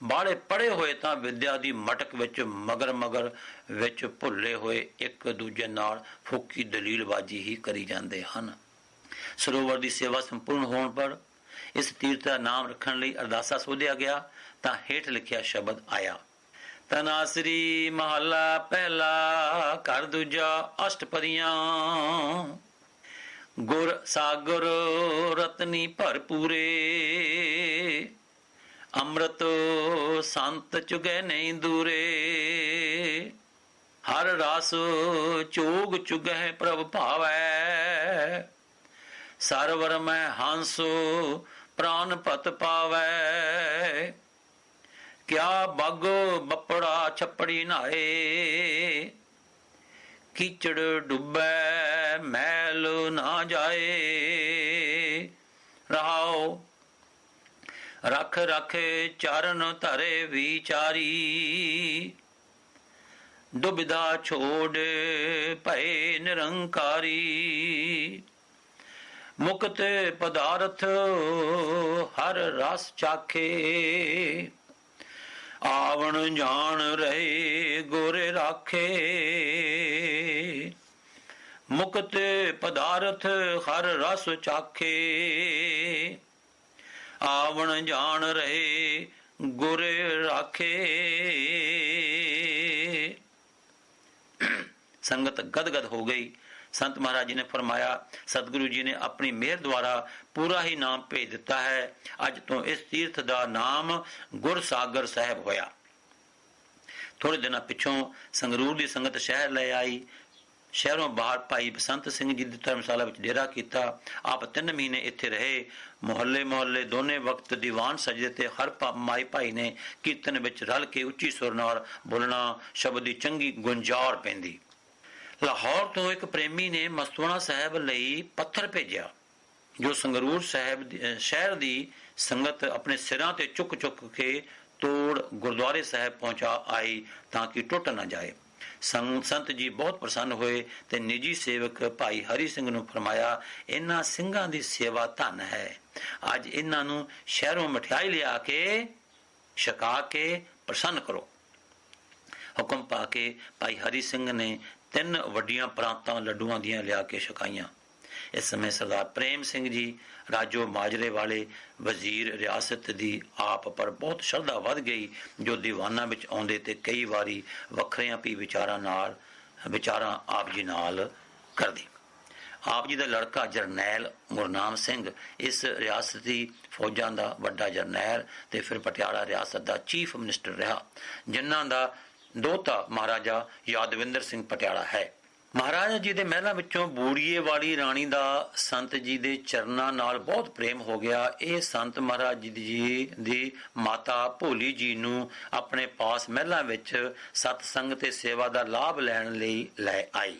ਬਾਹਲੇ ਪੜ੍ਹੇ ਹੋਏ ਤਾਂ ਵਿਦਿਆ ਦੀ ਮਟਕ ਵਿੱਚ ਮਗਰ ਵਿੱਚ ਭੁੱਲੇ ਹੋਏ ਇੱਕ ਦੂਜੇ ਨਾਲ ਫੋਕੀ ਦਲੀਲਬਾਜ਼ੀ ਹੀ ਕਰੀ ਜਾਂਦੇ ਹਨ। ਸਰੋਵਰ ਦੀ ਸੇਵਾ ਸੰਪੂਰਨ ਹੋਣ ਪਰ ਇਸ ਤੀਰਥ ਦਾ ਨਾਮ ਰੱਖਣ ਲਈ ਅਰਦਾਸਾ ਸੋਧਿਆ ਗਿਆ ਤਾਂ ਹੇਠ ਲਿਖਿਆ ਸ਼ਬਦ ਆਇਆ। ਤਨਾਸਰੀ ਮਹੱਲਾ ਪਹਿਲਾ, ਘਰ ਦੂਜਾ, ਅਸ਼ਟਪਦੀਆਂ। ਗੁਰ ਸਾਗਰ ਰਤਨੀ ਭਰਪੂਰੇ, ਅੰਮ੍ਰਿਤ ਸੰਤ ਚੁਗੈ ਨਹੀਂ ਦੂਰੇ। ਹਰ ਰਸ ਚੋਗ ਚੁਗੈ ਪ੍ਰਭ ਭਾਵੈ, ਸਰਵਰ ਮੈਂ ਹੰਸ ਪ੍ਰਾਨ ਪਤ ਪਾਵੈ। ਕਿਆ ਬਗ ਬੱਪੜਾ ਛੱਪੜੀ ਨਹਾਏ, ਕੀਚੜ ਡੁੱਬੈ ਮੈਲ ਨਾ ਜਾਏ। ਰਹਾਉ ਰਖ ਰਖ ਚਰਨ ਧਰੇ ਵਿਚਾਰੀ, ਦੁਬਿਧਾ ਛੋੜ ਭਏ ਨਿਰੰਕਾਰੀ। ਮੁਕਤ ਪਦਾਰਥ ਹਰ ਰਸ ਚਾਖੇ, ਆਵਣ ਜਾਣ ਰਹੇ ਗੁਰ ਰਾਖੇ। ਮੁਕਤ ਪਦਾਰਥ ਹਰ ਰਸ ਚਾਖੇ, ਆਵਣ ਜਾਣ ਰਹੇ ਗੁਰ ਰਾਖੇ। ਸੰਗਤ ਗਦਗਦ ਹੋ ਗਈ। ਸੰਤ ਮਹਾਰਾਜ ਜੀ ਨੇ ਫਰਮਾਇਆ, ਸਤਿਗੁਰੂ ਜੀ ਨੇ ਆਪਣੀ ਮਿਹਰ ਦੁਆਰਾ ਪੂਰਾ ਹੀ ਨਾਮ ਭੇਜ ਦਿੱਤਾ ਹੈ। ਅੱਜ ਤੋਂ ਇਸ ਤੀਰਥ ਦਾ ਨਾਮ ਗੁਰਸਾਗਰ ਸਾਹਿਬ ਹੋਇਆ। ਥੋੜੇ ਦਿਨਾਂ ਪਿੱਛੋਂ ਸੰਗਰੂਰ ਦੀ ਸੰਗਤ ਸ਼ਹਿਰ ਲੈ ਆਈ। ਸ਼ਹਿਰੋਂ ਬਾਹਰ ਭਾਈ ਬਸੰਤ ਸਿੰਘ ਜੀ ਦੀ ਧਰਮਸ਼ਾਲਾ ਵਿੱਚ ਡੇਰਾ ਕੀਤਾ। ਆਪ 3 ਮਹੀਨੇ ਇੱਥੇ ਰਹੇ। ਮੁਹੱਲੇ ਦੋਨੇ ਵਕਤ ਦੀਵਾਨ ਸਜਦੇ ਤੇ ਹਰ ਮਾਈ ਭਾਈ ਨੇ ਕੀਰਤਨ ਵਿੱਚ ਰਲ ਕੇ ਉੱਚੀ ਸੁਰ ਨਾਲ ਬੋਲਣਾ। ਸ਼ਬਦ ਦੀ ਚੰਗੀ ਗੁੰਜਾਰ ਪੈਂਦੀ। ਲਾਹੌਰ ਤੋਂ ਇੱਕ ਪ੍ਰੇਮੀ ਨੇ ਮਸਤੂਆਣਾ ਸਾਹਿਬ ਲਈ ਪੱਥਰ ਭੇਜਿਆ, ਜੋ ਸੰਗਰੂਰ ਸਾਹਿਬ ਸ਼ਹਿਰ ਦੀ ਸੰਗਤ ਆਪਣੇ ਸਿਰਾਂ ਤੇ ਚੁੱਕ ਕੇ ਤੋੜ ਗੁਰਦੁਆਰੇ ਸਾਹਿਬ ਪਹੁੰਚਾ ਆਈ ਤਾਂ ਕਿ ਟੁੱਟ ਨਾ ਜਾਏ। ਸੰਤ ਜੀ ਬਹੁਤ ਪ੍ਰਸੰਨ ਹੋਏ ਤੇ ਨਿੱਜੀ ਸੇਵਕ ਭਾਈ ਹਰੀ ਸਿੰਘ ਨੂੰ ਫਰਮਾਇਆ, ਇਹਨਾਂ ਸਿੰਘਾਂ ਦੀ ਸੇਵਾ ਧਨ ਹੈ। ਅੱਜ ਇਹਨਾਂ ਨੂੰ ਸ਼ਹਿਰੋਂ ਮਠਿਆਈ ਲਿਆ ਕੇ ਛਕਾ ਕੇ ਪ੍ਰਸੰਨ ਕਰੋ। ਹੁਕਮ ਪਾ ਕੇ ਭਾਈ ਹਰੀ ਸਿੰਘ ਨੇ 3 ਵੱਡੀਆਂ ਪਰਾਤਾਂ ਲੱਡੂਆਂ ਦੀਆਂ ਲਿਆ ਕੇ ਛਕਾਈਆਂ। ਇਸ ਸਮੇਂ ਸਰਦਾਰ ਪ੍ਰੇਮ ਸਿੰਘ ਜੀ ਰਾਜੋ ਮਾਜਰੇ ਵਾਲੇ ਵਜ਼ੀਰ ਰਿਆਸਤ ਦੀ ਆਪ ਪਰ ਬਹੁਤ ਸ਼ਰਧਾ ਵੱਧ ਗਈ, ਜੋ ਦੀਵਾਨਾਂ ਵਿੱਚ ਆਉਂਦੇ ਤੇ ਕਈ ਵਾਰੀ ਵੱਖਰਿਆਂ ਵੀ ਵਿਚਾਰਾਂ ਆਪ ਜੀ ਨਾਲ ਕਰਦੇ। ਆਪ ਜੀ ਦਾ ਲੜਕਾ ਜਰਨੈਲ ਗੁਰਨਾਮ ਸਿੰਘ ਇਸ ਰਿਆਸਤੀ ਫੌਜਾਂ ਦਾ ਵੱਡਾ ਜਰਨੈਲ ਤੇ ਫਿਰ ਪਟਿਆਲਾ ਰਿਆਸਤ ਦਾ ਚੀਫ ਮਿਨਿਸਟਰ ਰਿਹਾ, ਜਿਨ੍ਹਾਂ ਦਾ ਦੋਹਤਾ ਮਹਾਰਾਜਾ ਯਾਦਵਿੰਦਰ ਸਿੰਘ ਪਟਿਆਲਾ ਹੈ। ਮਹਾਰਾਜਾ ਜੀ ਦੇ ਮਹਿਲਾਂ ਵਿੱਚੋਂ ਬੂੜੀਏ ਵਾਲੀ ਰਾਣੀ ਦਾ ਸੰਤ ਜੀ ਦੇ ਚਰਨਾਂ ਨਾਲ ਬਹੁਤ ਪ੍ਰੇਮ ਹੋ ਗਿਆ। ਇਹ ਸੰਤ ਮਹਾਰਾਜ ਜੀ ਦੀ ਮਾਤਾ ਭੋਲੀ ਜੀ ਨੂੰ ਆਪਣੇ ਪਾਸ ਮਹਿਲਾਂ ਵਿੱਚ ਸਤਸੰਗ ਤੇ ਸੇਵਾ ਦਾ ਲਾਭ ਲੈਣ ਲਈ ਲੈ ਆਈ।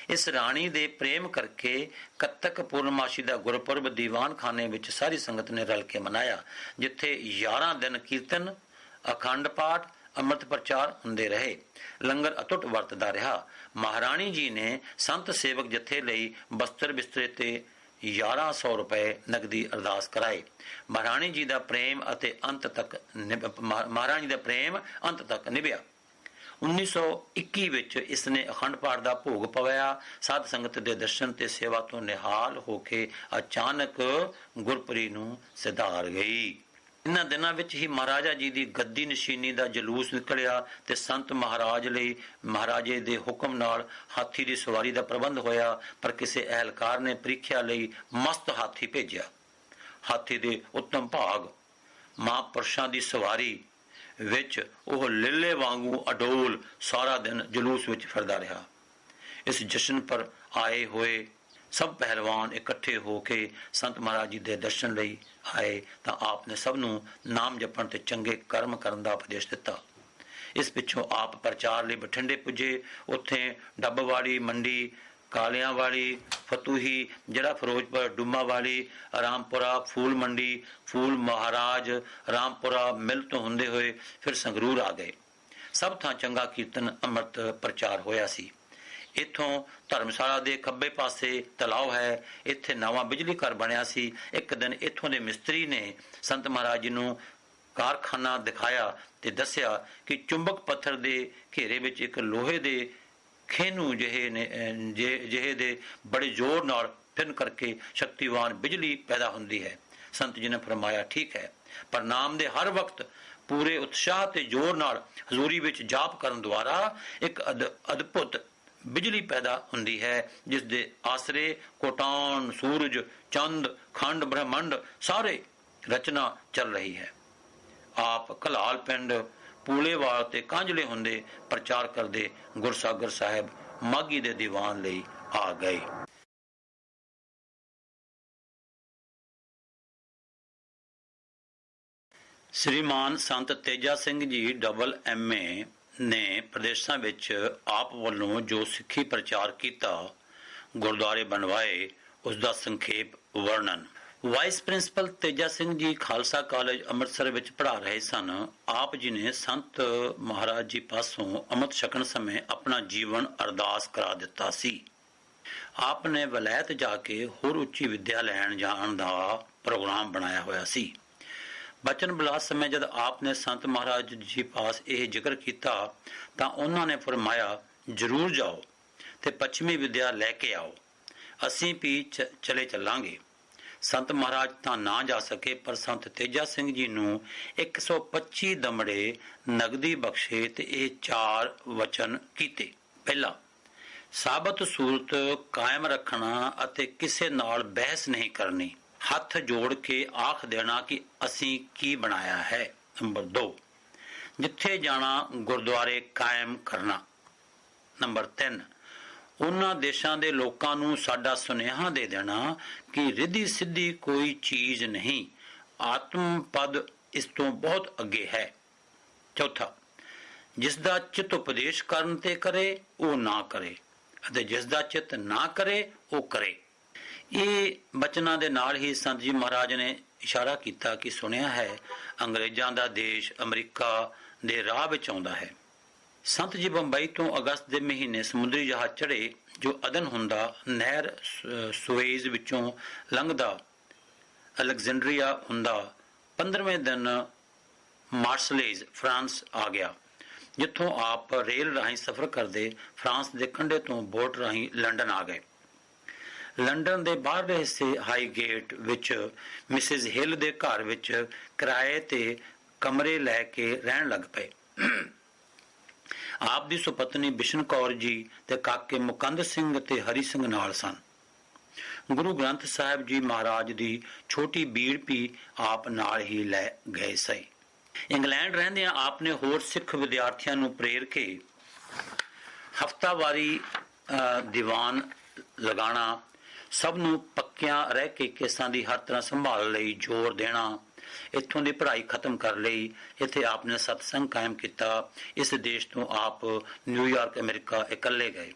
ਇਸ ਰਾਣੀ ਦੇ ਪ੍ਰੇਮ ਕਰਕੇ ਕੱਤਕ ਪੂਰਨਮਾਸ਼ੀ ਦਾ ਗੁਰਪੁਰਬ ਦੀਵਾਨ ਖਾਨੇ ਵਿੱਚ ਸਾਰੀ ਸੰਗਤ ਨੇ ਰਲ ਕੇ ਮਨਾਇਆ, ਜਿੱਥੇ 11 ਦਿਨ ਕੀਰਤਨ, ਅਖੰਡ ਪਾਠ, ਅੰਮ੍ਰਿਤ ਪ੍ਰਚਾਰ ਹੁੰਦੇ ਰਹੇ। ਲੰਗਰ ਅਟੁੱਟ ਵਰਤਦਾ ਰਿਹਾ। ਮਹਾਰਾਣੀ ਜੀ ਨੇ ਸੰਤ ਸੇਵਕ ਜਥੇ ਲਈ ਬਸਤਰ ਬਿਸਤਰੇ ਤੇ 1100 ਰੁਪਏ ਨਗਦੀ ਅਰਦਾਸ ਕਰਾਏ। ਮਹਾਰਾਣੀ ਜੀ ਦਾ ਪ੍ਰੇਮ ਅੰਤ ਤੱਕ ਨਿਭਿਆ। 1921 ਵਿੱਚ ਇਸ ਨੇ ਅਖੰਡ ਪਾਠ ਦਾ ਭੋਗ ਪਵਾਇਆ। ਸਾਧ ਸੰਗਤ ਦੇ ਦਰਸ਼ਨ ਤੇ ਸੇਵਾ ਤੋਂ ਨਿਹਾਲ ਹੋ ਕੇ ਅਚਾਨਕ ਗੁਰਪੁਰੀ ਨੂੰ ਸਿਧਾਰ ਗਈ। ਇਹਨਾਂ ਦਿਨਾਂ ਵਿੱਚ ਹੀ ਮਹਾਰਾਜਾ ਜੀ ਦੀ ਗੱਦੀ ਨਸ਼ੀਨੀ ਦਾ ਜਲੂਸ ਨਿਕਲਿਆ ਤੇ ਸੰਤ ਮਹਾਰਾਜੇ ਦੇ ਹੁਕਮ ਨਾਲ ਹਾਥੀ ਦੀ ਸਵਾਰੀ ਦਾ ਪ੍ਰਬੰਧ ਹੋਇਆ, ਪਰ ਕਿਸੇ ਅਹਿਲਕਾਰ ਨੇ ਪ੍ਰੀਖਿਆ ਲਈ ਮਸਤ ਹਾਥੀ ਭੇਜਿਆ। ਹਾਥੀ ਦੇ ਉੱਤਮ ਭਾਗ ਮਹਾਂਪੁਰਸ਼ਾਂ ਦੀ ਸਵਾਰੀ ਵਿੱਚ ਉਹ ਲਿੱਲੇ ਵਾਂਗੂ ਅਡੋਲ ਸਾਰਾ ਦਿਨ ਜਲੂਸ ਵਿੱਚ ਫਿਰਦਾ ਰਿਹਾ। ਇਸ ਜਸ਼ਨ ਪਰ ਆਏ ਹੋਏ ਸਭ ਪਹਿਲਵਾਨ ਇਕੱਠੇ ਹੋ ਕੇ ਸੰਤ ਮਹਾਰਾਜ ਜੀ ਦੇ ਦਰਸ਼ਨ ਲਈ ਆਏ ਤਾਂ ਆਪ ਨੇ ਸਭ ਨੂੰ ਨਾਮ ਜਪਣ ਤੇ ਚੰਗੇ ਕਰਮ ਕਰਨ ਦਾ ਉਪਦੇਸ਼ ਦਿੱਤਾ। ਇਸ ਪਿੱਛੋਂ ਆਪ ਪ੍ਰਚਾਰ ਲਈ ਬਠਿੰਡੇ ਪੁੱਜੇ। ਉੱਥੇ ਡੱਬਵਾੜੀ ਮੰਡੀ, ਕਾਲਿਆਂ ਵਾਲੀ, ਫਤੂਹੀ, ਜਿਹੜਾ ਫਿਰੋਜ਼ਪੁਰ, ਡੁਮਾ ਵਾਲੀ, ਰਾਮਪੁਰਾ, ਫੂਲ ਮੰਡੀ, ਫੂਲ ਮਹਾਰਾਜ, ਰਾਮਪੁਰਾ ਮਿਲ ਤੋਂ ਹੁੰਦੇ ਹੋਏ ਫਿਰ ਸੰਗਰੂਰ ਆ ਗਏ। ਸਭ ਥਾਂ ਚੰਗਾ ਕੀਰਤਨ, ਅੰਮ੍ਰਿਤ ਪ੍ਰਚਾਰ ਹੋਇਆ ਸੀ। ਇੱਥੋਂ ਧਰਮਸ਼ਾਲਾ ਦੇ ਖੱਬੇ ਪਾਸੇ ਤਲਾਅ ਹੈ। ਇੱਥੇ ਨਵਾਂ ਬਿਜਲੀ ਘਰ ਬਣਿਆ ਸੀ। ਇੱਕ ਦਿਨ ਇੱਥੋਂ ਦੇ ਮਿਸਤਰੀ ਨੇ ਸੰਤ ਮਹਾਰਾਜ ਜੀ ਨੂੰ ਕਾਰਖਾਨਾ ਦਿਖਾਇਆ ਤੇ ਦੱਸਿਆ ਕਿ ਚੁੰਬਕ ਪੱਥਰ ਦੇ ਘੇਰੇ ਵਿੱਚ ਇੱਕ ਲੋਹੇ ਦੇ ਖੇਨੂ ਜਿਹੇ ਦੇ ਬੜੇ ਜ਼ੋਰ ਨਾਲ ਫਿਰਨ ਕਰਕੇ ਸ਼ਕਤੀਵਾਨ ਬਿਜਲੀ ਪੈਦਾ ਹੁੰਦੀ ਹੈ। ਸੰਤ ਜੀ ਨੇ ਫਰਮਾਇਆ, ਠੀਕ ਹੈ, ਪਰ ਨਾਮ ਦੇ ਹਰ ਵਕਤ ਪੂਰੇ ਉਤਸ਼ਾਹ ਤੇ ਜ਼ੋਰ ਨਾਲ ਹਜ਼ੂਰੀ ਵਿੱਚ ਜਾਪ ਕਰਨ ਦੁਆਰਾ ਇੱਕ ਅਦਭੁਤ ਬਿਜਲੀ ਪੈਦਾ ਹੁੰਦੀ ਹੈ, ਜਿਸ ਦੇ ਆਸਰੇ ਕੋਟਾਨ, ਸੂਰਜ, ਚੰਦ, ਖੰਡ, ਬ੍ਰਹਮੰਡ ਸਾਰੇ ਰਚਨਾ ਚੱਲ ਰਹੀ ਹੈ। ਆਪ ਕਲਾਲ ਪਿੰਡ ਪੂਲੇਵਾਲ ਤੇ ਕਾਂਝਲੇ ਹੁੰਦੇ ਪ੍ਰਚਾਰ ਕਰਦੇ ਗੁਰਸਾਗਰ ਸਾਹਿਬ ਮਾਘੀ ਦੇ ਦੀਵਾਨ ਲਈ ਆ ਗਏ। ਸ੍ਰੀਮਾਨ ਸੰਤ ਤੇਜਾ ਸਿੰਘ ਜੀ ਡਬਲ MA ਨੇ ਪ੍ਰਦੇਸ਼ਾਂ ਵਿੱਚ ਆਪ ਵੱਲੋਂ ਜੋ ਸਿੱਖੀ ਪ੍ਰਚਾਰ ਕੀਤਾ, ਗੁਰਦੁਆਰੇ ਬਣਵਾਏ, ਉਸ ਦਾ ਸੰਖੇਪ ਵਰਣਨ। Vice principal Teja Singh ji Khalsa college Amritsar ਵਿੱਚ ਪੜ੍ਹਾ ਰਹੇ ਸਨ। ਆਪ ਜੀ ਨੇ ਸੰਤ ਮਹਾਰਾਜ ਜੀ ਪਾਸੋਂ ਅੰਮ੍ਰਿਤ ਛਕਣ ਸਮੇਂ ਆਪਣਾ ਜੀਵਨ ਅਰਦਾਸ ਕਰਾ ਦਿੱਤਾ ਸੀ। ਆਪ ਨੇ ਵਲੈਤ ਜਾ ਕੇ ਹੋਰ ਉੱਚੀ ਵਿੱਦਿਆ ਲੈਣ ਜਾਣ ਦਾ ਪ੍ਰੋਗਰਾਮ ਬਣਾਇਆ ਹੋਇਆ ਸੀ। ਬਚਨ ਬਿਲਾਸ ਸਮੇਂ ਜਦ ਆਪ ਨੇ ਸੰਤ ਮਹਾਰਾਜ ਜੀ ਪਾਸ ਇਹ ਜ਼ਿਕਰ ਕੀਤਾ ਤਾਂ ਉਹਨਾਂ ਨੇ ਫਰਮਾਇਆ, ਜ਼ਰੂਰ ਜਾਓ ਤੇ ਪੱਛਮੀ ਵਿੱਦਿਆ ਲੈ ਕੇ ਆਓ, ਅਸੀਂ ਵੀ ਚਲੇ ਚੱਲਾਂਗੇ। ਸੰਤ ਮਹਾਰਾਜ ਤਾਂ ਨਾ ਜਾ ਸਕੇ, ਪਰ ਸੰਤ ਤੇਜਾ ਸਿੰਘ ਜੀ ਨੂੰ 125 ਦਮੜੇ ਨਗਦੀ ਬਖਸ਼ੇ ਤੇ ਇਹ 4 ਵਚਨ ਕੀਤੇ। ਪਹਿਲਾ, ਸਾਬਤ ਸੂਰਤ ਕਾਇਮ ਰੱਖਣਾ ਅਤੇ ਕਿਸੇ ਨਾਲ ਬਹਿਸ ਨਹੀਂ ਕਰਨੀ। ਹੱਥ ਜੋੜ ਕੇ ਆਖ ਦੇਣਾ ਕਿ ਅਸੀਂ ਕੀ ਬਣਾਇਆ ਹੈ। ਨੰਬਰ 2, ਜਿੱਥੇ ਜਾਣਾ ਗੁਰਦੁਆਰੇ ਕਾਇਮ ਕਰਨਾ। ਨੰਬਰ 3, ਉਹਨਾਂ ਦੇਸ਼ਾਂ ਦੇ ਲੋਕਾਂ ਨੂੰ ਸਾਡਾ ਸੁਨੇਹਾ ਦੇ ਦੇਣਾ ਕਿ ਰਿੱਧੀ ਸਿੱਧੀ ਕੋਈ ਚੀਜ਼ ਨਹੀਂ, ਆਤਮ ਪਦ ਇਸ ਤੋਂ ਬਹੁਤ ਅੱਗੇ ਹੈ। ਚੌਥਾ, ਜਿਸ ਦਾ ਚਿੱਤ ਉਪਦੇਸ਼ ਕਰਨ ਤੇ ਕਰੇ ਉਹ ਨਾ ਕਰੇ, ਅਤੇ ਜਿਸ ਦਾ ਚਿੱਤ ਨਾ ਕਰੇ ਉਹ ਕਰੇ। ਇਹ ਬਚਨਾਂ ਦੇ ਨਾਲ ਹੀ ਸੰਤ ਜੀ ਮਹਾਰਾਜ ਨੇ ਇਸ਼ਾਰਾ ਕੀਤਾ ਕਿ ਸੁਣਿਆ ਹੈ ਅੰਗਰੇਜ਼ਾਂ ਦਾ ਦੇਸ਼ ਅਮਰੀਕਾ ਦੇ ਰਾਹ ਵਿੱਚ ਆਉਂਦਾ ਹੈ। ਸੰਤ ਜੀ ਬੰਬਈ ਤੋਂ ਅਗਸਤ ਦੇ ਮਹੀਨੇ ਸਮੁੰਦਰੀ ਜਹਾਜ਼ ਚੜ੍ਹੇ ਜੋ ਅਦਨ ਹੁੰਦਾ, ਨਹਿਰ ਸੁਏਜ਼ ਵਿੱਚੋਂ ਲੰਘਦਾ, ਅਲੈਗਜ਼ੈਂਡਰੀਆ ਹੁੰਦਾ। 15ਵੇਂ ਦਿਨ ਮਾਰਸਲੇਜ਼ ਫਰਾਂਸ ਆ ਗਿਆ, ਜਿੱਥੋਂ ਆਪ ਰੇਲ ਰਾਹੀਂ ਸਫ਼ਰ ਕਰਦੇ ਫਰਾਂਸ ਦੇ ਕੰਢੇ ਤੋਂ ਬੋਟ ਰਾਹੀਂ ਲੰਡਨ ਆ ਗਏ। ਲੰਡਨ ਦੇ ਬਾਹਰਲੇ ਹਿੱਸੇ ਹਾਈਗੇਟ ਵਿੱਚ ਮਿਸਿਸ ਹਿੱਲ ਦੇ ਘਰ ਵਿੱਚ ਕਿਰਾਏ ਤੇ ਕਮਰੇ ਲੈ ਕੇ ਰਹਿਣ ਲੱਗ ਪਏ। ਆਪ ਦੀ ਸੁਪਤਨੀ ਬਿਸ਼ਨ ਕੌਰ ਜੀ ਤੇ ਕਾਕੇ ਮੁਕੰਦ ਸਿੰਘ ਤੇ ਹਰੀ ਸਿੰਘ ਨਾਲ ਸਨ। ਗੁਰੂ ਗ੍ਰੰਥ ਸਾਹਿਬ ਜੀ ਮਹਾਰਾਜ ਦੀ ਛੋਟੀ ਬੀੜ ਵੀ ਆਪ ਨਾਲ ਹੀ ਲੈ ਗਏ ਸੀ। ਇੰਗਲੈਂਡ ਰਹਿੰਦਿਆਂ ਆਪ ਨੇ ਹੋਰ ਸਿੱਖ ਵਿਦਿਆਰਥੀਆਂ ਨੂੰ ਪ੍ਰੇਰ ਕੇ ਹਫ਼ਤਾਵਾਰੀ ਦੀਵਾਨ ਲਗਾਉਣਾ, ਸਭ ਨੂੰ ਪੱਕਿਆਂ ਰਹਿ ਕੇ ਕੇਸਾਂ ਦੀ ਹਰ ਤਰ੍ਹਾਂ ਸੰਭਾਲ ਲਈ ਜ਼ੋਰ ਦੇਣਾ, ਇੱਥੋਂ ਦੀ ਪੜ੍ਹਾਈ ਖਤਮ ਕਰ ਲਈ। ਇੱਥੇ ਆਪ ਨੇ ਸਤਸੰਗ ਕਾਇਮ ਕੀਤਾ। ਇਸ ਦੇਸ਼ ਤੋਂ ਆਪ ਨਿਊਯਾਰਕ ਅਮਰੀਕਾ ਇਕੱਲੇ ਗਏ,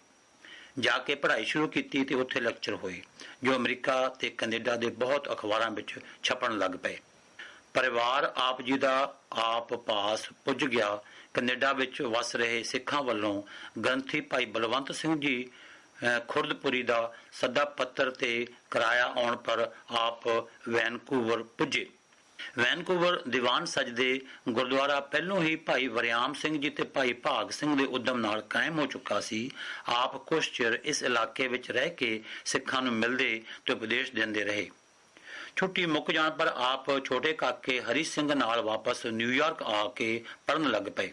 ਜਾ ਕੇ ਪੜ੍ਹਾਈ ਸ਼ੁਰੂ ਕੀਤੀ ਤੇ ਉੱਥੇ ਲੈਕਚਰ ਹੋਏ ਜੋ ਅਮਰੀਕਾ ਤੇ ਕੈਨੇਡਾ ਦੇ ਬਹੁਤ ਅਖਬਾਰਾਂ ਵਿੱਚ ਛਪਣ ਲੱਗ ਪਏ। ਪਰਿਵਾਰ ਆਪ ਜੀ ਦਾ ਆਪ ਪਾਸ ਪੁੱਜ ਗਿਆ। ਕੈਨੇਡਾ ਵਿੱਚ ਵਸ ਰਹੇ ਸਿੱਖਾਂ ਵੱਲੋਂ ਗ੍ਰੰਥੀ ਭਾਈ ਬਲਵੰਤ ਸਿੰਘ ਜੀ ਖੁਰਦਪੁਰੀ ਦਾ ਸੱਦਾ ਪੱਤਰ ਤੇ ਕਿਰਾਇਆ ਆਉਣ ਪਰ ਆਪ ਵੈਨਕੂਵਰ ਪੁੱਜੇ। ਵੈਨਕੂਵਰ ਦੀਵਾਨ ਸਜਦੇ ਗੁਰਦੁਆਰਾ ਪਹਿਲੋਂ ਹੀ ਭਾਈ ਵਰਿਆਮ ਸਿੰਘ ਜੀ ਤੇ ਭਾਈ ਭਾਗ ਸਿੰਘ ਦੇ ਉਦਮ ਨਾਲ ਕਾਇਮ ਹੋ ਚੁੱਕਾ ਸੀ। ਆਪ ਕੁਝ ਚਿਰ ਇਸ ਇਲਾਕੇ ਵਿੱਚ ਰਹਿ ਕੇ ਸਿੱਖਾਂ ਨੂੰ ਮਿਲਦੇ ਤੇ ਉਪਦੇਸ਼ ਦਿੰਦੇ ਰਹੇ। ਛੁੱਟੀ ਮੁੱਕ ਜਾਣ ਪਰ ਆਪ ਛੋਟੇ ਕਾਕੇ ਹਰੀ ਸਿੰਘ ਨਾਲ ਵਾਪਸ ਨਿਊਯਾਰਕ ਆ ਕੇ ਪੜ੍ਹਨ ਲੱਗ ਪਏ।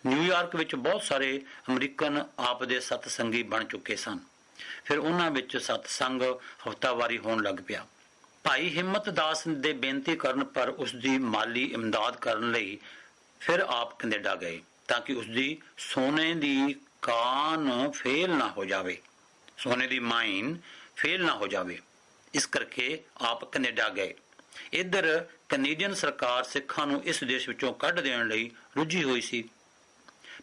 ਨਿਊਯਾਰਕ ਵਿੱਚ ਬਹੁਤ ਸਾਰੇ ਅਮਰੀਕਨ ਆਪ ਦੇ ਸਤਸੰਗੀ ਬਣ ਚੁੱਕੇ ਸਨ। ਫਿਰ ਉਹਨਾਂ ਵਿੱਚ ਸਤਸੰਗ ਹਫ਼ਤਾਵਾਰੀ ਹੋਣ ਲੱਗ ਪਿਆ। ਭਾਈ ਹਿੰਮਤ ਦਾਸ ਦੇ ਬੇਨਤੀ ਕਰਨ ਪਰ ਉਸ ਦੀ ਮਾਲੀ ਇਮਦਾਦ ਕਰਨ ਲਈ ਫਿਰ ਆਪ ਕੈਨੇਡਾ ਗਏ ਤਾਂ ਕਿ ਉਸ ਦੀ ਸੋਨੇ ਦੀ ਕਾਨ ਫੇਲ ਨਾ ਹੋ ਜਾਵੇ, ਸੋਨੇ ਦੀ ਮਾਈਨ ਫੇਲ ਨਾ ਹੋ ਜਾਵੇ। ਇਸ ਕਰਕੇ ਆਪ ਕੈਨੇਡਾ ਗਏ। ਇੱਧਰ ਕੈਨੇਡੀਅਨ ਸਰਕਾਰ ਸਿੱਖਾਂ ਨੂੰ ਇਸ ਦੇਸ਼ ਵਿੱਚੋਂ ਕੱਢ ਦੇਣ ਲਈ ਰੁੱਝੀ ਹੋਈ ਸੀ।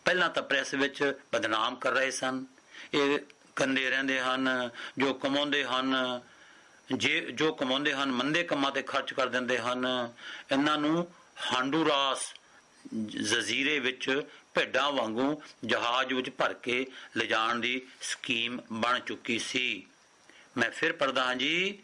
ਪਹਿਲਾਂ ਤਾਂ ਪ੍ਰੈਸ ਵਿੱਚ ਬਦਨਾਮ ਕਰ ਰਹੇ ਸਨ, ਇਹ ਕੰਦੇ ਰਹਿੰਦੇ ਹਨ, ਜੋ ਕਮਾਉਂਦੇ ਹਨ ਮੰਦੇ ਕੰਮਾਂ ਤੇ ਖਰਚ ਕਰ ਦਿੰਦੇ ਹਨ। ਇਹਨਾਂ ਨੂੰ ਹਾਂਡੂਰਾਸ ਜਜ਼ੀਰੇ ਵਿੱਚ ਭੇਡਾਂ ਵਾਂਗੂ ਜਹਾਜ਼ ਵਿੱਚ ਭਰ ਕੇ ਲਿਜਾਣ ਦੀ ਸਕੀਮ ਬਣ ਚੁੱਕੀ ਸੀ। ਮੈਂ ਫਿਰ ਪੜ੍ਹਦਾ ਹਾਂ ਜੀ,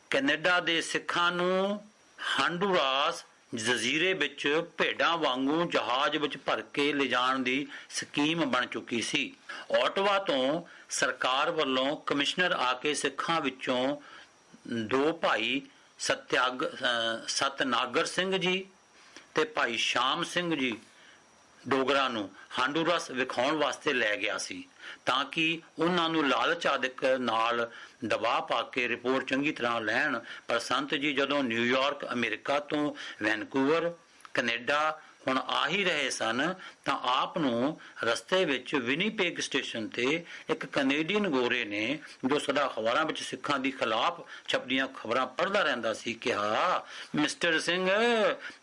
ਕੈਨੇਡਾ ਦੇ ਸਿੱਖਾਂ ਨੂੰ ਹਾਂਡੂਰਾਸ ਜਜ਼ੀਰੇ ਵਿੱਚ ਭੇਡਾਂ ਵਾਂਗੂ ਜਹਾਜ਼ ਵਿੱਚ ਭਰ ਕੇ ਲਿਜਾਣ ਦੀ ਸਕੀਮ ਬਣ ਚੁੱਕੀ ਸੀ। ਓਟਵਾ ਤੋਂ ਸਰਕਾਰ ਵੱਲੋਂ ਕਮਿਸ਼ਨਰ ਆ ਕੇ ਸਿੱਖਾਂ ਵਿੱਚੋਂ ਦੋ ਭਾਈ ਸਤਨਾਗਰ ਸਿੰਘ ਜੀ ਤੇ ਭਾਈ ਸ਼ਾਮ ਸਿੰਘ ਜੀ ਡੋਗਰਾ ਨੂੰ ਹਾਂਡੂਰਾਸ ਵਿਖਾਉਣ ਵਾਸਤੇ ਲੈ ਗਿਆ ਸੀ, ਤਾਂ ਕਿ ਉਹਨਾਂ ਨੂੰ ਲਾਲਚ ਆਦਿਕ ਨਾਲ ਦਬਾਅ ਪਾ ਕੇ ਰਿਪੋਰਟ ਚੰਗੀ ਤਰ੍ਹਾਂ ਲੈਣ। ਪਰ ਸੰਤ ਜੀ ਜਦੋਂ ਨਿਊਯਾਰਕ ਅਮਰੀਕਾ ਤੋਂ ਵੈਨਕੂਵਰ ਕੈਨੇਡਾ ਹੁਣ ਆ ਹੀ ਰਹੇ ਸਨ, ਤਾਂ ਆਪ ਨੂੰ ਰਸਤੇ ਵਿੱਚ ਵਿਨੀਪੇਗ ਸਟੇਸ਼ਨ ਤੇ ਇੱਕ ਕੈਨੇਡੀਅਨ ਗੋਰੇ ਨੇ, ਜੋ ਸਦਾ ਅਖਬਾਰਾਂ ਵਿੱਚ ਸਿੱਖਾਂ ਦੀ ਖਿਲਾਫ ਛਪਦੀਆਂ ਖਬਰਾਂ ਪੜ੍ਹਦਾ ਰਹਿੰਦਾ ਸੀ, ਕਿਹਾ, ਮਿਸਟਰ ਸਿੰਘ,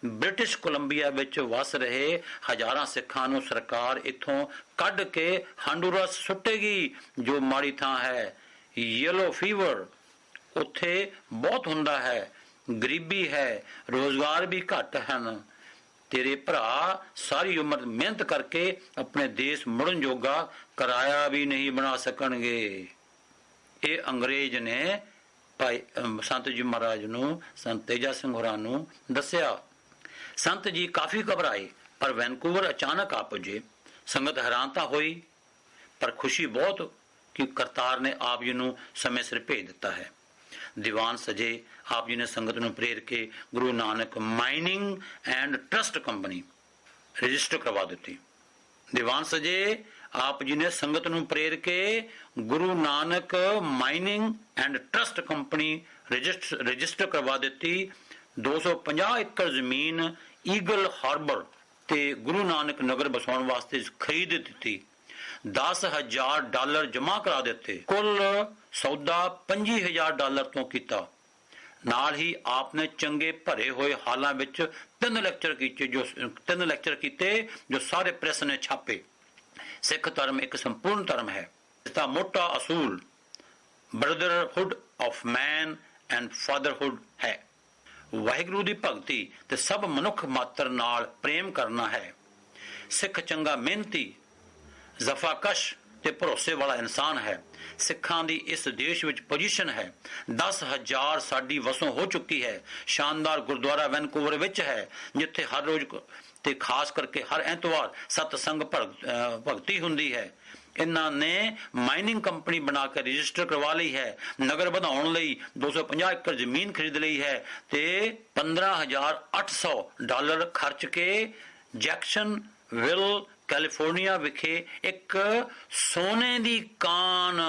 ਬ੍ਰਿਟਿਸ਼ ਕੋਲੰਬੀਆ ਵਿੱਚ ਵਸ ਰਹੇ ਹਜ਼ਾਰਾਂ ਸਿੱਖਾਂ ਨੂੰ ਸਰਕਾਰ ਇੱਥੋਂ ਕੱਢ ਕੇ ਹਾਂਡੂਰਾਸ ਸੁੱਟੇਗੀ, ਜੋ ਮਾੜੀ ਥਾਂ ਹੈ। ਯੈਲੋ ਫੀਵਰ ਉੱਥੇ ਬਹੁਤ ਹੁੰਦਾ ਹੈ, ਗਰੀਬੀ ਹੈ, ਰੋਜ਼ਗਾਰ ਵੀ ਘੱਟ ਹਨ। ਤੇਰੇ ਭਰਾ ਸਾਰੀ ਉਮਰ ਮਿਹਨਤ ਕਰਕੇ ਆਪਣੇ ਦੇਸ਼ ਮੁੜਨ ਜੋਗਾ ਕਿਰਾਇਆ ਵੀ ਨਹੀਂ ਬਣਾ ਸਕਣਗੇ। ਇਹ ਅੰਗਰੇਜ਼ ਨੇ ਭਾਈ ਸੰਤ ਜੀ ਮਹਾਰਾਜ ਨੂੰ, ਸੰਤ ਤੇਜਾ ਸਿੰਘ ਹੋਰਾਂ ਨੂੰ ਦੱਸਿਆ। ਸੰਤ ਜੀ ਕਾਫੀ ਘਬਰਾਏ, ਪਰ ਵੈਨਕੂਵਰ ਅਚਾਨਕ ਆ ਪੁੱਜੇ। ਸੰਗਤ ਹੈਰਾਨ ਤਾਂ ਹੋਈ, ਪਰ ਖੁਸ਼ੀ ਬਹੁਤ ਕਿ ਕਰਤਾਰ ਨੇ ਆਪ ਜੀ ਨੂੰ ਸਮੇਂ ਸਿਰ ਭੇਜ ਦਿੱਤਾ ਹੈ। ਦੀਵਾਨ ਸਜੇ, ਆਪ ਜੀ ਨੇ ਸੰਗਤ ਨੂੰ ਪ੍ਰੇਰ ਕੇ Guru Nanak mining and trust company register ਕਰਵਾ ਦਿੱਤੀ। ਦੀਵਾਨ ਸਜੇ, ਆਪ ਜੀ ਨੇ ਸੰਗਤ ਨੂੰ ਪ੍ਰੇਰ ਕੇ Guru Nanak mining and trust company register ਕਰਵਾ ਦਿੱਤੀ। 250 ਏਕੜ ਜ਼ਮੀਨ ਈਗਲ ਹਾਰਬਰ ਤੇ ਗੁਰੂ ਨਾਨਕ ਨਗਰ ਬਸਾਉਣ ਵਾਸਤੇ ਖਰੀਦ ਦਿੱਤੀ। $10,000 ਜਮ੍ਹਾਂ ਕਰਾ ਦਿੱਤੇ। ਕੁੱਲ ਸੌਦਾ $25,000 ਤੋਂ ਕੀਤਾ। ਨਾਲ ਹੀ ਆਪ ਨੇ ਚੰਗੇ ਭਰੇ ਹੋਏ ਹਾਲਾਂ ਵਿੱਚ 3 ਲੈਕਚਰ ਕੀਤੇ ਜੋ ਸਾਰੇ ਪ੍ਰੈਸ ਨੇ ਛਾਪੇ। ਸਿੱਖ ਧਰਮ ਇੱਕ ਸੰਪੂਰਨ ਧਰਮ ਹੈ। ਇਸਦਾ ਮੋਟਾ ਅਸੂਲ ਬ੍ਰਦਰਹੁੱਡ ਆਫ ਮੈਨ ਐਂਡ ਫਾਦਰਹੁੱਡ ਹੈ। ਵਾਹਿਗੁਰੂ ਦੀ ਭਗਤੀ ਤੇ ਸਭ ਮਨੁੱਖ ਮਾਤਰ ਨਾਲ ਪ੍ਰੇਮ ਕਰਨਾ ਹੈ। ਸਿੱਖ ਚੰਗਾ ਮਿਹਨਤੀ, ਜ਼ਫਾਕਸ਼ ਤੇ ਭਰੋਸੇ ਵਾਲਾ ਇਨਸਾਨ ਹੈ। ਸਿੱਖਾਂ ਦੀ ਇਸ ਦੇਸ਼ ਵਿੱਚ ਪੋਜੀਸ਼ਨ ਹੈ। 10,000 ਸਾਡੀ ਵਸੋਂ ਹੋ ਚੁੱਕੀ ਹੈ। ਸ਼ਾਨਦਾਰ ਗੁਰਦੁਆਰਾ ਵੈਨਕੂਵਰ ਵਿੱਚ ਹੈ, ਜਿੱਥੇ ਹਰ ਰੋਜ਼ ਤੇ ਖਾਸ ਕਰਕੇ ਹਰ ਐਤਵਾਰ ਸਤਸੰਗ ਭਗਤੀ ਹੁੰਦੀ ਹੈ। ਇਹਨਾਂ ਨੇ ਮਾਈਨਿੰਗ ਕੰਪਨੀ ਬਣਾ ਕੇ ਰਜਿਸਟਰ ਕਰਵਾ ਲਈ ਹੈ। ਨਗਰ ਵਧਾਉਣ ਲਈ 250 ਏਕੜ ਜ਼ਮੀਨ ਖਰੀਦ ਲਈ ਹੈ ਤੇ $15,800 ਖਰਚ ਕੇ ਜੈਕਸਨਵਿਲ ਕੈਲੀਫੋਰਨੀਆ ਵਿਖੇ ਇੱਕ ਸੋਨੇ ਦੀ ਕਾਨ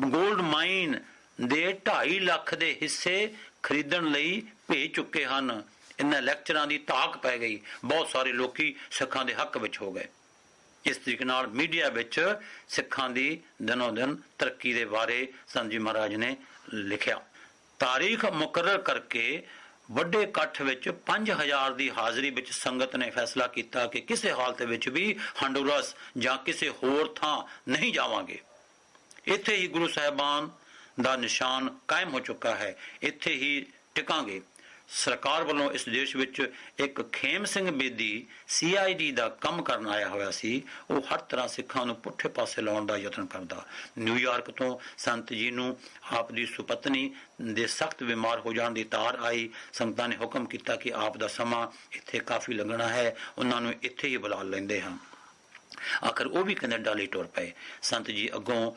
ਗੋਲਡ ਮਾਈਨ ਦੇ 2.5 ਲੱਖ ਦੇ ਹਿੱਸੇ ਖਰੀਦਣ ਲਈ ਭੇਜ ਚੁੱਕੇ ਹਨ। ਇਹਨਾਂ ਲੈਕਚਰਾਂ ਦੀ ਧਾਕ ਪੈ ਗਈ। ਬਹੁਤ ਸਾਰੇ ਲੋਕੀ ਸਿੱਖਾਂ ਦੇ ਹੱਕ ਵਿੱਚ ਹੋ ਗਏ। ਇਸ ਤਰੀਕੇ ਨਾਲ ਮੀਡੀਆ ਵਿੱਚ ਸਿੱਖਾਂ ਦੀ ਦਿਨੋਂ ਦਿਨ ਤਰੱਕੀ ਦੇ ਬਾਰੇ ਸੰਤ ਜੀ ਮਹਾਰਾਜ ਨੇ ਲਿਖਿਆ। ਤਾਰੀਖ ਮੁਕਰਰ ਕਰਕੇ ਵੱਡੇ ਇਕੱਠ ਵਿੱਚ 5,000 ਦੀ ਹਾਜ਼ਰੀ ਵਿੱਚ ਸੰਗਤ ਨੇ ਫੈਸਲਾ ਕੀਤਾ ਕਿ ਕਿਸੇ ਹਾਲਤ ਵਿੱਚ ਵੀ ਹਾਂਡੂਰਾਸ ਜਾਂ ਕਿਸੇ ਹੋਰ ਥਾਂ ਨਹੀਂ ਜਾਵਾਂਗੇ। ਇੱਥੇ ਹੀ ਗੁਰੂ ਸਾਹਿਬਾਨ ਦਾ ਨਿਸ਼ਾਨ ਕਾਇਮ ਹੋ ਚੁੱਕਾ ਹੈ, ਇੱਥੇ ਹੀ ਟਿਕਾਂਗੇ। ਸਰਕਾਰ ਵੱਲੋਂ ਇਸ ਦੇਸ਼ ਵਿੱਚ ਇੱਕ ਖੇਮ ਸਿੰਘ ਬੇਦੀ CID ਦਾ ਕੰਮ ਕਰਨ ਆਇਆ ਹੋਇਆ ਸੀ। ਉਹ ਹਰ ਤਰ੍ਹਾਂ ਸਿੱਖਾਂ ਨੂੰ ਪੁੱਠੇ ਪਾਸੇ ਲਾਉਣ ਦਾ ਯਤਨ ਕਰਦਾ। ਨਿਊਯਾਰਕ ਤੋਂ ਸੰਤ ਜੀ ਨੂੰ ਆਪ ਦੀ ਸੁਪਤਨੀ ਦੇ ਸਖਤ ਬਿਮਾਰ ਹੋ ਜਾਣ ਦੀ ਤਾਰ ਆਈ। ਸੰਗਤਾਂ ਨੇ ਹੁਕਮ ਕੀਤਾ ਕਿ ਆਪ ਦਾ ਸਮਾਂ ਇੱਥੇ ਕਾਫੀ ਲੱਗਣਾ ਹੈ, ਉਹਨਾਂ ਨੂੰ ਇੱਥੇ ਹੀ ਬੁਲਾ ਲੈਂਦੇ ਹਾਂ। ਆਖਰ ਉਹ ਵੀ ਕੈਨੇਡਾ ਲਈ ਟੁਰ ਪਏ। ਸੰਤ ਜੀ ਅੱਗੋਂ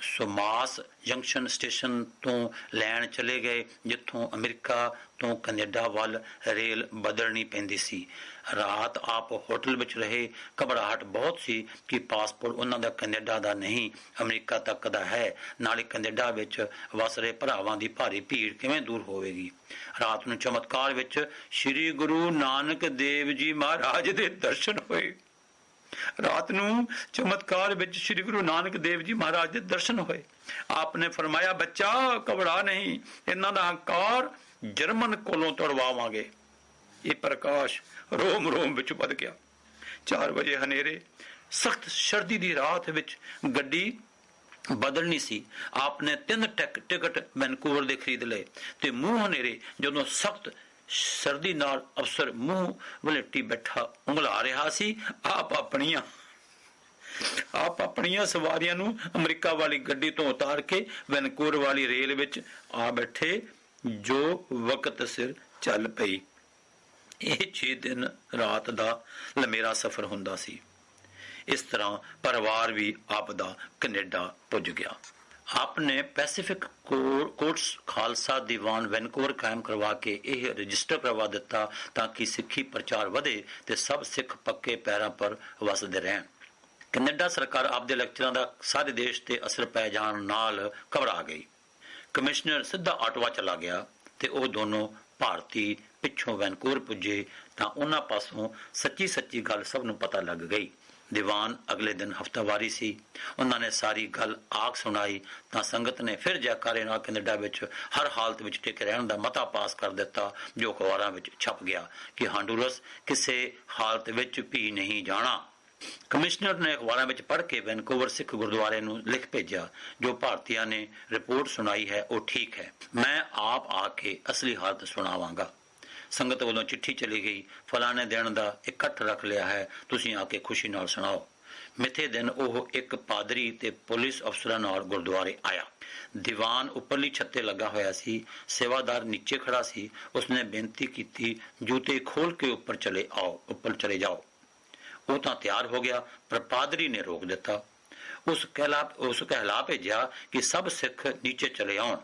ਸੋਮਾਸ ਜੰਕਸ਼ਨ ਸਟੇਸ਼ਨ ਤੋਂ ਲੈਣ ਚਲੇ ਗਏ, ਜਿੱਥੋਂ ਅਮਰੀਕਾ ਤੋਂ ਕੈਨੇਡਾ ਵੱਲ ਰੇਲ ਬਦਲਣੀ ਪੈਂਦੀ ਸੀ। ਰਾਤ ਆਪ ਹੋਟਲ ਵਿੱਚ ਰਹੇ। ਘਬਰਾਹਟ ਬਹੁਤ ਸੀ ਕਿ ਪਾਸਪੋਰਟ ਉਹਨਾਂ ਦਾ ਕੈਨੇਡਾ ਦਾ ਨਹੀਂ, ਅਮਰੀਕਾ ਤੱਕ ਦਾ ਹੈ। ਨਾਲੇ ਕੈਨੇਡਾ ਵਿੱਚ ਵਸ ਰਹੇ ਭਰਾਵਾਂ ਦੀ ਭਾਰੀ ਭੀੜ ਕਿਵੇਂ ਦੂਰ ਹੋਵੇਗੀ। ਰਾਤ ਨੂੰ ਚਮਤਕਾਰ ਵਿੱਚ ਸ੍ਰੀ ਗੁਰੂ ਨਾਨਕ ਦੇਵ ਜੀ ਮਹਾਰਾਜ ਦੇ ਦਰਸ਼ਨ ਹੋਏ। ਰਾਤ ਨੂੰ ਚਮਤਕਾਰ ਵਿੱਚ ਸ੍ਰੀ ਗੁਰੂ ਨਾਨਕ ਦੇਵ ਜੀ ਮਹਾਰਾਜ ਦੇ ਦਰਸ਼ਨ ਹੋਏ। ਆਪ ਨੇ ਫਰਮਾਇਆ, ਬੱਚਾ ਘਬਰਾ ਨਹੀਂ, ਇਹਨਾਂ ਦਾ ਹੰਕਾਰ ਜਰਮਨ ਕੋਲੋਂ ਤੁੜਵਾਵਾਂਗੇ। ਇਹ ਪ੍ਰਕਾਸ਼ ਰੋਮ ਰੋਮ ਵਿੱਚ ਵੱਧ ਗਿਆ। 4 ਵਜੇ ਹਨੇਰੇ ਸਖਤ ਸਰਦੀ ਦੀ ਰਾਤ ਵਿੱਚ ਗੱਡੀ ਬਦਲਣੀ ਸੀ। ਆਪ ਨੇ 3 ਟਿਕਟ ਵੈਨਕੂਵਰ ਦੇ ਖਰੀਦ ਲਏ ਤੇ ਮੂੰਹ ਹਨੇਰੇ ਜਦੋਂ ਸਖਤ ਸਰਦੀ ਨਾਲ ਅਫਸਰ ਮੂੰਹ ਵਲੇਟੀ ਬੈਠਾ ਉਂਗਲਾ ਰਿਹਾ ਸੀ। ਆਪ ਆਪਣੀਆਂ ਸਵਾਰੀਆਂ ਨੂੰ ਅਮਰੀਕਾ ਵਾਲੀ ਗੱਡੀ ਤੋਂ ਉਤਾਰ ਕੇ ਵੈਨਕੂਵਰ ਵਾਲੀ ਰੇਲ ਵਿੱਚ ਆ ਬੈਠੇ, ਜੋ ਵਕਤ ਸਿਰ ਚੱਲ ਪਈ। ਇਹ 6 ਦਿਨ ਰਾਤ ਦਾ ਲੰਮੇਰਾ ਸਫ਼ਰ ਹੁੰਦਾ ਸੀ। ਇਸ ਤਰ੍ਹਾਂ ਪਰਿਵਾਰ ਵੀ ਆਪ ਦਾ ਕੈਨੇਡਾ ਪੁੱਜ ਗਿਆ। ਆਪ ਨੇ Pacific courts Khalsa Diwan Vancouver ਕਾਇਮ ਕਰਵਾ ਕੇ ਇਹ ਰਜਿਸਟਰ ਕਰਵਾ ਦਿੱਤਾ ਤਾਂ ਕਿ ਸਿੱਖੀ ਪ੍ਰਚਾਰ ਵਧੇ ਤੇ ਸਭ ਸਿੱਖ ਪੱਕੇ ਪੈਰਾਂ ਪਰ ਵਸਦੇ ਰਹਿਣ। ਕੈਨੇਡਾ ਸਰਕਾਰ ਆਪਦੇ ਲੈਕਚਰਾਂ ਦਾ ਸਾਰੇ ਦੇਸ਼ ਤੇ ਅਸਰ ਪੈ ਜਾਣ ਨਾਲ ਘਬਰਾ ਗਈ। ਕਮਿਸ਼ਨਰ ਸਿੱਧਾ ਆਟਵਾ ਚਲਾ ਗਿਆ ਤੇ ਉਹ ਦੋਨੋਂ ਭਾਰਤੀ ਪਿੱਛੋਂ ਵੈਨਕੂਵਰ ਪੁੱਜੇ ਤਾਂ ਉਹਨਾਂ ਪਾਸੋਂ ਸੱਚੀ ਗੱਲ ਸਭ ਨੂੰ ਪਤਾ ਲੱਗ ਗਈ। ਦੀਵਾਨ ਅਗਲੇ ਦਿਨ ਹਫ਼ਤਾਵਾਰੀ ਸੀ। ਉਹਨਾਂ ਨੇ ਸਾਰੀ ਗੱਲ ਆਖ ਸੁਣਾਈ ਤਾਂ ਸੰਗਤ ਨੇ ਫਿਰ ਜੈਕਾਰੇ ਨਾਲ ਕੈਨੇਡਾ ਵਿੱਚ ਹਰ ਹਾਲਤ ਵਿੱਚ ਟਿਕੇ ਰਹਿਣ ਦਾ ਮਤਾ ਪਾਸ ਕਰ ਦਿੱਤਾ, ਜੋ ਅਖਬਾਰਾਂ ਵਿੱਚ ਛਪ ਗਿਆ ਕਿ ਹਾਂਡੂਰਸ ਕਿਸੇ ਹਾਲਤ ਵਿੱਚ ਵੀ ਨਹੀਂ ਜਾਣਾ। ਕਮਿਸ਼ਨਰ ਨੇ ਅਖਬਾਰਾਂ ਵਿੱਚ ਪੜ੍ਹ ਕੇ ਵੈਨਕੂਵਰ ਸਿੱਖ ਗੁਰਦੁਆਰੇ ਨੂੰ ਲਿਖ ਭੇਜਿਆ, ਜੋ ਭਾਰਤੀਆਂ ਨੇ ਰਿਪੋਰਟ ਸੁਣਾਈ ਹੈ ਉਹ ਠੀਕ ਹੈ। ਮੈਂ ਆਪ ਆ ਕੇ ਅਸਲੀ ਹਾਲਤ ਸੁਣਾਵਾਂਗਾ। ਸੰਗਤ ਵੱਲੋਂ ਚਿੱਠੀ ਚਲੀ ਗਈ, ਫਲਾਣੇ ਦਿਨ ਦਾ ਇਕੱਠ ਰੱਖ ਲਿਆ ਹੈ, ਤੁਸੀਂ ਆ ਕੇ ਖੁਸ਼ੀ ਨਾਲ ਸੁਣਾਓ। ਮਿੱਥੇ ਦਿਨ ਉਹ ਇੱਕ ਪਾਦਰੀ ਤੇ ਪੁਲਿਸ ਅਫਸਰਾਂ ਨਾਲ ਗੁਰਦੁਆਰੇ ਆਇਆ। ਦੀਵਾਨ ਉੱਪਰਲੀ ਛੱਤੇ ਲੱਗਾ ਹੋਇਆ ਸੀ। ਸੇਵਾਦਾਰ ਨੀਚੇ ਖੜਾ ਸੀ। ਉਸਨੇ ਬੇਨਤੀ ਕੀਤੀ, ਜੂਤੇ ਖੋਲ ਕੇ ਉੱਪਰ ਚਲੇ ਜਾਓ। ਉਹ ਤਾਂ ਤਿਆਰ ਹੋ ਗਿਆ, ਪਰ ਪਾਦਰੀ ਨੇ ਰੋਕ ਦਿੱਤਾ। ਉਸ ਕਹਿਲਾ ਭੇਜਿਆ ਕਿ ਸਭ ਸਿੱਖ ਨੀਚੇ ਚਲੇ ਆਉਣ।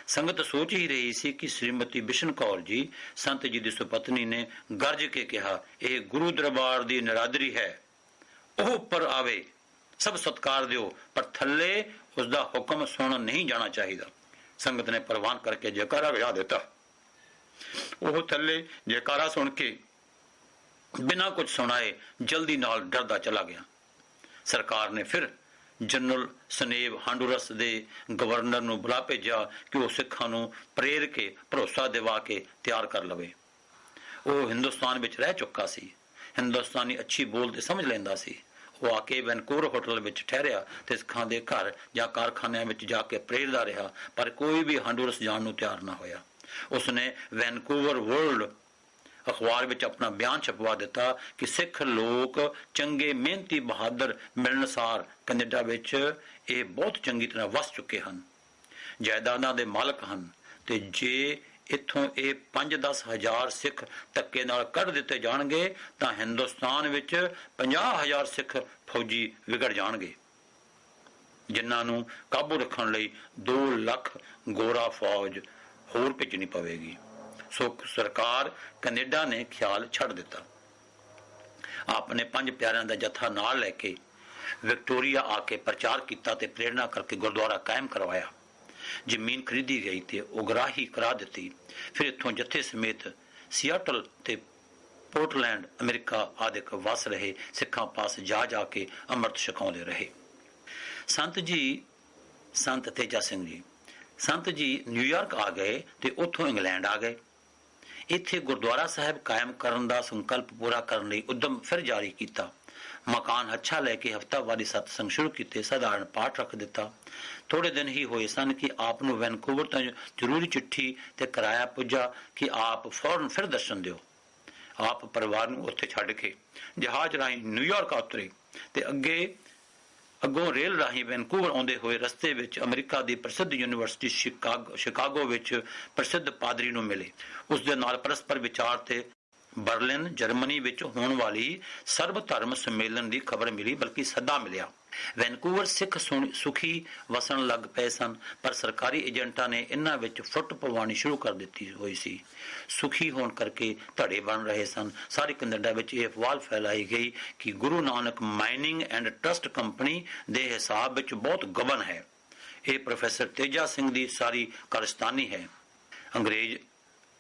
ਸੰਗਤ ਸੋਚ ਹੀ ਰਹੀ ਸੀ ਕਿ ਸ਼੍ਰੀਮਤੀ ਬਿਸ਼ਨ ਕੌਰ ਜੀ, ਸੰਤ ਜੀ ਦੀ ਸੁਪਤਨੀ, ਨੇ ਗਰਜ ਕੇ ਕਿਹਾ, ਇਹ ਗੁਰੂ ਦਰਬਾਰ ਦੀ ਨਿਰਾਦਰੀ ਹੈ, ਉਹ ਉੱਪਰ ਆਵੇ, ਸਭ ਸਤਿਕਾਰ ਦਿਓ, ਪਰ ਥੱਲੇ ਉਸਦਾ ਹੁਕਮ ਸੁਣ ਨਹੀਂ ਜਾਣਾ ਚਾਹੀਦਾ। ਸੰਗਤ ਨੇ ਪ੍ਰਵਾਨ ਕਰਕੇ ਜੈਕਾਰਾ ਵਜਾ ਦਿੱਤਾ। ਉਹ ਥੱਲੇ ਜੈਕਾਰਾ ਸੁਣ ਕੇ ਬਿਨਾਂ ਕੁਝ ਸੁਣਾਏ ਜਲਦੀ ਨਾਲ ਡਰਦਾ ਚਲਾ ਗਿਆ। ਸਰਕਾਰ ਨੇ ਫਿਰ ਜਨਰਲ ਸਨੇਵ ਹਾਂਡੂਰਸ ਦੇ ਗਵਰਨਰ ਨੂੰ ਬੁਲਾ ਭੇਜਿਆ ਕਿ ਉਹ ਸਿੱਖਾਂ ਨੂੰ ਪ੍ਰੇਰ ਕੇ ਭਰੋਸਾ ਦਿਵਾ ਕੇ ਤਿਆਰ ਕਰ ਲਵੇ। ਉਹ ਹਿੰਦੁਸਤਾਨ ਵਿੱਚ ਰਹਿ ਚੁੱਕਾ ਸੀ, ਹਿੰਦੁਸਤਾਨੀ ਅੱਛੀ ਬੋਲ ਤੇ ਸਮਝ ਲੈਂਦਾ ਸੀ। ਉਹ ਆ ਕੇ ਵੈਨਕੂਵਰ ਹੋਟਲ ਵਿੱਚ ਠਹਿਰਿਆ ਤੇ ਸਿੱਖਾਂ ਦੇ ਘਰ ਜਾਂ ਕਾਰਖਾਨਿਆਂ ਵਿੱਚ ਜਾ ਕੇ ਪ੍ਰੇਰਦਾ ਰਿਹਾ, ਪਰ ਕੋਈ ਵੀ ਹਾਂਡੂਰਸ ਜਾਣ ਨੂੰ ਤਿਆਰ ਨਾ ਹੋਇਆ। ਉਸਨੇ ਵੈਨਕੂਵਰ ਵਰਲਡ ਅਖਬਾਰ ਵਿੱਚ ਆਪਣਾ ਬਿਆਨ ਛਪਵਾ ਦਿੱਤਾ ਕਿ ਸਿੱਖ ਲੋਕ ਚੰਗੇ, ਮਿਹਨਤੀ, ਬਹਾਦਰ ਮਿਲਣਸਾਰ ਕੈਨੇਡਾ ਵਿੱਚ ਇਹ ਬਹੁਤ ਚੰਗੀ ਤਰ੍ਹਾਂ ਵਸ ਚੁੱਕੇ ਹਨ, ਜਾਇਦਾਦਾਂ ਦੇ ਮਾਲਕ ਹਨ, ਤੇ ਜੇ ਇੱਥੋਂ ਇਹ 5-10 ਹਜ਼ਾਰ ਸਿੱਖ ਧੱਕੇ ਨਾਲ ਕੱਢ ਦਿੱਤੇ ਜਾਣਗੇ ਤਾਂ ਹਿੰਦੁਸਤਾਨ ਵਿੱਚ 50,000 ਸਿੱਖ ਫੌਜੀ ਵਿਗੜ ਜਾਣਗੇ, ਜਿਨ੍ਹਾਂ ਨੂੰ ਕਾਬੂ ਰੱਖਣ ਲਈ 2 ਲੱਖ ਗੋਰਾ ਫੌਜ ਹੋਰ ਭੇਜਣੀ ਪਵੇਗੀ। ਸੋ ਸਰਕਾਰ ਕੈਨੇਡਾ ਨੇ ਖਿਆਲ ਛੱਡ ਦਿੱਤਾ। ਆਪਣੇ 5 ਪਿਆਰਿਆਂ ਦਾ ਜੱਥਾ ਨਾਲ ਲੈ ਕੇ ਵਿਕਟੋਰੀਆ ਆ ਕੇ ਪ੍ਰਚਾਰ ਕੀਤਾ ਤੇ ਪ੍ਰੇਰਣਾ ਕਰਕੇ ਗੁਰਦੁਆਰਾ ਕਾਇਮ ਕਰਵਾਇਆ। ਜ਼ਮੀਨ ਖਰੀਦੀ ਗਈ ਤੇ ਉਗਰਾਹੀ ਕਰਾ ਦਿੱਤੀ। ਫਿਰ ਇੱਥੋਂ ਜੱਥੇ ਸਮੇਤ ਸਿਆਟਲ ਤੇ ਪੋਰਟਲੈਂਡ ਅਮਰੀਕਾ ਆਦਿਕ ਵਸ ਰਹੇ ਸਿੱਖਾਂ ਪਾਸ ਜਾ ਕੇ ਅੰਮ੍ਰਿਤ ਛਕਾਉਂਦੇ ਰਹੇ। ਸੰਤ ਤੇਜਾ ਸਿੰਘ ਜੀ ਨਿਊਯਾਰਕ ਆ ਗਏ ਤੇ ਉੱਥੋਂ ਇੰਗਲੈਂਡ ਆ ਗਏ। ਇੱਥੇ ਗੁਰਦੁਆਰਾ ਸਾਹਿਬ ਕਾਇਮ ਕਰਨ ਦਾ ਸੰਕਲਪ ਪੂਰਾ ਕਰਨ ਲਈ ਉਦਮ ਫਿਰ ਜਾਰੀ ਕੀਤਾ। ਮਕਾਨ ਅੱਛਾ ਲੈ ਕੇ ਹਫ਼ਤਾਵਾਰੀ ਸਤਸੰਗ ਸ਼ੁਰੂ ਕੀਤੇ, ਸਧਾਰਨ ਪਾਠ ਰੱਖ ਦਿੱਤਾ। ਥੋੜੇ ਦਿਨ ਹੀ ਹੋਏ ਸਨ ਕਿ ਆਪ ਨੂੰ ਵੈਨਕੂਵਰ ਤੋਂ ਜ਼ਰੂਰੀ ਚਿੱਠੀ ਤੇ ਕਿਰਾਇਆ ਪੁੱਜਾ ਕਿ ਆਪ ਫੌਰਨ ਫਿਰ ਦਰਸ਼ਨ ਦਿਓ। ਆਪ ਪਰਿਵਾਰ ਨੂੰ ਉੱਥੇ ਛੱਡ ਕੇ ਜਹਾਜ਼ ਰਾਹੀਂ ਨਿਊਯਾਰਕ ਉਤਰੇ ਤੇ ਅੱਗੋਂ ਰੇਲ ਰਾਹੀਂ ਵੈਨਕੂਵਰ ਆਉਂਦੇ ਹੋਏ ਰਸਤੇ ਵਿੱਚ ਅਮਰੀਕਾ ਦੀ ਪ੍ਰਸਿੱਧ ਯੂਨੀਵਰਸਿਟੀ ਸ਼ਿਕਾਗੋ ਵਿੱਚ ਪ੍ਰਸਿੱਧ ਪਾਦਰੀ ਨੂੰ ਮਿਲੇ। ਉਸ ਦੇ ਨਾਲ ਪਰਸਪਰ ਵਿਚਾਰ ਤੇ ਬਰਲਿਨ ਜਰਮਨੀ ਵਿੱਚ ਹੋਣ ਵਾਲੀ ਸਰਬ ਧਰਮ ਸੰਮੇਲਨ ਦੀ ਖਬਰ ਮਿਲੀ, ਬਲਕਿ ਸੱਦਾ ਮਿਲਿਆ। ਵੈਨਕੂਵਰ ਸਿੱਖ ਸੁਖੀ ਵਸਣ ਲੱਗ ਪਏ ਸਨ, ਪਰ ਸਰਕਾਰੀ ਏਜੰਟਾਂ ਨੇ ਇਹਨਾਂ ਵਿੱਚ ਫੁੱਟ ਪਵਾਉਣੀ ਸ਼ੁਰੂ ਕਰ ਦਿੱਤੀ ਹੋਈ ਸੀ। ਸੁਖੀ ਹੋਣ ਕਰਕੇ ਧੜੇ ਬਣ ਰਹੇ ਸਨ। ਸਾਰੇ ਕੈਨੇਡਾ ਵਿੱਚ ਇਹ ਅਫਵਾਹ ਫੈਲਾਈ ਗਈ ਕਿ Guru Nanak mining and trust company ਦੇ ਹਿਸਾਬ ਵਿੱਚ ਬਹੁਤ ਗਬਨ ਹੈ। ਇਹ ਪ੍ਰੋਫੈਸਰ ਤੇਜਾ ਸਿੰਘ ਦੀ ਸਾਰੀ ਕਾਰਸਤਾਨੀ ਹੈ। ਅੰਗਰੇਜ਼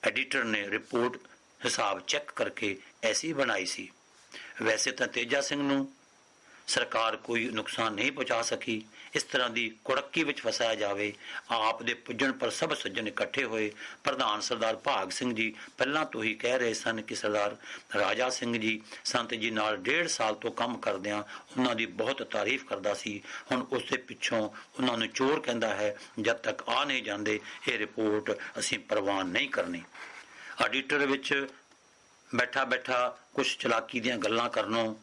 ਐਡੀਟਰ ਨੇ ਰਿਪੋਰਟ ਹਿਸਾਬ ਚੈੱਕ ਕਰਕੇ ਐਸੀ ਬਣਾਈ ਸੀ। ਵੈਸੇ ਤਾਂ ਤੇਜਾ ਸਿੰਘ ਨੂੰ ਸਰਕਾਰ ਕੋਈ ਨੁਕਸਾਨ ਨਹੀਂ ਪਹੁੰਚਾ ਸਕੀ। ਇਸ ਤਰ੍ਹਾਂ ਦੀ ਕੁੜੱਕੀ ਵਿੱਚ ਫਸਾਇਆ ਜਾਵੇ। ਆਪ ਦੇ ਪੁੱਜਣ ਪਰ ਸਭ ਸੱਜਣ ਇਕੱਠੇ ਹੋਏ। ਪ੍ਰਧਾਨ ਸਰਦਾਰ ਭਾਗ ਸਿੰਘ ਜੀ ਪਹਿਲਾਂ ਤੋਂ ਹੀ ਕਹਿ ਰਹੇ ਸਨ ਕਿ ਸਰਦਾਰ ਰਾਜਾ ਸਿੰਘ ਜੀ ਸੰਤ ਜੀ ਨਾਲ 1.5 ਸਾਲ ਤੋਂ ਕੰਮ ਕਰਦਿਆਂ ਉਹਨਾਂ ਦੀ ਬਹੁਤ ਤਾਰੀਫ ਕਰਦਾ ਸੀ। ਹੁਣ ਉਸ ਦੇ ਪਿੱਛੋਂ ਉਹਨਾਂ ਨੂੰ ਚੋਰ ਕਹਿੰਦਾ ਹੈ। ਜਦ ਤੱਕ ਆ ਨਹੀਂ ਜਾਂਦੇ ਇਹ ਰਿਪੋਰਟ ਅਸੀਂ ਪ੍ਰਵਾਨ ਨਹੀਂ ਕਰਨੀ। ਆਡੀਟਰ ਵਿੱਚ ਬੈਠਾ ਬੈਠਾ ਕੁਝ ਚਲਾਕੀ ਦੀਆਂ ਗੱਲਾਂ ਕਰਨੋਂ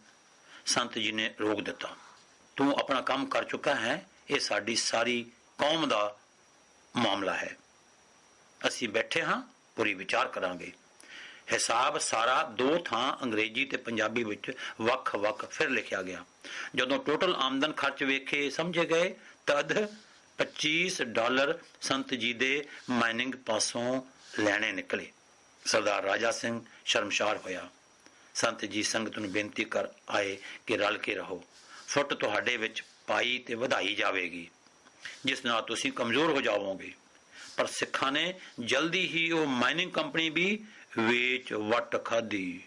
ਸੰਤ ਜੀ ਨੇ ਰੋਕ ਦਿੱਤਾ। ਤੂੰ ਆਪਣਾ ਕੰਮ ਕਰ ਚੁੱਕਾ ਹੈ, ਇਹ ਸਾਡੀ ਸਾਰੀ ਕੌਮ ਦਾ ਮਾਮਲਾ ਹੈ। ਅਸੀਂ ਬੈਠੇ ਹਾਂ, ਪੂਰੀ ਵਿਚਾਰ ਕਰਾਂਗੇ। ਹਿਸਾਬ ਸਾਰਾ 2 ਥਾਂ ਅੰਗਰੇਜ਼ੀ ਤੇ ਪੰਜਾਬੀ ਵਿੱਚ ਵੱਖ-ਵੱਖ ਫਿਰ ਲਿਖਿਆ ਗਿਆ। ਜਦੋਂ ਟੋਟਲ ਆਮਦਨ ਖਰਚ ਵੇਖੇ ਸਮਝੇ ਗਏ ਤਦ $25 ਸੰਤ ਜੀ ਦੇ ਮਾਈਨਿੰਗ ਪਾਸੋਂ ਲੈਣੇ ਨਿਕਲੇ। ਸਰਦਾਰ ਰਾਜਾ ਸਿੰਘ ਸ਼ਰਮਸ਼ਾਰ ਹੋਇਆ। ਸੰਤ ਜੀ ਸੰਗਤ ਨੂੰ ਬੇਨਤੀ ਕਰ ਆਏ ਕਿ ਰਲ ਕੇ ਰਹੋ, ਫੁੱਟ ਤੁਹਾਡੇ ਵਿੱਚ ਪਾਈ ਤੇ ਵਧਾਈ ਜਾਵੇਗੀ, ਜਿਸ ਨਾਲ ਤੁਸੀਂ ਕਮਜ਼ੋਰ ਹੋ ਜਾਵੋਗੇ। ਪਰ ਸਿੱਖਾਂ ਨੇ ਜਲਦੀ ਹੀ ਉਹ ਮਾਈਨਿੰਗ ਕੰਪਨੀ ਵੀ ਵੇਚ ਵੱਟ ਖਾਧੀ।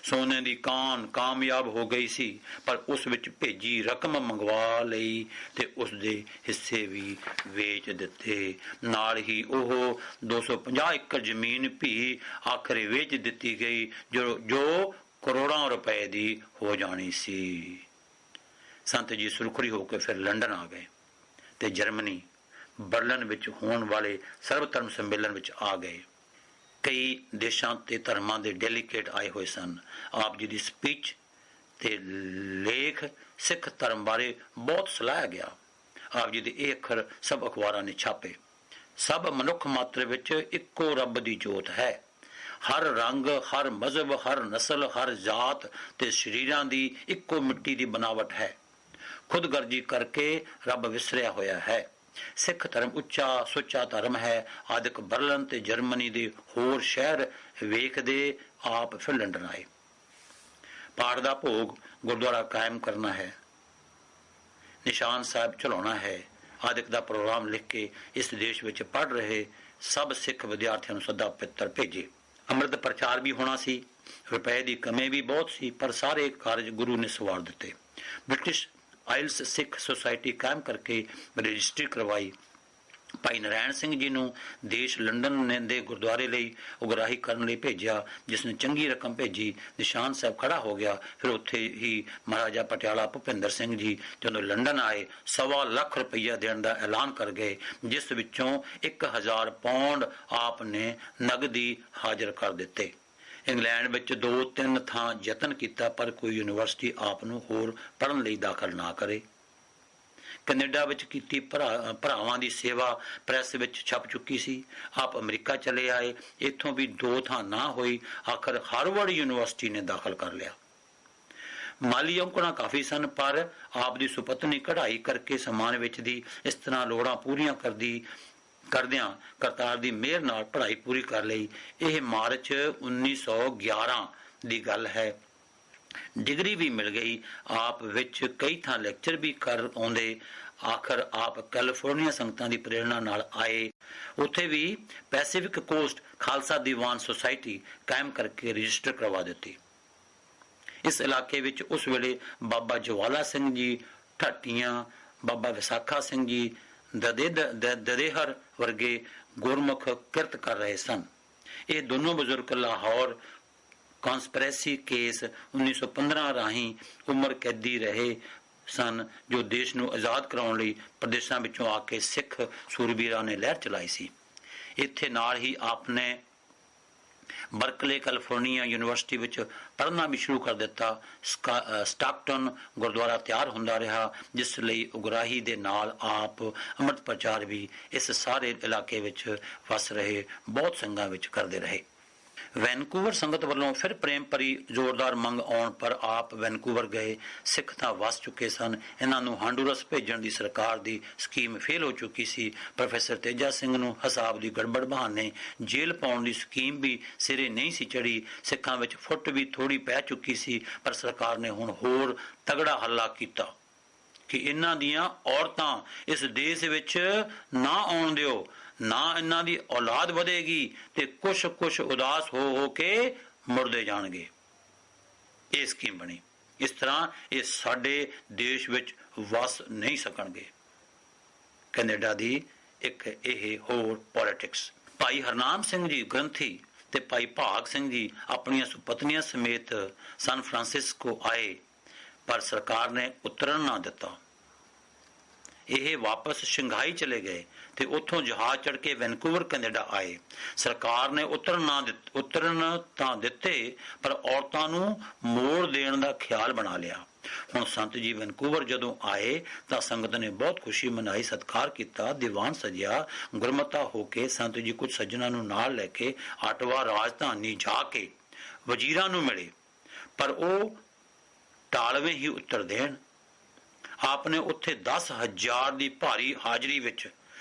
ਸੋਨੇ ਦੀ ਕਾਨ ਕਾਮਯਾਬ ਹੋ ਗਈ ਸੀ, ਪਰ ਉਸ ਵਿੱਚ ਭੇਜੀ ਰਕਮ ਮੰਗਵਾ ਲਈ ਤੇ ਉਸ ਦੇ ਹਿੱਸੇ ਵੀ ਵੇਚ ਦਿੱਤੇ। ਨਾਲ ਹੀ ਉਹ 250 ਏਕੜ ਜ਼ਮੀਨ ਵੀ ਆਖਰੇ ਵੇਚ ਦਿੱਤੀ ਗਈ, ਜੋ ਕਰੋੜਾਂ ਰੁਪਏ ਦੀ ਹੋ ਜਾਣੀ ਸੀ। ਸੰਤ ਜੀ ਸੁਰਖਰੀ ਹੋ ਕੇ ਫਿਰ ਲੰਡਨ ਆ ਗਏ ਤੇ ਜਰਮਨੀ ਬਰਲਿਨ ਵਿੱਚ ਹੋਣ ਵਾਲੇ ਸਰਵ ਧਰਮ ਸੰਮੇਲਨ ਵਿੱਚ ਆ ਗਏ। ਕਈ ਦੇਸ਼ਾਂ ਤੇ ਧਰਮਾਂ ਦੇ ਡੈਲੀਗੇਟ ਆਏ ਹੋਏ ਸਨ। ਆਪ ਜੀ ਦੀ ਸਪੀਚ ਤੇ ਲੇਖ ਸਿੱਖ ਧਰਮ ਬਾਰੇ ਬਹੁਤ ਸਲਾਹਿਆ ਗਿਆ। ਆਪ ਜੀ ਦੇ ਇਹ ਅੱਖਰ ਸਭ ਅਖਬਾਰਾਂ ਨੇ ਛਾਪੇ। ਸਭ ਮਨੁੱਖ ਮਾਤਰ ਵਿੱਚ ਇੱਕੋ ਰੱਬ ਦੀ ਜੋਤ ਹੈ। ਹਰ ਰੰਗ, ਹਰ ਮਜ਼ਹਬ, ਹਰ ਨਸਲ, ਹਰ ਜਾਤ ਤੇ ਸਰੀਰਾਂ ਦੀ ਇੱਕੋ ਮਿੱਟੀ ਦੀ ਬਣਾਵਟ ਹੈ। ਖੁਦਗਰਜੀ ਕਰਕੇ ਰੱਬ ਵਿਸਰਿਆ ਹੋਇਆ ਹੈ। ਸਿੱਖ ਧਰਮ ਉੱਚਾ ਸੁੱਚਾ ਧਰਮ ਹੈ। ਆਦਿਕ ਬਰਲਿਨ ਤੇ ਜਰਮਨੀ ਦੇ ਹੋਰ ਸ਼ਹਿਰ ਵੇਖਦੇ ਆਪ ਫਿਰ ਲੰਡਨ ਆਏ। ਪਾਠ ਦਾ ਭੋਗ ਗੁਰਦੁਆਰਾ ਕਾਇਮ ਕਰਨਾ ਹੈ, ਨਿਸ਼ਾਨ ਸਾਹਿਬ ਚਲਾਉਣਾ ਹੈ ਆਦਿਕ ਦਾ ਪ੍ਰੋਗਰਾਮ ਲਿਖ ਕੇ ਇਸ ਦੇਸ਼ ਵਿੱਚ ਪੜ੍ਹ ਰਹੇ ਸਭ ਸਿੱਖ ਵਿਦਿਆਰਥੀਆਂ ਨੂੰ ਸੱਦਾ ਪੱਤਰ ਭੇਜੇ। ਅੰਮ੍ਰਿਤ ਪ੍ਰਚਾਰ ਵੀ ਹੋਣਾ ਸੀ। ਰੁਪਏ ਦੀ ਕਮੀ ਵੀ ਬਹੁਤ ਸੀ, ਪਰ ਸਾਰੇ ਕਾਰਜ ਗੁਰੂ ਨੇ ਸਵਾਰ ਦਿੱਤੇ। ਬ੍ਰਿਟਿਸ਼ ਆਇਲਸ ਸਿੱਖ ਸੁਸਾਇਟੀ ਕਾਇਮ ਕਰਕੇ ਰਜਿਸਟਰੀ ਕਰਵਾਈ। ਭਾਈ ਨਰਾਇਣ ਸਿੰਘ ਜੀ ਨੂੰ ਦੇਸ਼ ਲੰਡਨ ਦੇ ਗੁਰਦੁਆਰੇ ਲਈ ਉਗਰਾਹੀ ਕਰਨ ਲਈ ਭੇਜਿਆ, ਜਿਸ ਨੇ ਚੰਗੀ ਰਕਮ ਭੇਜੀ। ਨਿਸ਼ਾਨ ਸਾਹਿਬ ਖੜਾ ਹੋ ਗਿਆ। ਫਿਰ ਉੱਥੇ ਹੀ ਮਹਾਰਾਜਾ ਪਟਿਆਲਾ ਭੁਪਿੰਦਰ ਸਿੰਘ ਜੀ ਜਦੋਂ ਲੰਡਨ ਆਏ, 1.25 ਲੱਖ ਰੁਪਈਆ ਦੇਣ ਦਾ ਐਲਾਨ ਕਰ ਗਏ, ਜਿਸ ਵਿੱਚੋਂ 1000 ਪਾਉਂਡ ਆਪ ਨੇ ਨਗਦੀ ਹਾਜ਼ਰ ਕਰ ਦਿੱਤੇ। ਇੰਗਲੈਂਡ ਵਿੱਚ 2-3 ਥਾਂ ਯਤਨ ਕੀਤਾ, ਪਰ ਕੋਈ ਯੂਨੀਵਰਸਿਟੀ ਆਪ ਨੂੰ ਹੋਰ ਪੜ੍ਹਨ ਲਈ ਦਾਖਲ ਨਾ ਕਰੇ। ਕੈਨੇਡਾ ਵਿੱਚ ਕੀਤੀ ਭਰਾਵਾਂ ਦੀ ਸੇਵਾ ਪ੍ਰੈਸ ਵਿੱਚ ਛਪ ਚੁੱਕੀ ਸੀ। ਆਪ ਅਮਰੀਕਾ ਚਲੇ ਆਏ। ਇੱਥੋਂ ਵੀ 2 ਥਾਂ ਨਾ ਹੋਈ। ਆਖਰ ਹਾਰਵਰਡ ਯੂਨੀਵਰਸਿਟੀ ਨੇ ਦਾਖਲ ਕਰ ਲਿਆ। ਮਾਲੀ ਔਕੜਾਂ ਕਾਫੀ ਸਨ, ਪਰ ਆਪ ਦੀ ਸੁਪਤਨੀ ਕਢਾਈ ਕਰਕੇ ਸਮਾਨ ਵੇਚਦੀ। ਇਸ ਤਰ੍ਹਾਂ ਲੋੜਾਂ ਪੂਰੀਆਂ ਕਰਦਿਆਂ ਕਰਤਾਰ ਦੀ ਮਿਹਰ ਨਾਲ ਪੜ੍ਹਾਈ ਪੂਰੀ ਕਰ ਲਈ। ਇਹ ਮਾਰਚ 1911 ਦੀ ਗੱਲ ਹੈ। ਡਿਗਰੀ ਵੀ ਮਿਲ ਗਈ। ਆਪ ਵਿੱਚ ਕਈ ਥਾਂ ਲੈਕਚਰ ਵੀ ਕਰ ਆਉਂਦੇ। ਆਖਰ ਆਪ ਕੈਲੀਫੋਰਨੀਆ ਸੰਗਤਾਂ ਦੀ ਪ੍ਰੇਰਣਾ ਨਾਲ ਆਏ। ਉੱਥੇ ਵੀ Pacific cost Khalsa Diwan society ਕਾਇਮ ਕਰਕੇ ਰਜਿਸਟਰ ਕਰਵਾ ਦਿੱਤੀ। ਇਸ ਇਲਾਕੇ ਵਿੱਚ ਉਸ ਵੇਲੇ ਬਾਬਾ ਜਵਾਲਾ ਸਿੰਘ ਜੀ ਠਾਟੀਆਂ, ਬਾਬਾ ਵਿਸਾਖਾ ਸਿੰਘ ਜੀ ਦਦੇਹਰ ਵਰਗੇ ਗੁਰਮੁਖ ਕਿਰਤ ਕਰ ਰਹੇ ਸਨ। ਇਹ ਦੋਨੋਂ ਬਜ਼ੁਰਗ ਲਾਹੌਰ ਕੌਂਸਪਰੇਸੀ ਕੇਸ 1915 ਰਾਹੀਂ ਉਮਰ ਕੈਦੀ ਰਹੇ ਸਨ, ਜੋ ਦੇਸ਼ ਨੂੰ ਆਜ਼ਾਦ ਕਰਾਉਣ ਲਈ ਪ੍ਰਦੇਸ਼ਾਂ ਵਿੱਚੋਂ ਆ ਕੇ ਸਿੱਖ ਸੂਰਬੀਰਾਂ ਨੇ ਲਹਿਰ ਚਲਾਈ ਸੀ। ਇੱਥੇ ਨਾਲ ਹੀ ਆਪ ਨੇ ਬਰਕਲੇ ਕੈਲੀਫੋਰਨੀਆ ਯੂਨੀਵਰਸਿਟੀ ਵਿੱਚ ਪੜ੍ਹਨਾ ਵੀ ਸ਼ੁਰੂ ਕਰ ਦਿੱਤਾ। ਸਟਾਕਟਨ ਗੁਰਦੁਆਰਾ ਤਿਆਰ ਹੁੰਦਾ ਰਿਹਾ, ਜਿਸ ਲਈ ਉਗਰਾਹੀ ਦੇ ਨਾਲ ਆਪ ਅੰਮ੍ਰਿਤ ਪ੍ਰਚਾਰ ਵੀ ਇਸ ਸਾਰੇ ਇਲਾਕੇ ਵਿੱਚ ਵਸ ਰਹੇ ਬਹੁਤ ਸੰਗਾਂ ਵਿੱਚ ਕਰਦੇ ਰਹੇ। ਵੈਨਕੂਵਰ ਸੰਗਤ ਵੱਲੋਂ ਫਿਰ ਪ੍ਰੇਮ ਭਰੀ ਜ਼ੋਰਦਾਰ ਮੰਗ ਆਉਣ ਪਰ ਆਪ ਵੈਨਕੂਵਰ ਗਏ। ਸਿੱਖ ਤਾਂ ਵਸ ਚੁੱਕੇ ਸਨ। ਇਹਨਾਂ ਨੂੰ ਹਾਂਡੂਰਸ ਭੇਜਣ ਦੀ ਸਰਕਾਰ ਦੀ ਸਕੀਮ ਫੇਲ ਹੋ ਚੁੱਕੀ ਸੀ। ਪ੍ਰੋਫੈਸਰ ਤੇਜਾ ਸਿੰਘ ਨੂੰ ਹਿਸਾਬ ਦੀ ਗੜਬੜ ਬਹਾਨੇ ਜੇਲ੍ਹ ਪਾਉਣ ਦੀ ਸਕੀਮ ਵੀ ਸਿਰੇ ਨਹੀਂ ਸੀ ਚੜੀ। ਸਿੱਖਾਂ ਵਿੱਚ ਫੁੱਟ ਵੀ ਥੋੜੀ ਪੈ ਚੁੱਕੀ ਸੀ, ਪਰ ਸਰਕਾਰ ਨੇ ਹੁਣ ਹੋਰ ਤਗੜਾ ਹੱਲਾ ਕੀਤਾ ਕਿ ਇਹਨਾਂ ਦੀਆਂ ਔਰਤਾਂ ਇਸ ਦੇਸ਼ ਵਿੱਚ ਨਾ ਆਉਣ ਦਿਓ, ਨਾ ਇਹਨਾਂ ਦੀ ਔਲਾਦ ਵਧੇਗੀ ਤੇ ਕੁਛ ਉਦਾਸ ਹੋ ਕੇ ਮੁਰਦੇ ਜਾਣਗੇ। ਇਹ ਸਕੀਮ ਬਣੀ। ਇਸ ਤਰ੍ਹਾਂ ਇਹ ਸਾਡੇ ਦੇਸ਼ ਵਿੱਚ ਵਸ ਨਹੀਂ ਸਕਣਗੇ। ਕੈਨੇਡਾ ਦੀ ਇੱਕ ਇਹ ਹੋਰ ਪੋਲਿਟਿਕਸ। ਭਾਈ ਹਰਨਾਮ ਸਿੰਘ ਜੀ ਗ੍ਰੰਥੀ ਤੇ ਭਾਈ ਭਾਗ ਸਿੰਘ ਜੀ ਆਪਣੀਆਂ ਸੁਪਤਨੀਆਂ ਸਮੇਤ ਸਨ ਫਰਾਂਸਿਸਕੋ ਆਏ, ਪਰ ਸਰਕਾਰ ਨੇ ਉਤਰਨ ਨਾ ਦਿੱਤਾ। ਇਹ ਵਾਪਸ ਸ਼ੰਘਾਈ ਚਲੇ ਗਏ ਤੇ ਉੱਥੋਂ ਜਹਾਜ਼ ਚੜ੍ਹ ਕੇ ਵੈਨਕੂਵਰ ਕੈਨੇਡਾ ਆਏ। ਸਰਕਾਰ ਨੇ ਉਤਰਨ ਤਾਂ ਦਿੱਤੇ, ਪਰ ਔਰਤਾਂ ਨੂੰ ਮੋੜ ਦੇਣ ਦਾ ਖਿਆਲ ਬਣਾ ਲਿਆ। ਹੁਣ ਸੰਤ ਜੀ ਵੈਨਕੂਵਰ ਜਦੋਂ ਆਏ ਤਾਂ ਸੰਗਤ ਨੇ ਬਹੁਤ ਖੁਸ਼ੀ ਮਨਾਈ, ਸਤਿਕਾਰ ਕੀਤਾ, ਦੀਵਾਨ ਸਜਿਆ। ਗੁਰਮਤਾ ਹੋ ਕੇ ਸੰਤ ਜੀ ਕੁਝ ਸੱਜਣਾਂ ਨੂੰ ਨਾਲ ਲੈ ਕੇ ਆਟਵਾ ਰਾਜਧਾਨੀ ਜਾ ਕੇ ਵਜ਼ੀਰਾਂ ਨੂੰ ਮਿਲੇ, ਪਰ ਉਹ ਟਾਲਵੇਂ ਹੀ ਉੱਤਰ ਦੇਣ। ਆਪ ਨੇ ਉੱਥੇ 10,000 ਦੀ ਭਾਰੀ ਹਾਜ਼ਰੀ ਵਿੱਚ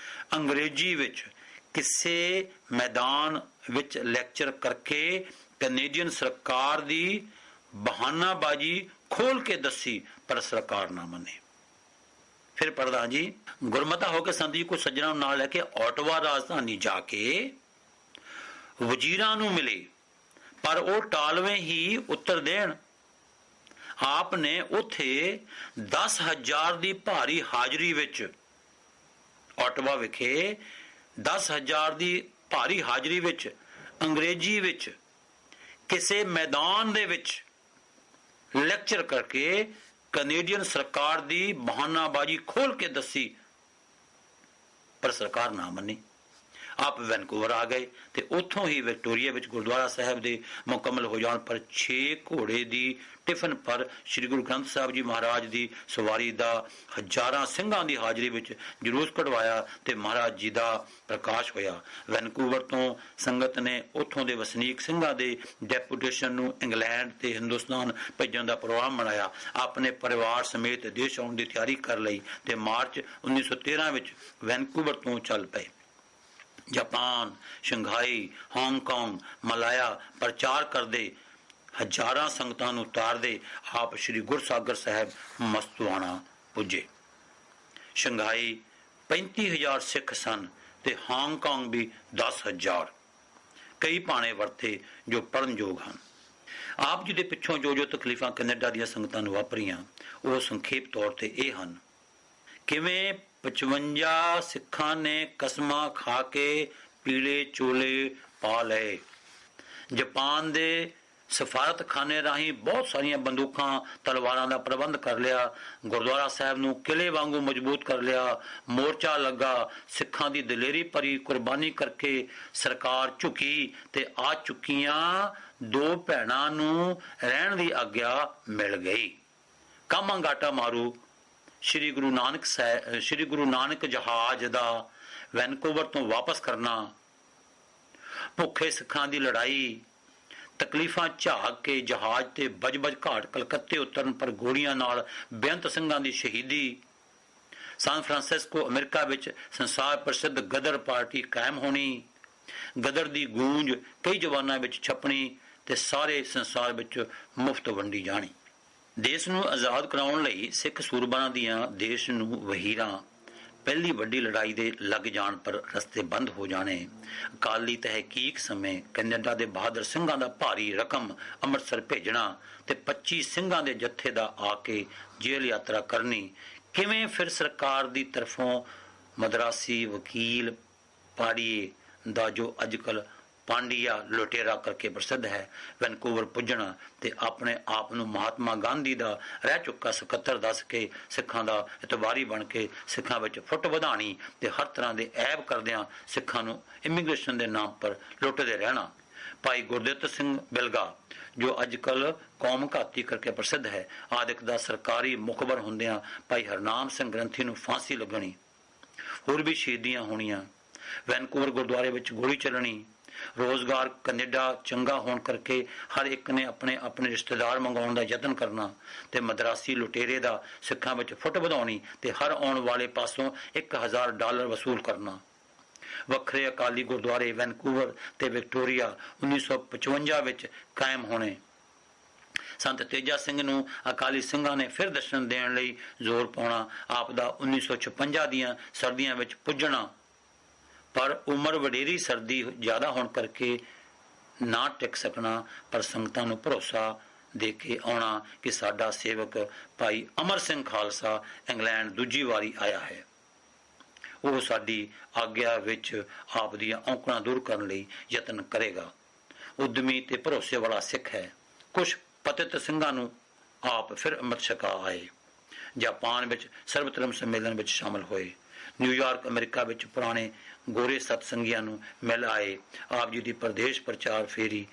ਅੰਗਰੇਜ਼ੀ ਵਿੱਚ ਕਿਸੇ ਮੈਦਾਨ ਵਿੱਚ ਲੈਕਚਰ ਕਰਕੇ ਕੈਨੇਡੀਅਨ ਸਰਕਾਰ ਦੀ ਬਹਾਨਾਬਾਜ਼ੀ ਖੋਲ ਕੇ ਦੱਸੀ, ਪਰ ਸਰਕਾਰ ਨਾ ਮੰਨੇ। ਫਿਰ ਪ੍ਰਧਾਨ ਜੀ ਗੁਰਮਤਾ ਹੋ ਕੇ ਸੰਤ ਜੀ ਕੁਝ ਸੱਜਣਾਂ ਨੂੰ ਨਾਲ ਲੈ ਕੇ ਆਟਵਾ ਰਾਜਧਾਨੀ ਜਾ ਕੇ ਵਜ਼ੀਰਾਂ ਨੂੰ ਮਿਲੇ, ਪਰ ਉਹ ਟਾਲਵੇਂ ਹੀ ਉੱਤਰ ਦੇਣ। ਆਪ ਨੇ ਉੱਥੇ 10,000 ਦੀ ਭਾਰੀ ਹਾਜ਼ਰੀ ਵਿੱਚ ਆਟਵਾ ਵਿਖੇ 10,000 ਦੀ ਭਾਰੀ ਹਾਜ਼ਰੀ ਵਿੱਚ ਅੰਗਰੇਜ਼ੀ ਵਿੱਚ ਕਿਸੇ ਮੈਦਾਨ ਦੇ ਵਿੱਚ ਲੈਕਚਰ ਕਰਕੇ ਕੈਨੇਡੀਅਨ ਸਰਕਾਰ ਦੀ ਬਹਾਨਾਬਾਜ਼ੀ ਖੋਲ ਕੇ ਦੱਸੀ, ਪਰ ਸਰਕਾਰ ਨਾ ਮੰਨੀ। ਆਪ ਵੈਨਕੂਵਰ ਆ ਗਏ ਤੇ ਉੱਥੋਂ ਹੀ ਵਿਕਟੋਰੀਆ ਵਿੱਚ ਗੁਰਦੁਆਰਾ ਸਾਹਿਬ ਦੇ ਮੁਕੰਮਲ ਹੋ ਜਾਣ ਪਰ 6 ਘੋੜੇ ਦੀ ਟਿਫਨ ਪਰ ਸ੍ਰੀ ਗੁਰੂ ਗ੍ਰੰਥ ਸਾਹਿਬ ਜੀ ਮਹਾਰਾਜ ਦੀ ਸਵਾਰੀ ਦਾ ਹਜ਼ਾਰਾਂ ਸਿੰਘਾਂ ਦੀ ਹਾਜ਼ਰੀ ਵਿੱਚ ਜਲੂਸ ਕਢਵਾਇਆ ਤੇ ਮਹਾਰਾਜ ਜੀ ਦਾ ਪ੍ਰਕਾਸ਼ ਹੋਇਆ। ਵੈਨਕੂਵਰ ਤੋਂ ਸੰਗਤ ਨੇ ਉੱਥੋਂ ਦੇ ਵਸਨੀਕ ਸਿੰਘਾਂ ਦੇ ਡੈਪੂਟੇਸ਼ਨ ਨੂੰ ਇੰਗਲੈਂਡ ਤੇ ਹਿੰਦੁਸਤਾਨ ਭੇਜਣ ਦਾ ਪ੍ਰੋਗਰਾਮ ਬਣਾਇਆ। ਆਪਣੇ ਪਰਿਵਾਰ ਸਮੇਤ ਦੇਸ਼ ਆਉਣ ਦੀ ਤਿਆਰੀ ਕਰ ਲਈ ਤੇ ਮਾਰਚ 1913 ਵਿੱਚ ਵੈਨਕੂਵਰ ਤੋਂ ਚੱਲ ਪਏ। ਜਾਪਾਨ, ਸ਼ੰਘਾਈ, ਹਾਂਗਕਾਂਗ, ਮਲਾਇਆ ਪ੍ਰਚਾਰ ਕਰਦੇ, ਹਜ਼ਾਰਾਂ ਸੰਗਤਾਂ ਨੂੰ ਉਤਾਰਦੇ ਆਪ ਸ੍ਰੀ ਗੁਰਸਾਗਰ ਸਾਹਿਬ ਮਸਤੂਆਣਾ ਪੁੱਜੇ। ਸ਼ੰਘਾਈ 35,000 ਸਿੱਖ ਸਨ ਤੇ ਹਾਂਗਕਾਂਗ ਵੀ 10,000। ਕਈ ਭਾਣੇ ਵਰਤੇ ਜੋ ਪੜਨਯੋਗ ਹਨ। ਆਪ ਜੀ ਦੇ ਪਿੱਛੋਂ ਜੋ ਤਕਲੀਫਾਂ ਕੈਨੇਡਾ ਦੀਆਂ ਸੰਗਤਾਂ ਨੂੰ ਵਾਪਰੀਆਂ, ਉਹ ਸੰਖੇਪ ਤੌਰ ਤੇ ਇਹ ਹਨ। ਕਿਵੇਂ 55 ਸਿੱਖਾਂ ਨੇ ਕਸਮਾਂ ਖਾ ਕੇ ਪੀਲੇ ਚੋਲੇ ਪਾ ਲਏ। ਜਾਪਾਨ ਦੇ ਸਫਾਰਤਖਾਨੇ ਰਾਹੀਂ ਬਹੁਤ ਸਾਰੀਆਂ ਬੰਦੂਕਾਂ ਤਲਵਾਰਾਂ ਦਾ ਪ੍ਰਬੰਧ ਕਰ ਲਿਆ। ਗੁਰਦੁਆਰਾ ਸਾਹਿਬ ਨੂੰ ਕਿਲੇ ਵਾਂਗੂ ਮਜ਼ਬੂਤ ਕਰ ਲਿਆ। ਮੋਰਚਾ ਲੱਗਾ। ਸਿੱਖਾਂ ਦੀ ਦਲੇਰੀ ਭਰੀ ਕੁਰਬਾਨੀ ਕਰਕੇ ਸਰਕਾਰ ਝੁਕੀ ਤੇ ਆ ਚੁੱਕੀਆਂ 2 ਭੈਣਾਂ ਨੂੰ ਰਹਿਣ ਦੀ ਆਗਿਆ ਮਿਲ ਗਈ। ਕਾਮਾਂਗਾਟਾ ਮਾਰੂ ਸ੍ਰੀ ਗੁਰੂ ਨਾਨਕ ਜਹਾਜ਼ ਦਾ ਵੈਨਕੂਵਰ ਤੋਂ ਵਾਪਸ ਕਰਨਾ, ਭੁੱਖੇ ਸਿੱਖਾਂ ਦੀ ਲੜਾਈ, ਤਕਲੀਫਾਂ ਝਾਕ ਕੇ ਜਹਾਜ਼ ਤੇ ਬਜ-ਬਜ ਘਾਟ ਕਲਕੱਤੇ ਉਤਰਨ ਪਰ ਗੋਲੀਆਂ ਨਾਲ ਬੇਅੰਤ ਸਿੰਘਾਂ ਦੀ ਸ਼ਹੀਦੀ, ਸਾਨ ਫਰਾਂਸਿਸਕੋ ਅਮਰੀਕਾ ਵਿੱਚ ਸੰਸਾਰ ਪ੍ਰਸਿੱਧ ਗਦਰ ਪਾਰਟੀ ਕਾਇਮ ਹੋਣੀ, ਗਦਰ ਦੀ ਗੂੰਜ ਕਈ ਜ਼ਬਾਨਾਂ ਵਿੱਚ ਛਪਣੀ ਤੇ ਸਾਰੇ ਸੰਸਾਰ ਵਿੱਚ ਮੁਫਤ ਵੰਡੀ ਜਾਣੀ। ਦੇਸ਼ ਨੂੰ ਆਜ਼ਾਦ ਕਰਾਉਣ ਲਈ ਸਿੱਖ ਸੂਰਬਾਂ ਦੀਆਂ ਦੇਸ਼ ਨੂੰ ਵਹੀਰਾਂ ਪਹਿਲੀ ਵੱਡੀ ਲੜਾਈ ਦੇ ਲੱਗ ਜਾਣ ਪਰ ਰਸਤੇ ਬੰਦ ਹੋ ਜਾਣੇ। ਅਕਾਲੀ ਤਹਿਕੀਕ ਸਮੇਂ ਕੈਨੇਡਾ ਦੇ ਬਹਾਦਰ ਸਿੰਘਾਂ ਦਾ ਭਾਰੀ ਰਕਮ ਅੰਮ੍ਰਿਤਸਰ ਭੇਜਣਾ ਤੇ 25 ਸਿੰਘਾਂ ਦੇ ਜੱਥੇ ਦਾ ਆ ਕੇ ਜੇਲ੍ਹ ਯਾਤਰਾ ਕਰਨੀ। ਕਿਵੇਂ ਫਿਰ ਸਰਕਾਰ ਦੀ ਤਰਫੋਂ ਮਦਰਾਸੀ ਵਕੀਲ ਪਾੜੀਏ ਦਾ ਜੋ ਅੱਜਕੱਲ ਪਾਂਡੀਆ ਲੁਟੇਰਾ ਕਰਕੇ ਪ੍ਰਸਿੱਧ ਹੈ, ਵੈਨਕੂਵਰ ਪੁੱਜਣਾ ਤੇ ਆਪਣੇ ਆਪ ਨੂੰ ਮਹਾਤਮਾ ਗਾਂਧੀ ਦਾ ਰਹਿ ਚੁੱਕਾ ਸਕੱਤਰ ਦੱਸ ਕੇ ਸਿੱਖਾਂ ਦਾ ਇਤਬਾਰੀ ਬਣ ਕੇ ਸਿੱਖਾਂ ਵਿੱਚ ਫੁੱਟ ਵਧਾਣੀ ਤੇ ਹਰ ਤਰ੍ਹਾਂ ਦੇ ਐਬ ਕਰਦਿਆਂ ਸਿੱਖਾਂ ਨੂੰ ਇਮੀਗ੍ਰੇਸ਼ਨ ਦੇ ਨਾਮ ਪਰ ਲੁੱਟਦੇ ਰਹਿਣਾ। ਭਾਈ ਗੁਰਦਿੱਤ ਸਿੰਘ ਬਿਲਗਾ ਜੋ ਅੱਜਕੱਲ ਕੌਮ ਘਾਤੀ ਕਰਕੇ ਪ੍ਰਸਿੱਧ ਹੈ, ਆਦਿਕ ਦਾ ਸਰਕਾਰੀ ਮੁਖਬਰ ਹੁੰਦਿਆਂ ਭਾਈ ਹਰਨਾਮ ਸਿੰਘ ਗ੍ਰੰਥੀ ਨੂੰ ਫਾਂਸੀ ਲੱਗਣੀ। ਹੋਰ ਵੀ ਸ਼ਹੀਦੀਆਂ ਹੋਣੀਆਂ। ਵੈਨਕੂਵਰ ਗੁਰਦੁਆਰੇ ਵਿੱਚ ਗੋਲੀ ਚੱਲਣੀ। ਰੋਜ਼ਗਾਰ ਕੈਨੇਡਾ ਚੰਗਾ ਹੋਣ ਕਰਕੇ ਹਰ ਇੱਕ ਨੇ ਆਪਣੇ ਆਪਣੇ ਰਿਸ਼ਤੇਦਾਰ ਮੰਗਾਉਣ ਦਾ ਯਤਨ ਕਰਨਾ ਤੇ ਮਦਰਾਸੀ ਲੁਟੇਰੇ ਦਾ ਸਿੱਖਾਂ ਵਿੱਚ ਫੁੱਟ ਵਧਾਉਣੀ ਤੇ ਹਰ ਆਉਣ ਵਾਲੇ ਪਾਸੋਂ $1,000 ਵਸੂਲ ਕਰਨਾ। ਵੱਖਰੇ ਅਕਾਲੀ ਗੁਰਦੁਆਰੇ ਵੈਨਕੂਵਰ ਤੇ ਵਿਕਟੋਰੀਆ 1955 ਵਿੱਚ ਕਾਇਮ ਹੋਣੇ। ਸੰਤ ਤੇਜਾ ਸਿੰਘ ਨੂੰ ਅਕਾਲੀ ਸਿੰਘਾਂ ਨੇ ਫਿਰ ਦਰਸ਼ਨ ਦੇਣ ਲਈ ਜ਼ੋਰ ਪਾਉਣਾ। ਆਪ ਦਾ 1956 ਦੀਆਂ ਸਰਦੀਆਂ ਵਿੱਚ ਪੁੱਜਣਾ, ਪਰ ਉਮਰ ਵਡੇਰੀ ਸਰਦੀ ਜ਼ਿਆਦਾ ਹੋਣ ਕਰਕੇ ਨਾ ਟਿਕ ਸਕਣਾ, ਪਰ ਸੰਗਤਾਂ ਨੂੰ ਭਰੋਸਾ ਦੇ ਕੇ ਆਉਣਾ ਕਿ ਸਾਡਾ ਸੇਵਕ ਭਾਈ ਅਮਰ ਸਿੰਘ ਖਾਲਸਾ ਇੰਗਲੈਂਡ ਦੂਜੀ ਵਾਰੀ ਆਇਆ ਹੈ। ਉਹ ਸਾਡੀ ਆਗਿਆ ਵਿੱਚ ਆਪ ਦੀਆਂ ਔਂਕੜਾਂ ਦੂਰ ਕਰਨ ਲਈ ਯਤਨ ਕਰੇਗਾ। ਉਦਮੀ ਤੇ ਭਰੋਸੇ ਵਾਲਾ ਸਿੱਖ ਹੈ। ਕੁਝ ਪਤਿਤ ਸਿੰਘਾਂ ਨੂੰ ਆਪ ਫਿਰ ਅੰਮ੍ਰਿਤ ਛਕਾ ਆਏ। ਜਾਪਾਨ ਵਿੱਚ ਸਰਬ ਧਰਮ ਸੰਮੇਲਨ ਵਿੱਚ ਸ਼ਾਮਲ ਹੋਏ। ਨਿਊਯਾਰਕ ਅਮਰੀਕਾ ਵਿੱਚ ਪੁਰਾਣੇ ਗੋਰੇ ਸਤਸੰਗੀਆਂ ਨੂੰ ਮਿਲ ਆਏ। ਆਪ ਜੀ ਦੀ ਪ੍ਰਦੇਸ਼ ਪ੍ਰਚਾਰ ਫੇਰੀ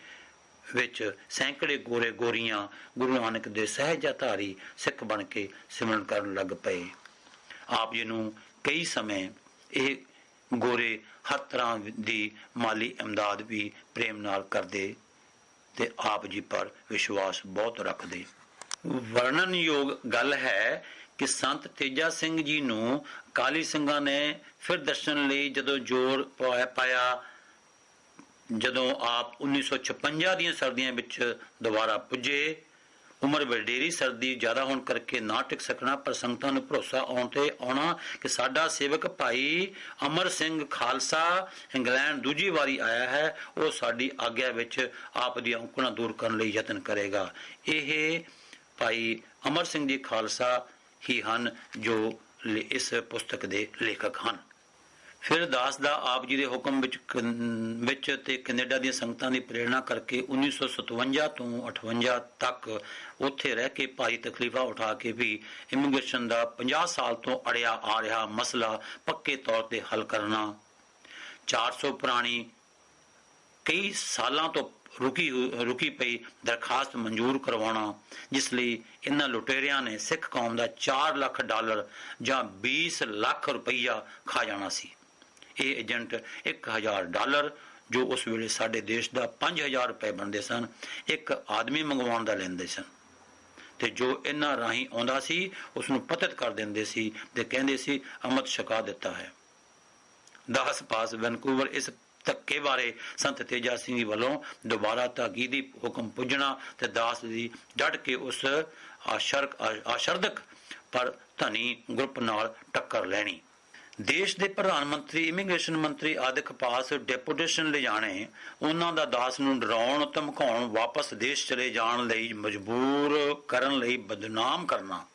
ਵਿੱਚ ਸੈਂਕੜੇ ਗੋਰੇ ਗੋਰੀਆਂ ਗੁਰੂ ਨਾਨਕ ਦੇ ਸਹਿਜਾਧਾਰੀ ਸਿੱਖ ਬਣ ਕੇ ਸਿਮਰਨ ਕਰਨ ਲੱਗ ਪਏ। ਆਪ ਜੀ ਨੂੰ ਕਈ ਸਮੇਂ ਇਹ ਗੋਰੇ ਹਰ ਤਰ੍ਹਾਂ ਦੀ ਮਾਲੀ ਇਮਦਾਦ ਵੀ ਪ੍ਰੇਮ ਨਾਲ ਕਰਦੇ ਤੇ ਆਪ ਜੀ ਪਰ ਵਿਸ਼ਵਾਸ ਬਹੁਤ ਰੱਖਦੇ। ਵਰਣਨਯੋਗ ਗੱਲ ਹੈ ਕਿ ਸੰਤ ਤੇਜਾ ਸਿੰਘ ਜੀ ਨੂੰ ਅਕਾਲੀ ਸਿੰਘਾਂ ਨੇ ਫਿਰ ਦਰਸ਼ਨ ਲਈ ਜਦੋਂ ਜ਼ੋਰ ਪਾਇਆ, ਜਦੋਂ ਆਪ 1956 ਦੀਆਂ ਸਰਦੀਆਂ ਵਿੱਚ ਦੁਬਾਰਾ ਪੁੱਜੇ, ਉਮਰ ਵਡੇਰੀ ਸਰਦੀ ਜ਼ਿਆਦਾ ਹੋਣ ਕਰਕੇ ਨਾ ਟਿਕ ਸਕਣਾ, ਪਰ ਸੰਗਤਾਂ ਨੂੰ ਭਰੋਸਾ ਆਉਣਾ ਕਿ ਸਾਡਾ ਸੇਵਕ ਭਾਈ ਅਮਰ ਸਿੰਘ ਖਾਲਸਾ ਇੰਗਲੈਂਡ ਦੂਜੀ ਵਾਰੀ ਆਇਆ ਹੈ, ਉਹ ਸਾਡੀ ਆਗਿਆ ਵਿੱਚ ਆਪ ਦੀਆਂ ਔਕੜਾਂ ਦੂਰ ਕਰਨ ਲਈ ਯਤਨ ਕਰੇਗਾ। ਇਹ ਭਾਈ ਅਮਰ ਸਿੰਘ ਜੀ ਖਾਲਸਾ ਹੀ ਹਨ ਜੋ ਇਸ ਪੁਸਤਕ ਦੇ ਲੇਖਕ ਹਨ। ਫਿਰ ਦਾਸ ਦਾ ਆਪ ਜੀ ਦੇ ਹੁਕਮ ਵਿੱਚ ਤੇ ਕੈਨੇਡਾ ਦੀਆਂ ਸੰਗਤਾਂ ਦੀ ਪ੍ਰੇਰਣਾ ਕਰਕੇ 1957 ਤੋਂ 58 ਤੱਕ ਉੱਥੇ ਰਹਿ ਕੇ ਭਾਈ ਤਕਲੀਫਾਂ ਉਠਾ ਕੇ ਵੀ ਇਮੀਗ੍ਰੇਸ਼ਨ ਦਾ 50 ਸਾਲ ਤੋਂ ਅੜਿਆ ਆ ਰਿਹਾ ਮਸਲਾ ਪੱਕੇ ਤੌਰ ਤੇ ਹੱਲ ਕਰਨਾ, 400 ਪੁਰਾਣੀ ਕਈ ਸਾਲਾਂ ਤੋਂ ਰੁਕੀ ਪਈ ਦਰਖਾਸਤ ਮਨਜ਼ੂਰ ਕਰਵਾਉਣਾ, ਜਿਸ ਲਈ ਇਹਨਾਂ ਲੁਟੇਰਿਆਂ ਨੇ ਸਿੱਖ ਕੌਮ ਦਾ $4 ਲੱਖ ਜਾਂ 20 ਲੱਖ ਰੁਪਈਆ ਖਾ ਜਾਣਾ ਸੀ। ਇਹ ਏਜੰਟ $1000 ਜੋ ਉਸ ਵੇਲੇ ਸਾਡੇ ਦੇਸ਼ ਦਾ 5000 ਰੁਪਏ ਬਣਦੇ ਸਨ, ਇੱਕ ਆਦਮੀ ਮੰਗਵਾਉਣ ਦਾ ਲੈਂਦੇ ਸਨ, ਤੇ ਜੋ ਇਹਨਾਂ ਰਾਹੀਂ ਆਉਂਦਾ ਸੀ ਉਸ ਨੂੰ ਪਤਿਤ ਕਰ ਦਿੰਦੇ ਸੀ ਤੇ ਕਹਿੰਦੇ ਸੀ ਅੰਮ੍ਰਿਤ ਛਕਾ ਦਿੱਤਾ ਹੈ। ਦਾਸ ਪਾਸ ਵੈਨਕੂਵਰ ਇਸ ਧੱਕੇ ਬਾਰੇ ਸੰਤ ਤੇਜਾ ਸਿੰਘ ਜੀ ਵੱਲੋਂ ਦੁਬਾਰਾ ਤਾਕੀਦੀ ਹੁਕਮ ਪੁੱਜਣਾ ਤੇ ਦਾਸ ਦੀ ਡਟ ਕੇ ਉਸ ਆਸ਼ਰਦਕ ਪਰ ਧਨੀ ਗਰੁੱਪ ਨਾਲ ਟੱਕਰ ਲੈਣੀ। ਦੇਸ਼ ਦੇ ਪ੍ਰਧਾਨ ਮੰਤਰੀ, ਇਮੀਗ੍ਰੇਸ਼ਨ ਮੰਤਰੀ ਆਦਿਕ ਪਾਸ ਡੈਪੂਟੇਸ਼ਨ ਲਿਜਾਣੇ, ਉਹਨਾਂ ਦਾ ਦਾਸ ਨੂੰ ਡਰਾਉਣ ਧਮਕਾਉਣ, ਵਾਪਸ ਦੇਸ਼ ਚਲੇ ਜਾਣ ਲਈ ਮਜਬੂਰ ਕਰਨ ਲਈ ਬਦਨਾਮ ਕਰਨਾ,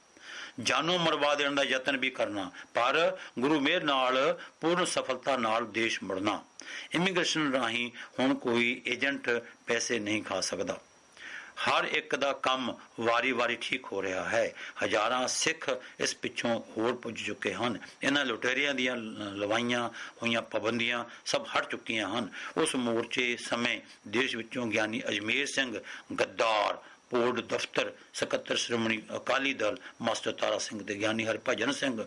ਜਾਨੋਂ ਮਰਵਾ ਦੇਣ ਦਾ ਯਤਨ ਵੀ ਕਰਨਾ, ਪਰ ਗੁਰੂ ਮਿਹਰ ਨਾਲ ਪੂਰਨ ਸਫਲਤਾ ਨਾਲ ਦੇਸ਼ ਮੁੜਨਾ। ਇਮੀਗ੍ਰੇਸ਼ਨ ਰਾਹੀਂ ਹੁਣ ਕੋਈ ਏਜੰਟ ਪੈਸੇ ਨਹੀਂ ਖਾ ਸਕਦਾ। ਹਰ ਇੱਕ ਦਾ ਕੰਮ ਵਾਰੀ-ਵਾਰੀ ਠੀਕ ਹੋ ਰਿਹਾ ਹੈ। ਹਜ਼ਾਰਾਂ ਸਿੱਖ ਇਸ ਪਿੱਛੋਂ ਹੋਰ ਪੁੱਜ ਚੁੱਕੇ ਹਨ। ਇਹਨਾਂ ਲੁਟੇਰਿਆਂ ਦੀਆਂ ਲਵਾਈਆਂ ਹੋਈਆਂ ਪਾਬੰਦੀਆਂ ਸਭ ਹਟ ਚੁੱਕੀਆਂ ਹਨ। ਉਸ ਮੋਰਚੇ ਸਮੇਂ ਦੇਸ਼ ਵਿੱਚੋਂ ਗਿਆਨੀ ਅਜਮੇਰ ਸਿੰਘ ਗੱਦਾਰ, ਬੋਰਡ ਦਫ਼ਤਰ ਸਕੱਤਰ ਸ਼੍ਰੋਮਣੀ ਅਕਾਲੀ ਦਲ ਮਾਸਟਰ ਤਾਰਾ ਸਿੰਘ ਤੇ ਗਿਆਨੀ ਹਰਭਜਨ ਸਿੰਘ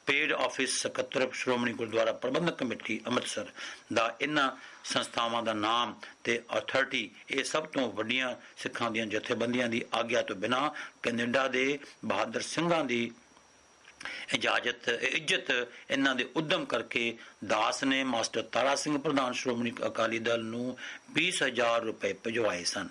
ਪੇਡ ਆਫਿਸ ਸਕੱਤਰ ਸ਼੍ਰੋਮਣੀ ਗੁਰਦੁਆਰਾ ਪ੍ਰਬੰਧਕ ਕਮੇਟੀ ਅੰਮ੍ਰਿਤਸਰ ਦਾ ਇਹਨਾਂ ਸੰਸਥਾਵਾਂ ਦਾ ਨਾਮ ਤੇ ਅਥਾਰਟੀ, ਇਹ ਸਭ ਤੋਂ ਵੱਡੀਆਂ ਸਿੱਖਾਂ ਦੀਆਂ ਜਥੇਬੰਦੀਆਂ ਦੀ ਆਗਿਆ ਤੋਂ ਬਿਨਾਂ ਕੈਨੇਡਾ ਦੇ ਬਹਾਦਰ ਸਿੰਘਾਂ ਦੀ ਇੱਜ਼ਤ ਇਹਨਾਂ ਦੇ ਉਦਮ ਕਰਕੇ ਦਾਸ ਨੇ ਮਾਸਟਰ ਤਾਰਾ ਸਿੰਘ ਪ੍ਰਧਾਨ ਸ਼੍ਰੋਮਣੀ ਅਕਾਲੀ ਦਲ ਨੂੰ 20,000 ਰੁਪਏ ਭਿਜਵਾਏ ਸਨ।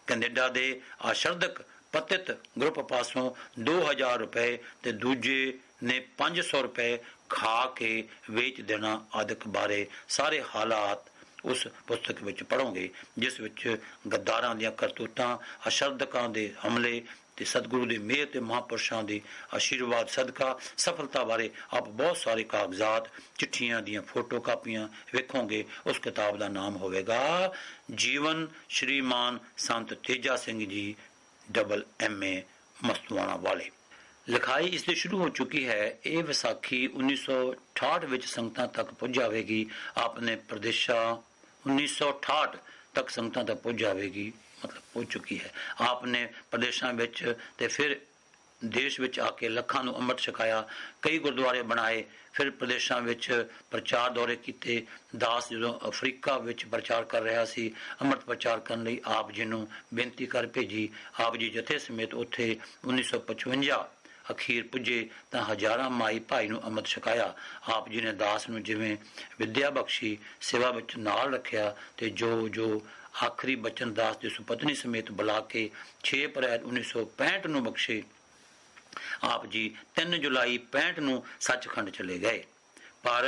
ਕੈਨੇਡਾ ਦੇ ਆਸ਼ਰਦਕ ਪਤਿਤ ਗਰੁੱਪ ਪਾਸੋਂ 2000 ਰੁਪਏ ਤੇ ਦੂਜੇ ਨੇ 500 ਰੁਪਏ ਖਾ ਕੇ ਵੇਚ ਦੇਣਾ ਆਦਿਕ ਬਾਰੇ ਸਾਰੇ ਹਾਲਾਤ ਉਸ ਪੁਸਤਕ ਵਿੱਚ ਪੜ੍ਹੋਗੇ, ਜਿਸ ਵਿੱਚ ਗੱਦਾਰਾਂ ਦੀਆਂ ਕਰਤੂਤਾਂ, ਅਸ਼ਰਦਕਾਂ ਦੇ ਹਮਲੇ ਤੇ ਸਤਿਗੁਰੂ ਦੀ ਮਿਹਰ ਤੇ ਮਹਾਂਪੁਰਸ਼ਾਂ ਦੇ ਆਸ਼ੀਰਵਾਦ ਸਦਕਾ ਸਫਲਤਾ ਬਾਰੇ ਆਪ ਬਹੁਤ ਸਾਰੇ ਕਾਗਜ਼ਾਤ, ਚਿੱਠੀਆਂ ਦੀਆਂ ਫੋਟੋ ਕਾਪੀਆਂ ਵੇਖੋਗੇ। ਉਸ ਕਿਤਾਬ ਦਾ ਨਾਮ ਹੋਵੇਗਾ ਜੀਵਨ ਸ਼੍ਰੀਮਾਨ ਸੰਤ ਤੇਜਾ ਸਿੰਘ ਜੀ MA ਮਸਤੂਆਣਾ ਵਾਲੇ। ਲਿਖਾਈ ਇਸ ਦੀ ਸ਼ੁਰੂ ਹੋ ਚੁੱਕੀ ਹੈ। ਇਹ ਵਿਸਾਖੀ 1968 ਵਿੱਚ ਸੰਗਤਾਂ ਤੱਕ ਪਹੁੰਚ ਜਾਵੇਗੀ। ਆਪਣੇ ਪ੍ਰਦੇਸ਼ਾਂ 1968 ਤੱਕ ਸੰਗਤਾਂ ਤੱਕ ਪਹੁੰਚ ਜਾਵੇਗੀ, ਮਤਲਬ ਪਹੁੰਚ ਚੁੱਕੀ ਹੈ। ਆਪਨੇ ਪ੍ਰਦੇਸ਼ਾਂ ਵਿੱਚ ਤੇ ਫਿਰ ਦੇਸ਼ ਵਿੱਚ ਆ ਕੇ ਲੱਖਾਂ ਨੂੰ ਅੰਮ੍ਰਿਤ ਛਕਾਇਆ, ਕਈ ਗੁਰਦੁਆਰੇ ਬਣਾਏ, ਫਿਰ ਪ੍ਰਦੇਸ਼ਾਂ ਵਿੱਚ ਪ੍ਰਚਾਰ ਦੌਰੇ ਕੀਤੇ। ਦਾਸ ਜਦੋਂ ਅਫਰੀਕਾ ਵਿੱਚ ਪ੍ਰਚਾਰ ਕਰ ਰਿਹਾ ਸੀ, ਅੰਮ੍ਰਿਤ ਪ੍ਰਚਾਰ ਕਰਨ ਲਈ ਆਪ ਜੀ ਨੂੰ ਬੇਨਤੀ ਕਰ ਭੇਜੀ। ਆਪ ਜੀ ਜਥੇ ਸਮੇਤ ਉੱਥੇ 1955 ਅਖੀਰ ਪੁੱਜੇ ਤਾਂ ਹਜ਼ਾਰਾਂ ਮਾਈ ਭਾਈ ਨੂੰ ਅੰਮ੍ਰਿਤ ਛਕਾਇਆ। ਆਪ ਜੀ ਨੇ ਦਾਸ ਨੂੰ ਜਿਵੇਂ ਵਿਦਿਆ ਬਖਸ਼ੀ, ਸੇਵਾ ਵਿੱਚ ਨਾਲ ਰੱਖਿਆ ਤੇ ਜੋ ਆਖਰੀ ਬਚਨ ਦਾਸ ਦੀ ਸੁਪਤਨੀ ਸਮੇਤ ਬੁਲਾ ਕੇ 6 ਅਪ੍ਰੈਲ 1965 ਨੂੰ ਬਖਸ਼ੇ। ਆਪ ਜੀ 3 ਜੁਲਾਈ 65 ਨੂੰ ਸੱਚਖੰਡ ਚਲੇ ਗਏ, ਪਰ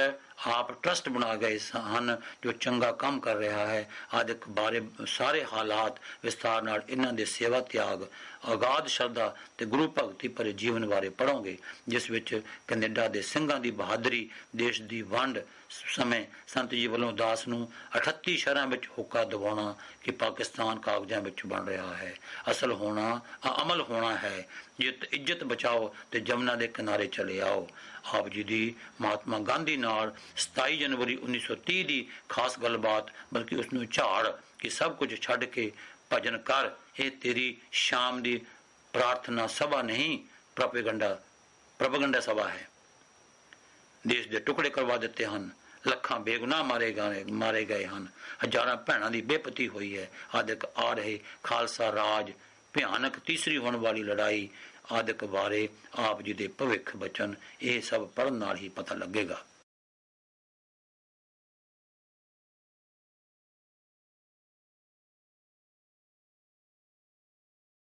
ਆਪ ਟਰਸਟ ਬਣਾ ਗਏ ਹਨ ਜੋ ਚੰਗਾ ਕੰਮ ਕਰ ਰਿਹਾ ਹੈ। ਆਦਿ ਬਾਰੇ ਸਾਰੇ ਹਾਲਾਤ ਵਿਸਥਾਰ ਨਾਲ ਇਹਨਾਂ ਦੇ ਸੇਵਾ ਤਿਆਗ, ਅਗਾਧ ਸ਼ਰਧਾ ਤੇ ਗੁਰੂ ਭਗਤੀ ਭਰੇ ਜੀਵਨ ਬਾਰੇ ਪੜ੍ਹੋਗੇ, ਜਿਸ ਵਿੱਚ ਕੈਨੇਡਾ ਦੇ ਸਿੰਘਾਂ ਦੀ ਬਹਾਦਰੀ, ਦੇਸ਼ ਦੀ ਵੰਡ ਸਮੇਂ ਸੰਤ ਜੀ ਵੱਲੋਂ ਦਾਸ ਨੂੰ 38 ਸ਼ਹਿਰਾਂ ਵਿੱਚ ਹੋਕਾ ਦਿਵਾਉਣਾ ਕਿ ਪਾਕਿਸਤਾਨ ਕਾਗਜ਼ਾਂ ਵਿੱਚ ਬਣ ਰਿਹਾ ਹੈ, ਅਸਲ ਹੋਣਾ ਅਮਲ ਹੋਣਾ ਹੈ। ਇੱਜ਼ਤ ਬਚਾਓ ਤੇ ਜਮਨਾ ਦੇ ਕਿਨਾਰੇ ਚਲੇ ਆਓ। ਆਪ ਜੀ ਦੀ ਮਹਾਤਮਾ ਗਾਂਧੀ ਨਾਲ 27 ਜਨਵਰੀ 1930 ਦੀ ਖਾਸ ਗੱਲਬਾਤ, ਬਲਕਿ ਉਸ ਨੂੰ ਝਾੜ ਕਿ ਸਭ ਕੁਝ ਛੱਡ ਕੇ ਭਜਨ ਕਰ, ਇਹ ਤੇਰੀ ਸ਼ਾਮ ਦੀ ਪ੍ਰਾਰਥਨਾ ਸਭਾ ਨਹੀਂ, ਪ੍ਰੋਪੇਗੰਡਾ ਸਭਾ ਹੈ। ਦੇਸ਼ ਦੇ ਟੁਕੜੇ ਕਰਵਾ ਦਿੱਤੇ ਹਨ, ਲੱਖਾਂ ਬੇਗੁਨਾਹ ਮਾਰੇ ਗਏ ਹਨ, ਹਜ਼ਾਰਾਂ ਭੈਣਾਂ ਦੀ ਬੇਪਤੀ ਹੋਈ ਹੈ। ਆਦਿਕ ਆ ਰਹੇ ਖਾਲਸਾ ਰਾਜ, ਭਿਆਨਕ ਤੀਸਰੀ ਹੋਣ ਵਾਲੀ ਲੜਾਈ ਆਦਿਕ ਬਾਰੇ ਆਪ ਜੀ ਦੇ ਭਵਿੱਖ ਬਚਨ, ਇਹ ਸਭ ਪੜ੍ਹਨ ਨਾਲ ਹੀ ਪਤਾ ਲੱਗੇਗਾ।